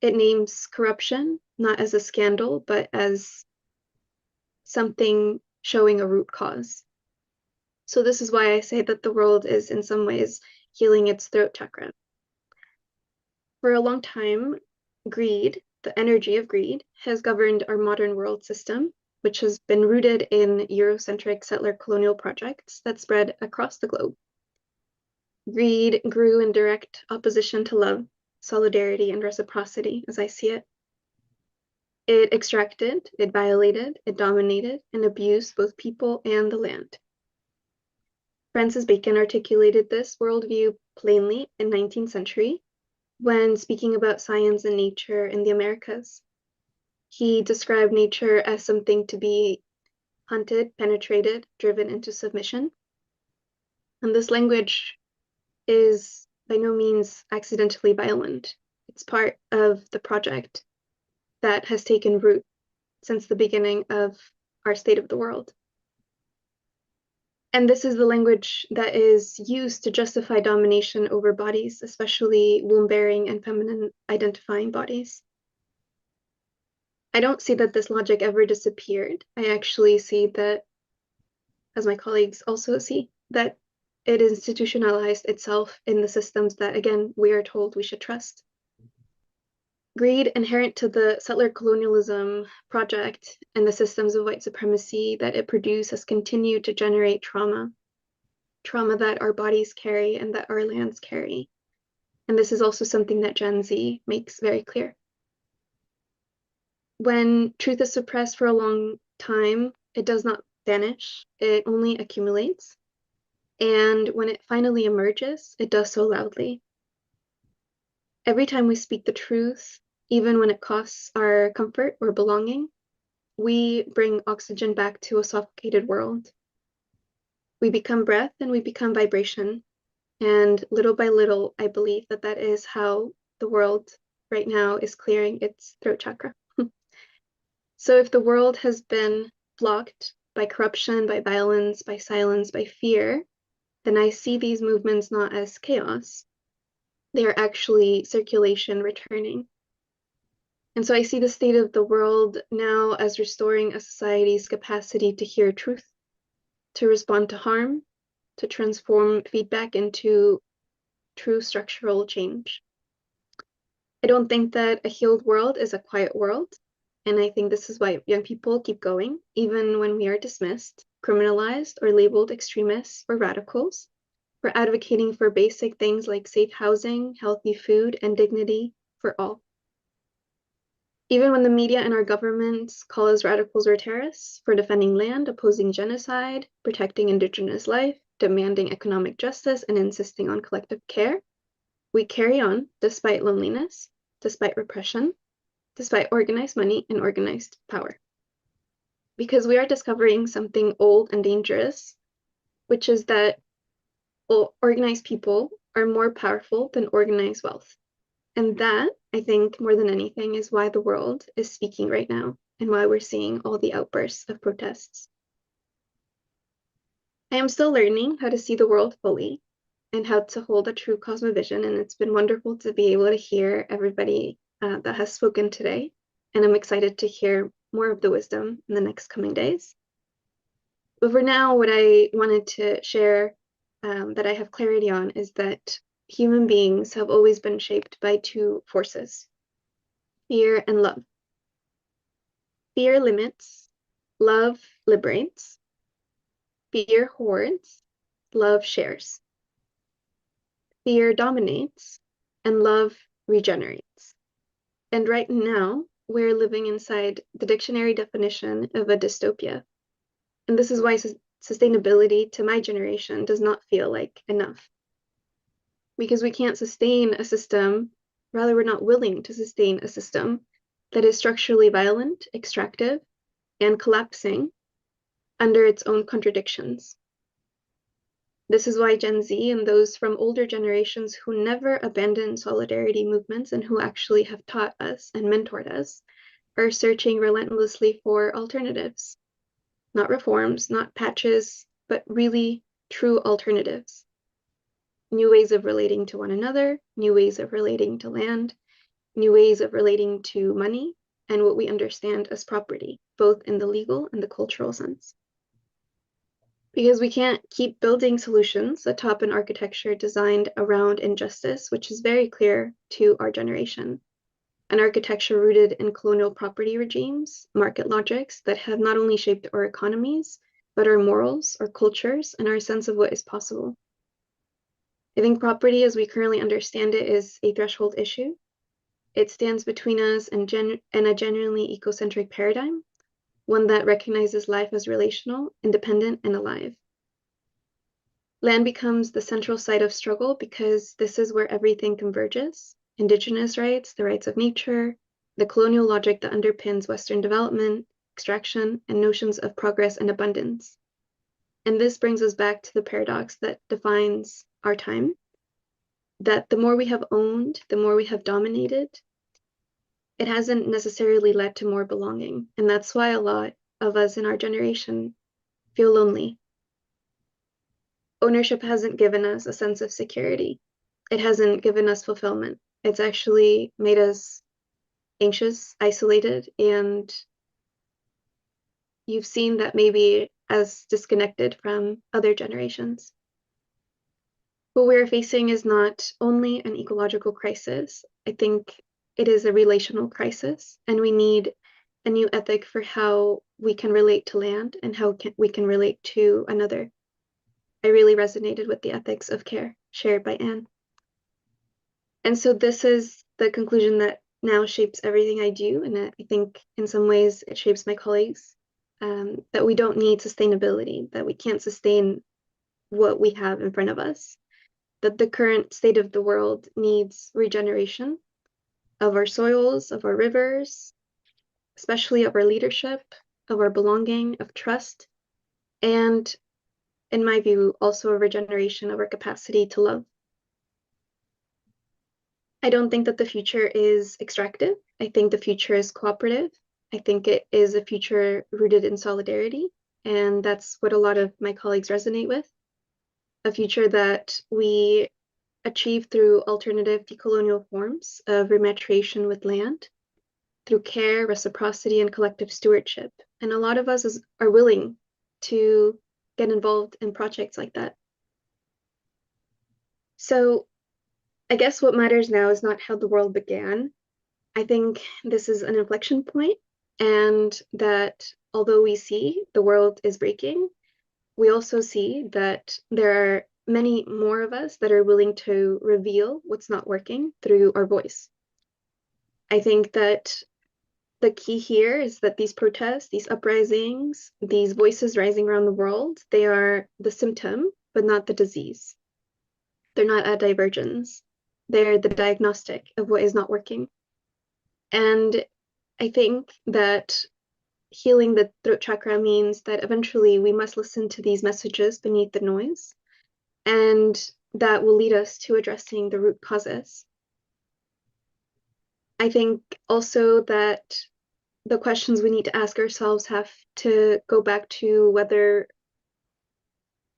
[SPEAKER 13] It names corruption not as a scandal, but as something showing a root cause. So this is why I say that the world is in some ways healing its throat chakra. For a long time, greed, the energy of greed, has governed our modern world system, which has been rooted in Eurocentric settler colonial projects that spread across the globe. Greed grew in direct opposition to love, solidarity, and reciprocity, as I see it. It extracted, it violated, it dominated, and abused both people and the land. Francis Bacon articulated this worldview plainly in 19th century when speaking about science and nature in the Americas. He described nature as something to be hunted, penetrated, driven into submission. And this language is by no means accidentally violent. It's part of the project that has taken root since the beginning of our state of the world. And this is the language that is used to justify domination over bodies, especially womb-bearing and feminine identifying bodies. I don't see that this logic ever disappeared. I actually see that, as my colleagues also see, that it institutionalized itself in the systems that, again, we are told we should trust. Greed inherent to the settler colonialism project and the systems of white supremacy that it produced has continued to generate trauma that our bodies carry and that our lands carry. And this is also something that Gen Z makes very clear. When truth is suppressed for a long time, it does not vanish, it only accumulates. And when it finally emerges, it does so loudly. Every time we speak the truth, even when it costs our comfort or belonging, we bring oxygen back to a suffocated world. We become breath and we become vibration. And little by little, I believe that that is how the world right now is clearing its throat chakra. So if the world has been blocked by corruption, by violence, by silence, by fear, then I see these movements not as chaos. They are actually circulation returning. And so I see the state of the world now as restoring a society's capacity to hear truth, to respond to harm, to transform feedback into true structural change. I don't think that a healed world is a quiet world. And I think this is why young people keep going, even when we are dismissed, criminalized, or labeled extremists or radicals. We're advocating for basic things like safe housing, healthy food, and dignity for all. Even when the media and our governments call us radicals or terrorists for defending land, opposing genocide, protecting Indigenous life, demanding economic justice, and insisting on collective care, we carry on despite loneliness, despite repression, despite organized money and organized power. Because we are discovering something old and dangerous, which is that organized people are more powerful than organized wealth. And that, I think, more than anything, is why the world is speaking right now and why we're seeing all the outbursts of protests. I am still learning how to see the world fully and how to hold a true cosmovision, and it's been wonderful to be able to hear everybody that has spoken today, and I'm excited to hear more of the wisdom in the next coming days. But for now, what I wanted to share that I have clarity on is that human beings have always been shaped by two forces, fear and love. Fear limits, love liberates. Fear hoards, love shares. Fear dominates, and love regenerates. And right now, we're living inside the dictionary definition of a dystopia. And this is why sustainability to my generation does not feel like enough. Because we can't sustain a system, rather we're not willing to sustain a system that is structurally violent, extractive, and collapsing under its own contradictions. This is why Gen Z and those from older generations who never abandoned solidarity movements and who actually have taught us and mentored us are searching relentlessly for alternatives. Not reforms, not patches, but really true alternatives. New ways of relating to one another, new ways of relating to land, new ways of relating to money, and what we understand as property, both in the legal and the cultural sense. Because we can't keep building solutions atop an architecture designed around injustice, which is very clear to our generation. An architecture rooted in colonial property regimes, market logics that have not only shaped our economies, but our morals, our cultures, and our sense of what is possible. I think property as we currently understand it is a threshold issue. It stands between us and a genuinely ecocentric paradigm, one that recognizes life as relational, independent, and alive. Land becomes the central site of struggle because this is where everything converges. Indigenous rights, the rights of nature, the colonial logic that underpins Western development, extraction, and notions of progress and abundance. And this brings us back to the paradox that defines our time, that the more we have owned, the more we have dominated, it hasn't necessarily led to more belonging. And that's why a lot of us in our generation feel lonely. Ownership hasn't given us a sense of security. It hasn't given us fulfillment. It's actually made us anxious, isolated, and you've seen that maybe as disconnected from other generations. What we're facing is not only an ecological crisis, I think it is a relational crisis, and we need a new ethic for how we can relate to land and how we can relate to another. I really resonated with the ethics of care shared by Anne. And so this is the conclusion that now shapes everything I do, and I think in some ways it shapes my colleagues, that we don't need sustainability, that we can't sustain what we have in front of us, that the current state of the world needs regeneration of our soils, of our rivers, especially of our leadership, of our belonging, of trust, and in my view, also a regeneration of our capacity to love. I don't think that the future is extractive. I think the future is cooperative. I think it is a future rooted in solidarity, and that's what a lot of my colleagues resonate with. A future that we achieve through alternative decolonial forms of rematriation with land, through care, reciprocity, and collective stewardship. And a lot of us are willing to get involved in projects like that. So I guess what matters now is not how the world began. I think this is an inflection point, and that although we see the world is breaking, we also see that there are many more of us that are willing to reveal what's not working through our voice. I think that the key here is that these protests, these uprisings, these voices rising around the world, they are the symptom, but not the disease. They're not a divergence. They're the diagnostic of what is not working. And I think that healing the throat chakra means that eventually we must listen to these messages beneath the noise, and that will lead us to addressing the root causes. I think also that the questions we need to ask ourselves have to go back to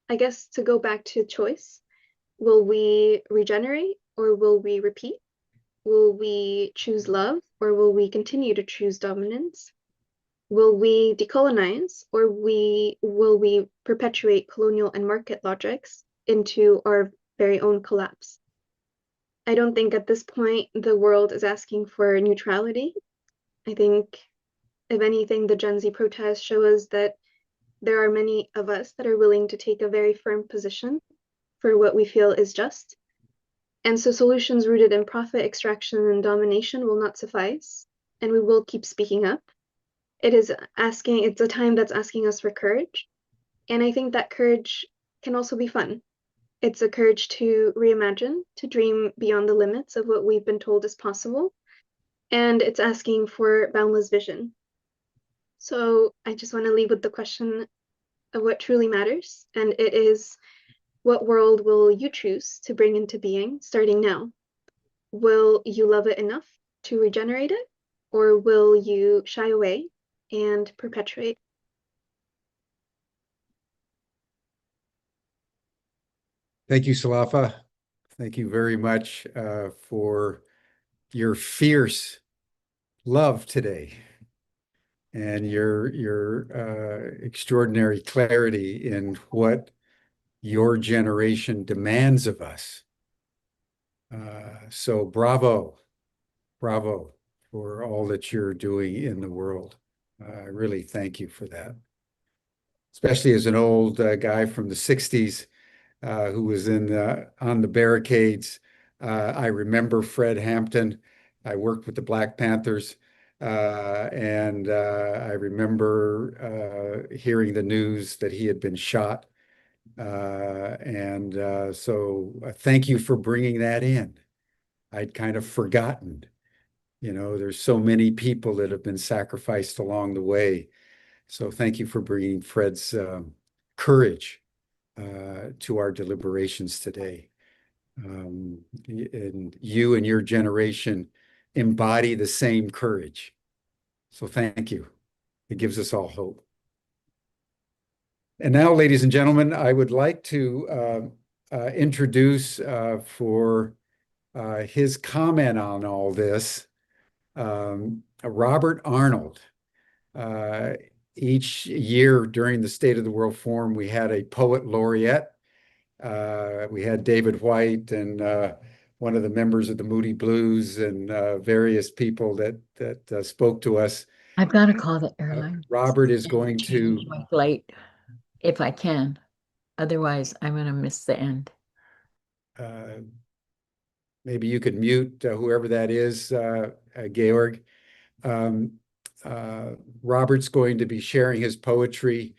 [SPEAKER 13] to go back to choice. Will we regenerate or will we repeat? Will we choose love or will we continue to choose dominance? Will we decolonize or will we perpetuate colonial and market logics into our very own collapse? I don't think at this point the world is asking for neutrality. I think, if anything, the Gen Z protests show us that there are many of us that are willing to take a very firm position for what we feel is just. And so solutions rooted in profit, extraction, and domination will not suffice, and we will keep speaking up. It's a time that's asking us for courage, And I think that courage can also be fun. It's a courage to reimagine, to dream beyond the limits of what we've been told is possible. And it's asking for boundless vision. So I just want to leave with the question of what truly matters. And it is, what world will you choose to bring into being starting now? Will you love it enough to regenerate it? Or will you shy away and perpetuate?
[SPEAKER 8] Thank you, Sulafa. Thank you very much for your fierce love today and your extraordinary clarity in what your generation demands of us. So bravo for all that you're doing in the world. I really thank you for that. Especially as an old guy from the 60s who was on the barricades. I remember Fred Hampton. I worked with the Black Panthers. And I remember hearing the news that he had been shot. So thank you for bringing that in. I'd kind of forgotten. There's so many people that have been sacrificed along the way. So thank you for bringing Fred's courage to our deliberations today. And you and your generation embody the same courage. So thank you. It gives us all hope. And now, ladies and gentlemen, I would like to introduce for his comment on all this, Robert Arnold. Each year during the State of the World Forum, we had a poet laureate. We had David White and one of the members of the Moody Blues and various people that spoke to us.
[SPEAKER 14] I've got to call the airline.
[SPEAKER 8] Robert is going to
[SPEAKER 14] change my flight if I can. Otherwise, I'm going to miss the end.
[SPEAKER 8] Maybe you could mute whoever that is, Georg. Robert's going to be sharing his poetry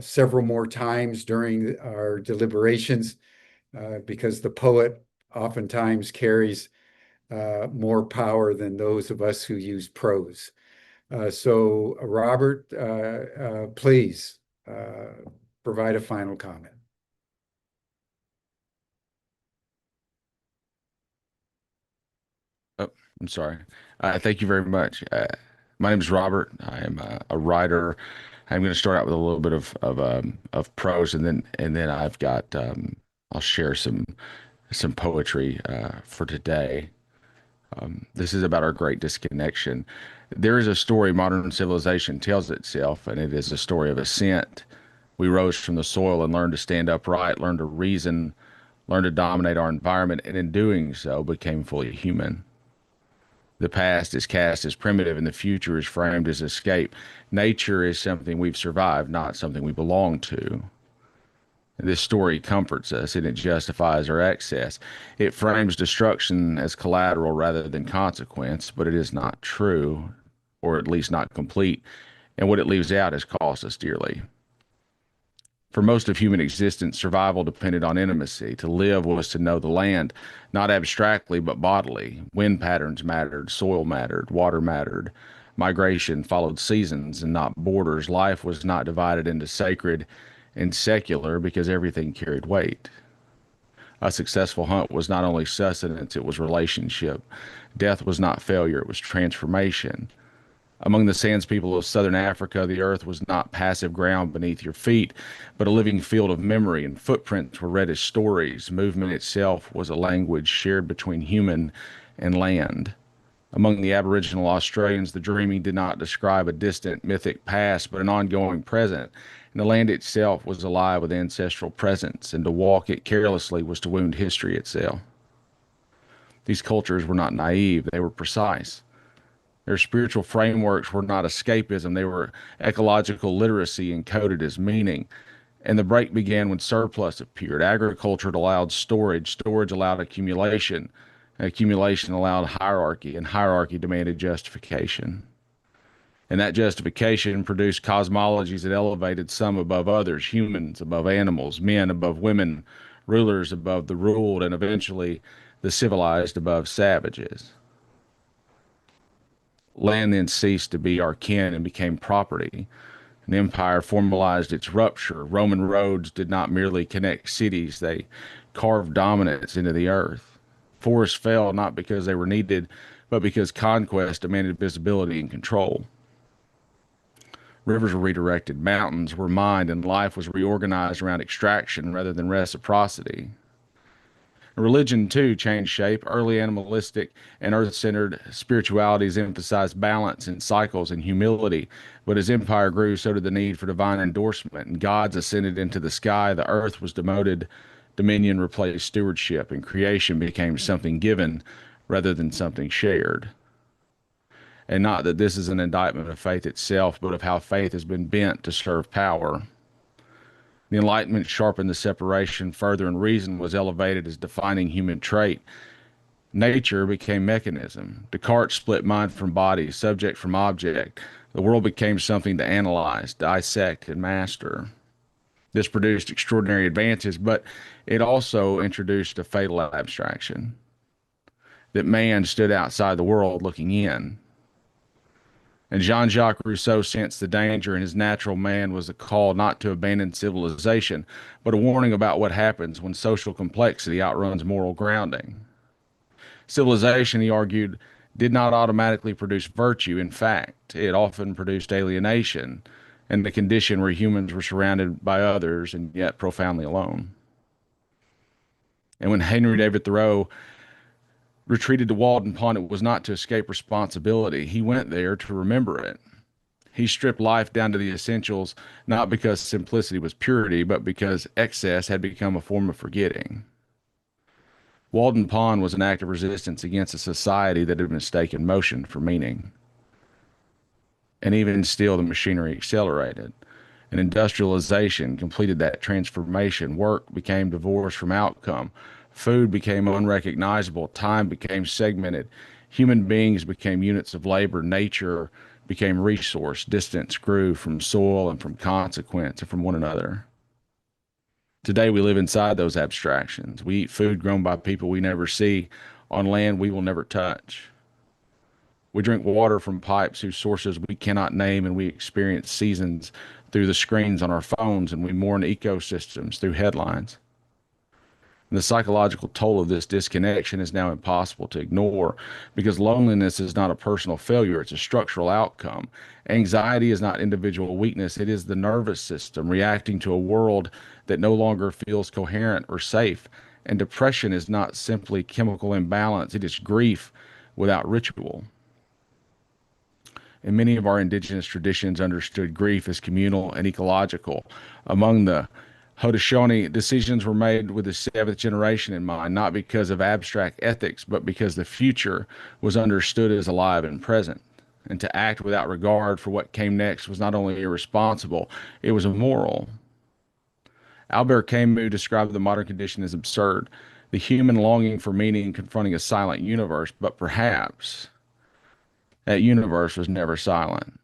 [SPEAKER 8] several more times during our deliberations because the poet oftentimes carries more power than those of us who use prose. So Robert, please provide a final comment.
[SPEAKER 15] Oh, I'm sorry. Thank you very much. My name is Robert. I am a writer. I'm going to start out with a little bit of prose, and then I've got I'll share some poetry for today. This is about our great disconnection. There is a story modern civilization tells itself, and it is a story of ascent. We rose from the soil and learned to stand upright, learned to reason, learned to dominate our environment, and in doing so became fully human. The past is cast as primitive and the future is framed as escape. Nature is something we've survived, not something we belong to. This story comforts us and it justifies our excess. It frames destruction as collateral rather than consequence, but it is not true, or at least not complete, and what it leaves out has cost us dearly. For most of human existence, survival depended on intimacy. To live was to know the land, not abstractly, but bodily. Wind patterns mattered, soil mattered, water mattered. Migration followed seasons and not borders. Life was not divided into sacred and secular because everything carried weight. A successful hunt was not only sustenance, it was relationship. Death was not failure, it was transformation. Among the Sands people of southern Africa, the earth was not passive ground beneath your feet, but a living field of memory, and footprints were read as stories. Movement itself was a language shared between human and land. Among the Aboriginal Australians, the dreaming did not describe a distant mythic past, but an ongoing present, and the land itself was alive with ancestral presence, and to walk it carelessly was to wound history itself. These cultures were not naive, they were precise. Their spiritual frameworks were not escapism, they were ecological literacy encoded as meaning. And the break began when surplus appeared. Agriculture allowed storage, storage allowed accumulation, accumulation allowed hierarchy, and hierarchy demanded justification. And that justification produced cosmologies that elevated some above others, humans above animals, men above women, rulers above the ruled, and eventually the civilized above savages. Land then ceased to be our kin and became property. An empire formalized its rupture. Roman roads did not merely connect cities, they carved dominance into the earth. Forests fell not because they were needed, but because conquest demanded visibility and control. Rivers were redirected, mountains were mined, and life was reorganized around extraction rather than reciprocity. Religion, too, changed shape. Early animalistic and earth-centered spiritualities emphasized balance and cycles and humility. But as empire grew, so did the need for divine endorsement, and gods ascended into the sky. The earth was demoted, dominion replaced stewardship, and creation became something given rather than something shared. And not that this is an indictment of faith itself, but of how faith has been bent to serve power. The Enlightenment sharpened the separation further, and reason was elevated as defining human trait. Nature became mechanism. Descartes split mind from body, subject from object. The world became something to analyze, dissect, and master. This produced extraordinary advances, but it also introduced a fatal abstraction, that man stood outside the world looking in. And Jean-Jacques Rousseau sensed the danger in his natural man was a call not to abandon civilization, but a warning about what happens when social complexity outruns moral grounding. Civilization, he argued, did not automatically produce virtue. In fact, it often produced alienation and the condition where humans were surrounded by others and yet profoundly alone. And when Henry David Thoreau retreated to Walden Pond, it was not to escape responsibility. He went there to remember it. He stripped life down to the essentials, not because simplicity was purity, but because excess had become a form of forgetting. Walden Pond was an act of resistance against a society that had mistaken motion for meaning. And even still, the machinery accelerated. And industrialization completed that transformation. Work became divorced from outcome. Food became unrecognizable. Time became segmented. Human beings became units of labor. Nature became resource. Distance grew from soil and from consequence and from one another. Today, we live inside those abstractions. We eat food grown by people we never see on land we will never touch. We drink water from pipes whose sources we cannot name, and we experience seasons through the screens on our phones, and we mourn ecosystems through headlines. And the psychological toll of this disconnection is now impossible to ignore, because loneliness is not a personal failure, it's a structural outcome. Anxiety is not individual weakness, it is the nervous system reacting to a world that no longer feels coherent or safe. And depression is not simply chemical imbalance, it is grief without ritual. And many of our indigenous traditions understood grief as communal and ecological. Among the Haudenosaunee, decisions were made with the seventh generation in mind, not because of abstract ethics, but because the future was understood as alive and present. And to act without regard for what came next was not only irresponsible, it was immoral. Albert Camus described the modern condition as absurd, the human longing for meaning confronting a silent universe, but perhaps that universe was never silent.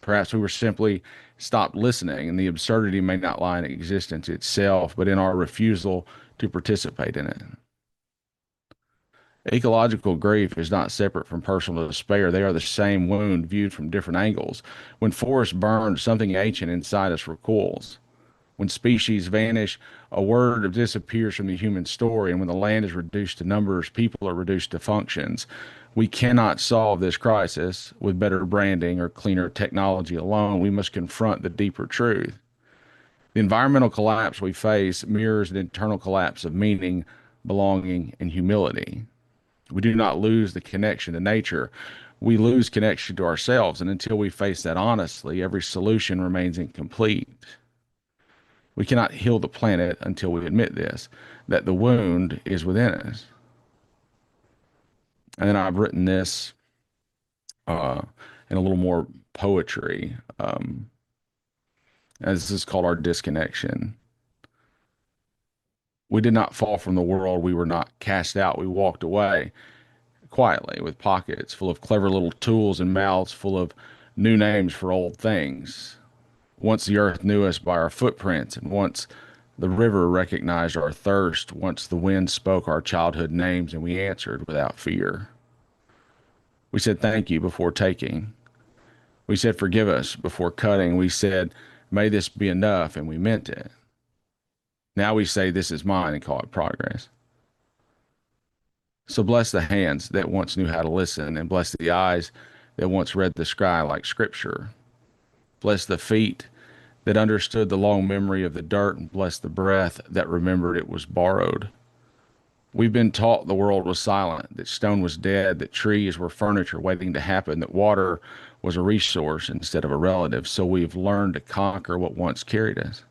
[SPEAKER 15] Perhaps we were simply stopped listening, and the absurdity may not lie in existence itself, but in our refusal to participate in it. Ecological grief is not separate from personal despair. They are the same wound viewed from different angles. When forests burn, something ancient inside us recoils. When species vanish, a word disappears from the human story, and when the land is reduced to numbers, people are reduced to functions. We cannot solve this crisis with better branding or cleaner technology alone. We must confront the deeper truth. The environmental collapse we face mirrors an internal collapse of meaning, belonging, and humility. We do not lose the connection to nature. We lose connection to ourselves, and until we face that honestly, every solution remains incomplete. We cannot heal the planet until we admit this, that the wound is within us. And then I've written this in a little more poetry. And this is called Our Disconnection. We did not fall from the world. We were not cast out. We walked away quietly with pockets full of clever little tools and mouths full of new names for old things. Once the earth knew us by our footprints, and once the river recognized our thirst, once the wind spoke our childhood names and we answered without fear. We said thank you before taking. We said forgive us before cutting. We said, may this be enough, and we meant it. Now we say this is mine and call it progress. So bless the hands that once knew how to listen, and bless the eyes that once read the sky like scripture. Bless the feet that understood the long memory of the dirt, and bless the breath that remembered it was borrowed. We've been taught the world was silent, that stone was dead, that trees were furniture waiting to happen, that water was a resource instead of a relative. So we've learned to conquer what once carried us.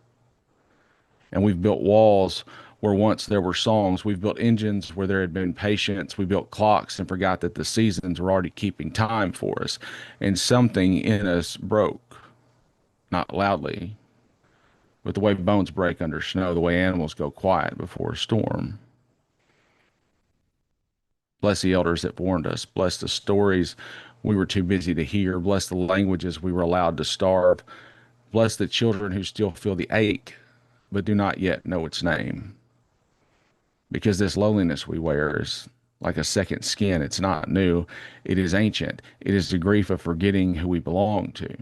[SPEAKER 15] And we've built walls where once there were songs. We've built engines where there had been patience. We built clocks and forgot that the seasons were already keeping time for us. And something in us broke, not loudly, but the way bones break under snow, the way animals go quiet before a storm. Bless the elders that warned us. Bless the stories we were too busy to hear. Bless the languages we were allowed to starve. Bless the children who still feel the ache, but do not yet know its name. Because this loneliness we wear is like a second skin. It's not new. It is ancient. It is the grief of forgetting who we belong to.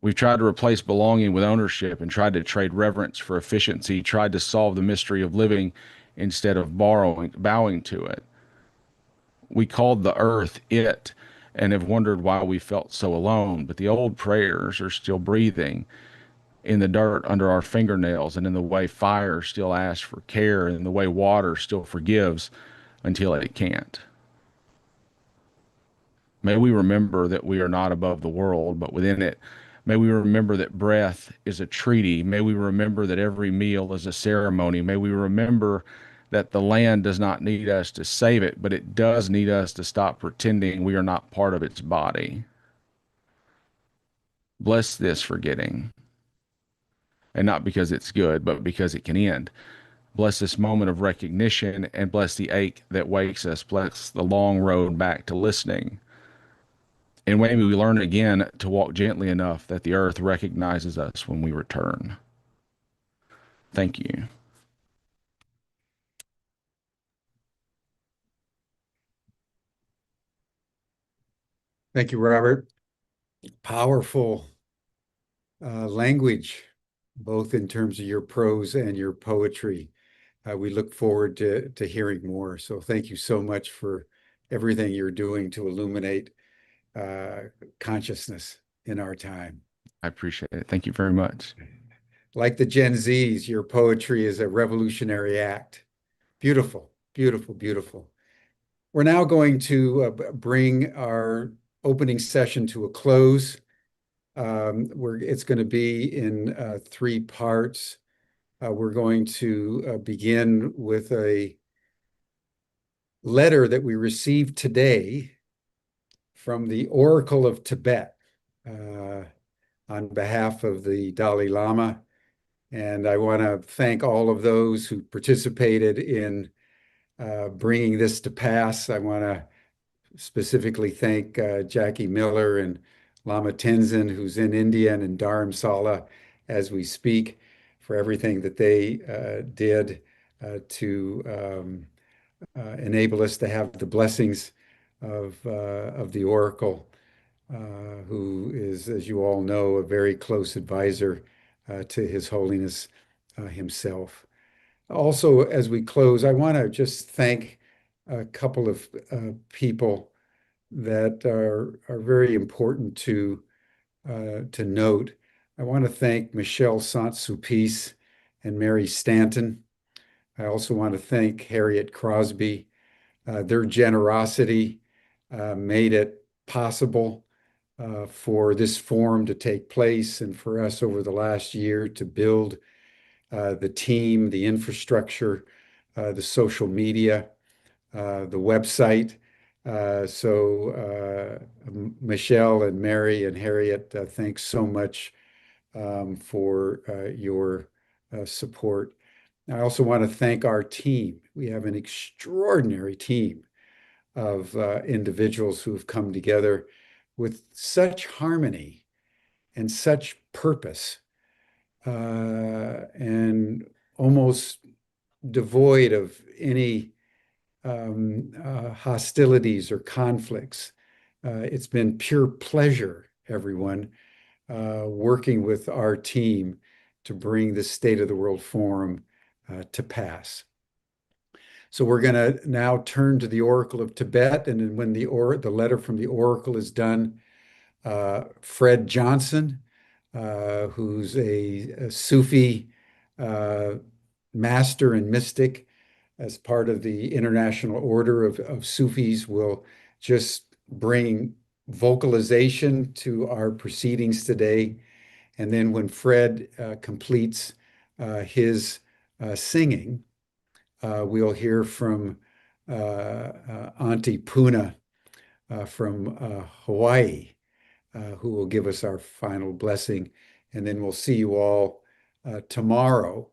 [SPEAKER 15] We've tried to replace belonging with ownership and tried to trade reverence for efficiency, tried to solve the mystery of living instead of bowing to it. We called the earth it and have wondered why we felt so alone, but the old prayers are still breathing in the dirt under our fingernails, and in the way fire still asks for care, and in the way water still forgives until it can't. May we remember that we are not above the world, but within it. May we remember that breath is a treaty. May we remember that every meal is a ceremony. May we remember that the land does not need us to save it, but it does need us to stop pretending we are not part of its body. Bless this forgetting, and not because it's good, but because it can end. Bless this moment of recognition, and bless the ache that wakes us. Bless the long road back to listening. And maybe we learn again to walk gently enough that the earth recognizes us when we return. Thank you.
[SPEAKER 8] Thank you, Robert. Powerful language, both in terms of your prose and your poetry. We look forward to hearing more. So thank you so much for everything you're doing to illuminate consciousness in our time.
[SPEAKER 15] I appreciate it. Thank you very much.
[SPEAKER 8] Like the Gen Zs, your poetry is a revolutionary act. Beautiful, beautiful, beautiful. We're now going to bring our opening session to a close. It's going to be in 3 parts. We're going to begin with a letter that we received today from the Oracle of Tibet on behalf of the Dalai Lama. And I want to thank all of those who participated in bringing this to pass. I want to specifically thank Jackie Miller and Lama Tenzin, who's in India and in Dharamsala as we speak, for everything that they did to enable us to have the blessings of the Oracle, who is, as you all know, a very close advisor to His Holiness himself. Also, as we close, I want to just thank a couple of people that are very important to note. I want to thank Michelle Sant-Sulpice and Mary Stanton. I also want to thank Harriet Crosby. Their generosity made it possible for this forum to take place and for us over the last year to build the team, the infrastructure, the social media, the website. So Michelle and Mary and Harriet, thanks so much for your support. I also want to thank our team. We have an extraordinary team of individuals who have come together with such harmony and such purpose, and almost devoid of any hostilities or conflicts. It's been pure pleasure, everyone, working with our team to bring the State of the World Forum to pass. So we're going to now turn to the Oracle of Tibet, and then when the letter from the Oracle is done, Fred Johnson, who's a Sufi master and mystic, as part of the International Order of Sufis, will just bring vocalization to our proceedings today. And then when Fred completes his singing, we'll hear from Auntie Puna from Hawaii, who will give us our final blessing. And then we'll see you all tomorrow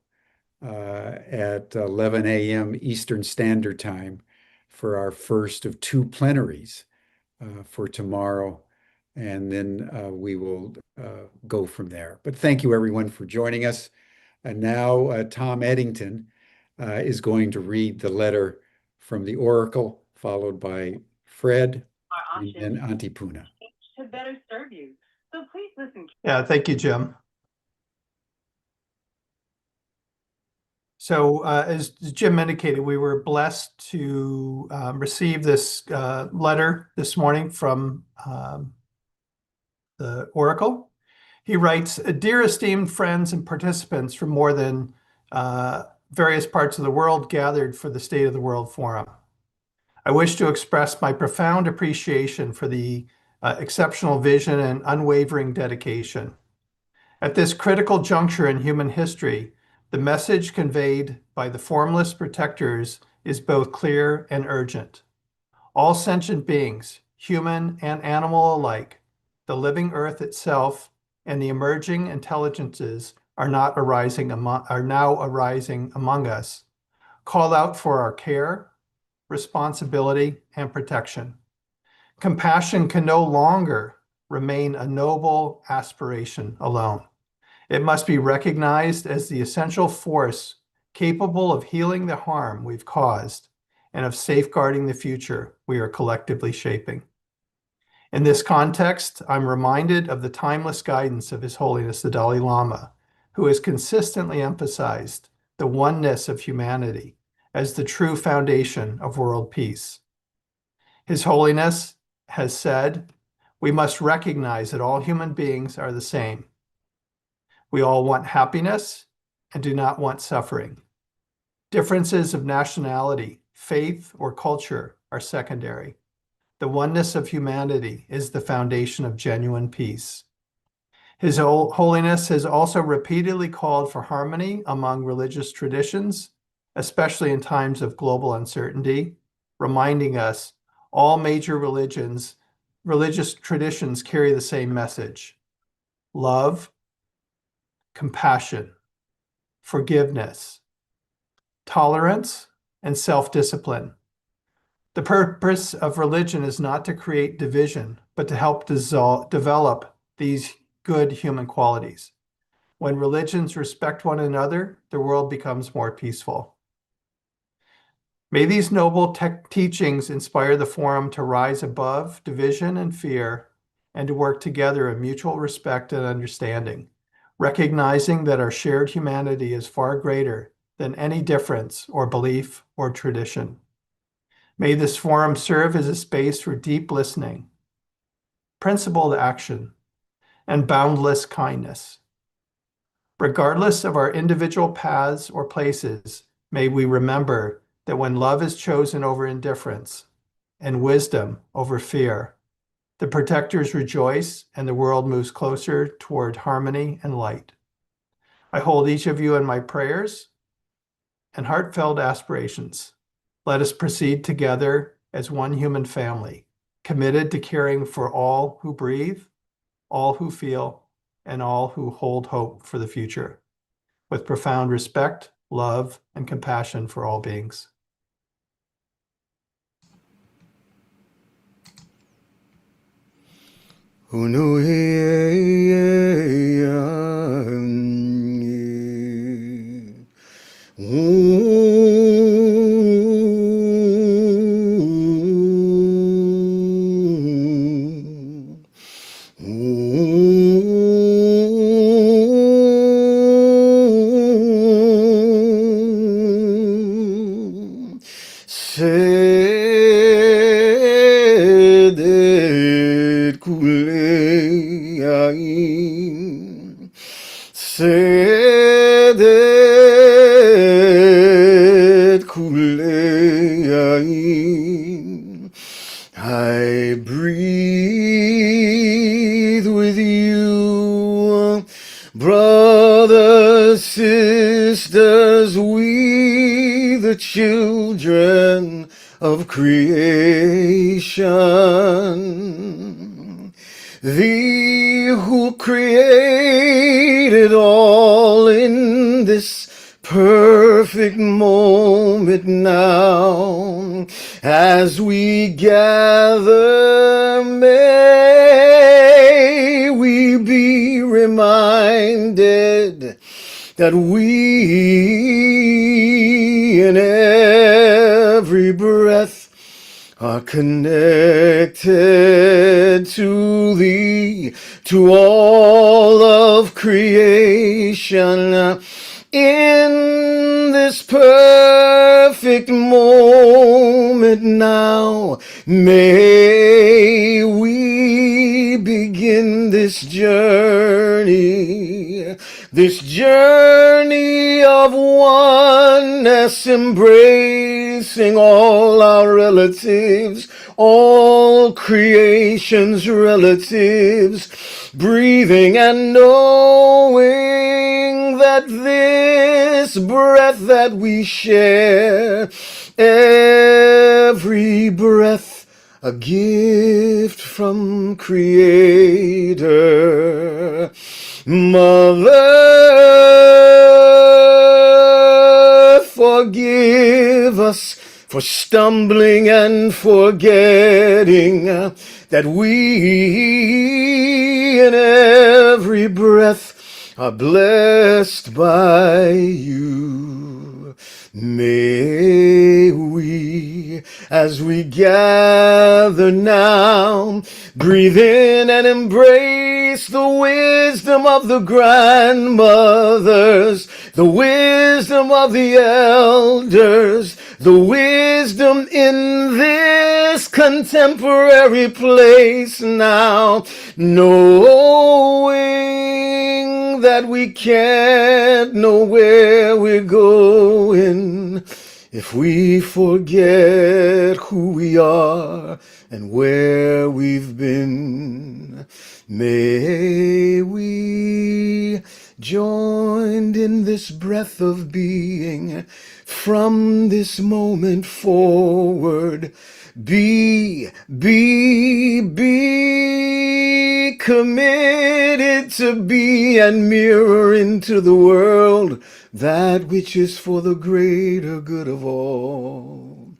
[SPEAKER 8] at 11 a.m. Eastern Standard Time for our first of two plenaries for tomorrow. And then we will go from there. But thank you, everyone, for joining us. And now Tom Eddington is going to read the letter from the Oracle, followed by Fred and then Auntie Puna.
[SPEAKER 16] Should better serve you. So please listen.
[SPEAKER 9] Yeah, thank you, Jim. So as Jim indicated, we were blessed to receive this letter this morning from the Oracle. He writes, "Dear esteemed friends and participants from more than various parts of the world gathered for the State of the World Forum. I wish to express my profound appreciation for the exceptional vision and unwavering dedication. At this critical juncture in human history, the message conveyed by the formless protectors is both clear and urgent. All sentient beings, human and animal alike, the living earth itself, and the emerging intelligences are now arising among us, call out for our care, responsibility, and protection. Compassion can no longer remain a noble aspiration alone. It must be recognized as the essential force capable of healing the harm we've caused and of safeguarding the future we are collectively shaping. In this context, I'm reminded of the timeless guidance of His Holiness the Dalai Lama, who has consistently emphasized the oneness of humanity as the true foundation of world peace. His Holiness has said, we must recognize that all human beings are the same. We all want happiness and do not want suffering. Differences of nationality, faith, or culture are secondary. The oneness of humanity is the foundation of genuine peace. His Holiness has also repeatedly called for harmony among religious traditions, especially in times of global uncertainty, reminding us all major religious traditions carry the same message: love, compassion, forgiveness, tolerance, and self-discipline. The purpose of religion is not to create division, but to help develop these good human qualities. When religions respect one another, the world becomes more peaceful. May these noble teachings inspire the Forum to rise above division and fear and to work together in mutual respect and understanding, recognizing that our shared humanity is far greater than any difference or belief or tradition. May this forum serve as a space for deep listening, principled action, and boundless kindness. Regardless of our individual paths or places, may we remember that when love is chosen over indifference and wisdom over fear, the protectors rejoice and the world moves closer toward harmony and light. I hold each of you in my prayers and heartfelt aspirations. Let us proceed together as one human family, committed to caring for all who breathe, all who feel, and all who hold hope for the future, with profound respect, love, and compassion for all beings.
[SPEAKER 17] Sedet kuleain, sedet kuleain. I breathe with you, brothers, sisters, we the children of creation. Thee who created all in this perfect moment now, as we gather, may we be reminded that we in every breath are connected to thee, to all of creation. In this perfect moment now, may we begin this journey of oneness, embracing all our relatives, all creation's relatives, breathing and knowing that this breath that we share, every breath a gift from Creator. Mother, forgive us for stumbling and forgetting that we in every breath are blessed by you. May we, as we gather now, breathe in and embrace the wisdom of the grandmothers, the wisdom of the elders, the wisdom in this contemporary place now, knowing that we can't know where we're going if we forget who we are and where we've been. May we, joined in this breath of being, from this moment forward, be committed to be and mirror into the world that which is for the greater good of all.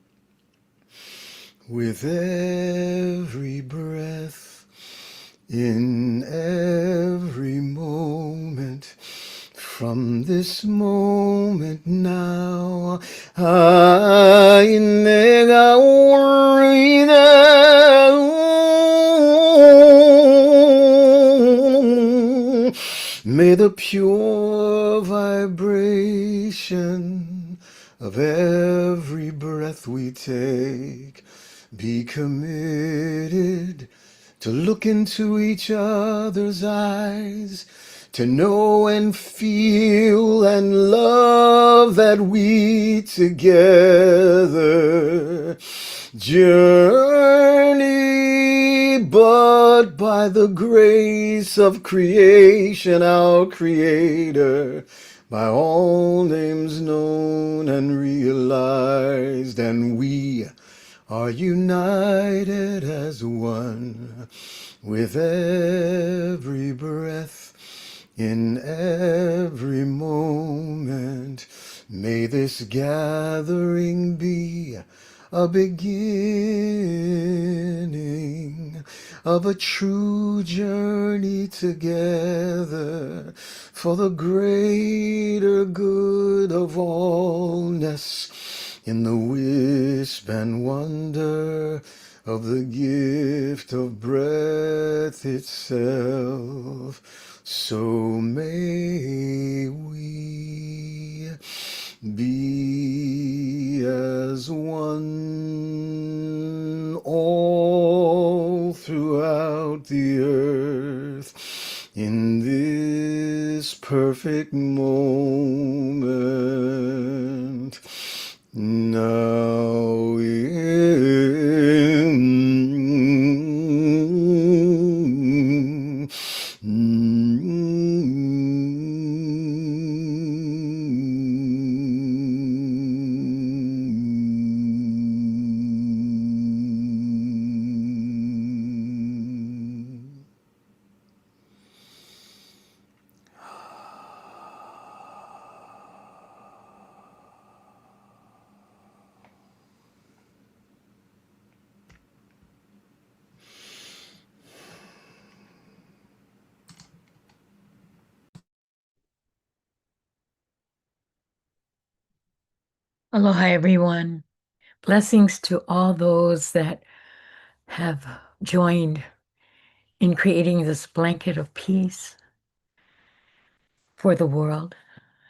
[SPEAKER 17] With every breath, in every moment, from this moment now, may the pure vibration of every breath we take be committed to look into each other's eyes, to know and feel and love that we together journey, but by the grace of creation, our Creator, by all names known and realized, and we are united as one with every breath, in every moment. May this gathering be a beginning of a true journey together for the greater good of allness in the wisp and wonder of the gift of breath itself. So may we be as one all throughout the earth in this perfect moment. Now
[SPEAKER 14] Aloha, everyone. Blessings to all those that have joined in creating this blanket of peace for the world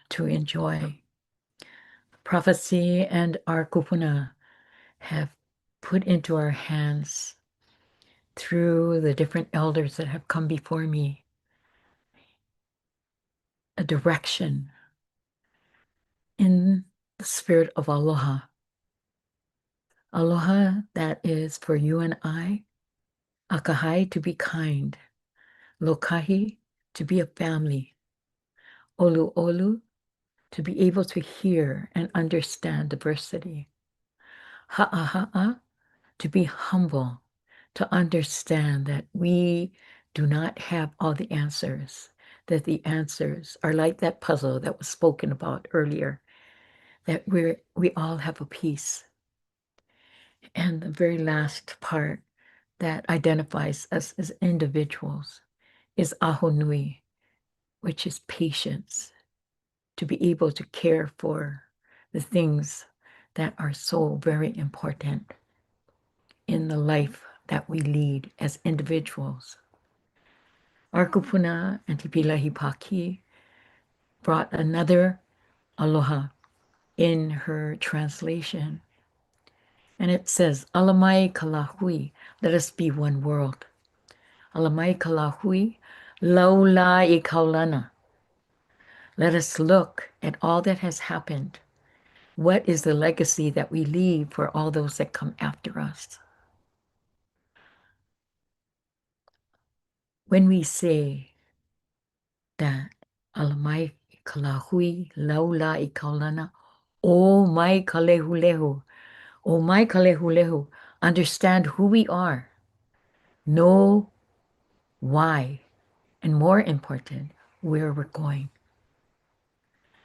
[SPEAKER 14] to enjoy. Prophecy and our kupuna have put into our hands through the different elders that have come before me a direction in the spirit of aloha. Aloha that is for you and I, akahai to be kind, lokahi to be a family, olu olu to be able to hear and understand diversity, ha'a ha'a to be humble, to understand that we do not have all the answers, that the answers are like that puzzle that was spoken about earlier, that we all have a piece. And the very last part that identifies us as individuals is ahonui, which is patience, to be able to care for the things that are so very important in the life that we lead as individuals. Our kupuna and Tipilahi Paki brought another aloha in her translation. And it says, Alamai kalahui, let us be one world. Alamai kalahui, laula I kaulana. Let us look at all that has happened. What is the legacy that we leave for all those that come after us? When we say that alamai kalahui, laula I kaulana, o mai kalehulehu, o mai kalehulehu, understand who we are, know why, and more important, where we're going.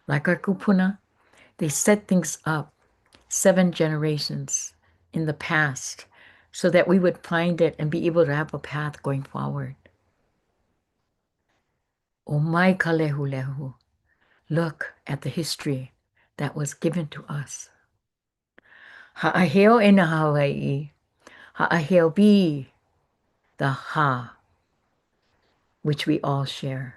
[SPEAKER 14] Like our kupuna, they set things up 7 generations in the past so that we would find it and be able to have a path going forward. O mai kalehulehu, look at the history that was given to us. Ha'aheo e na Hawaii, ha'aheo be the ha, which we all share.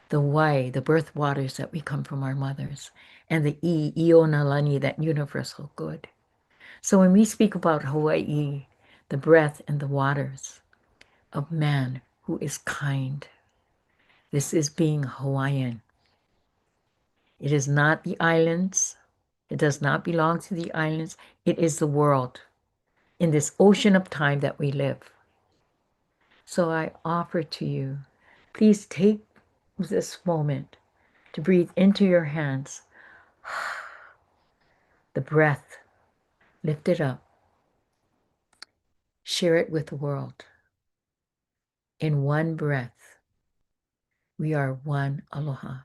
[SPEAKER 14] The why, the birth waters that we come from our mothers, and the iona lani, that universal good. So when we speak about Hawaii, the breath and the waters of man who is kind, this is being Hawaiian. It is not the islands. It does not belong to the islands. It is the world in this ocean of time that we live. So I offer to you, please take this moment to breathe into your hands the breath, lift it up, share it with the world. In one breath, we are one aloha.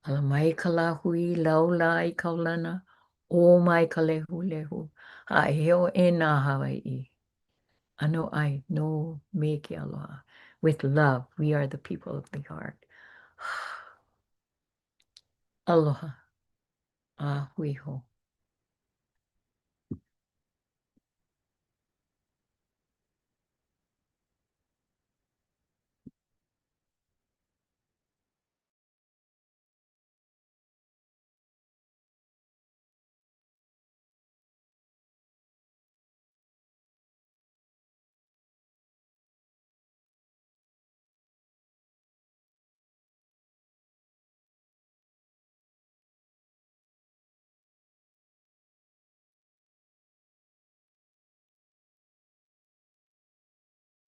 [SPEAKER 14] Alamai kalahui laulai kaulana, O mai kalehu ha'aheo e nā Hawaii. Ano ai no me ke aloha. With love, we are the people of the heart. Aloha. Ahuiho.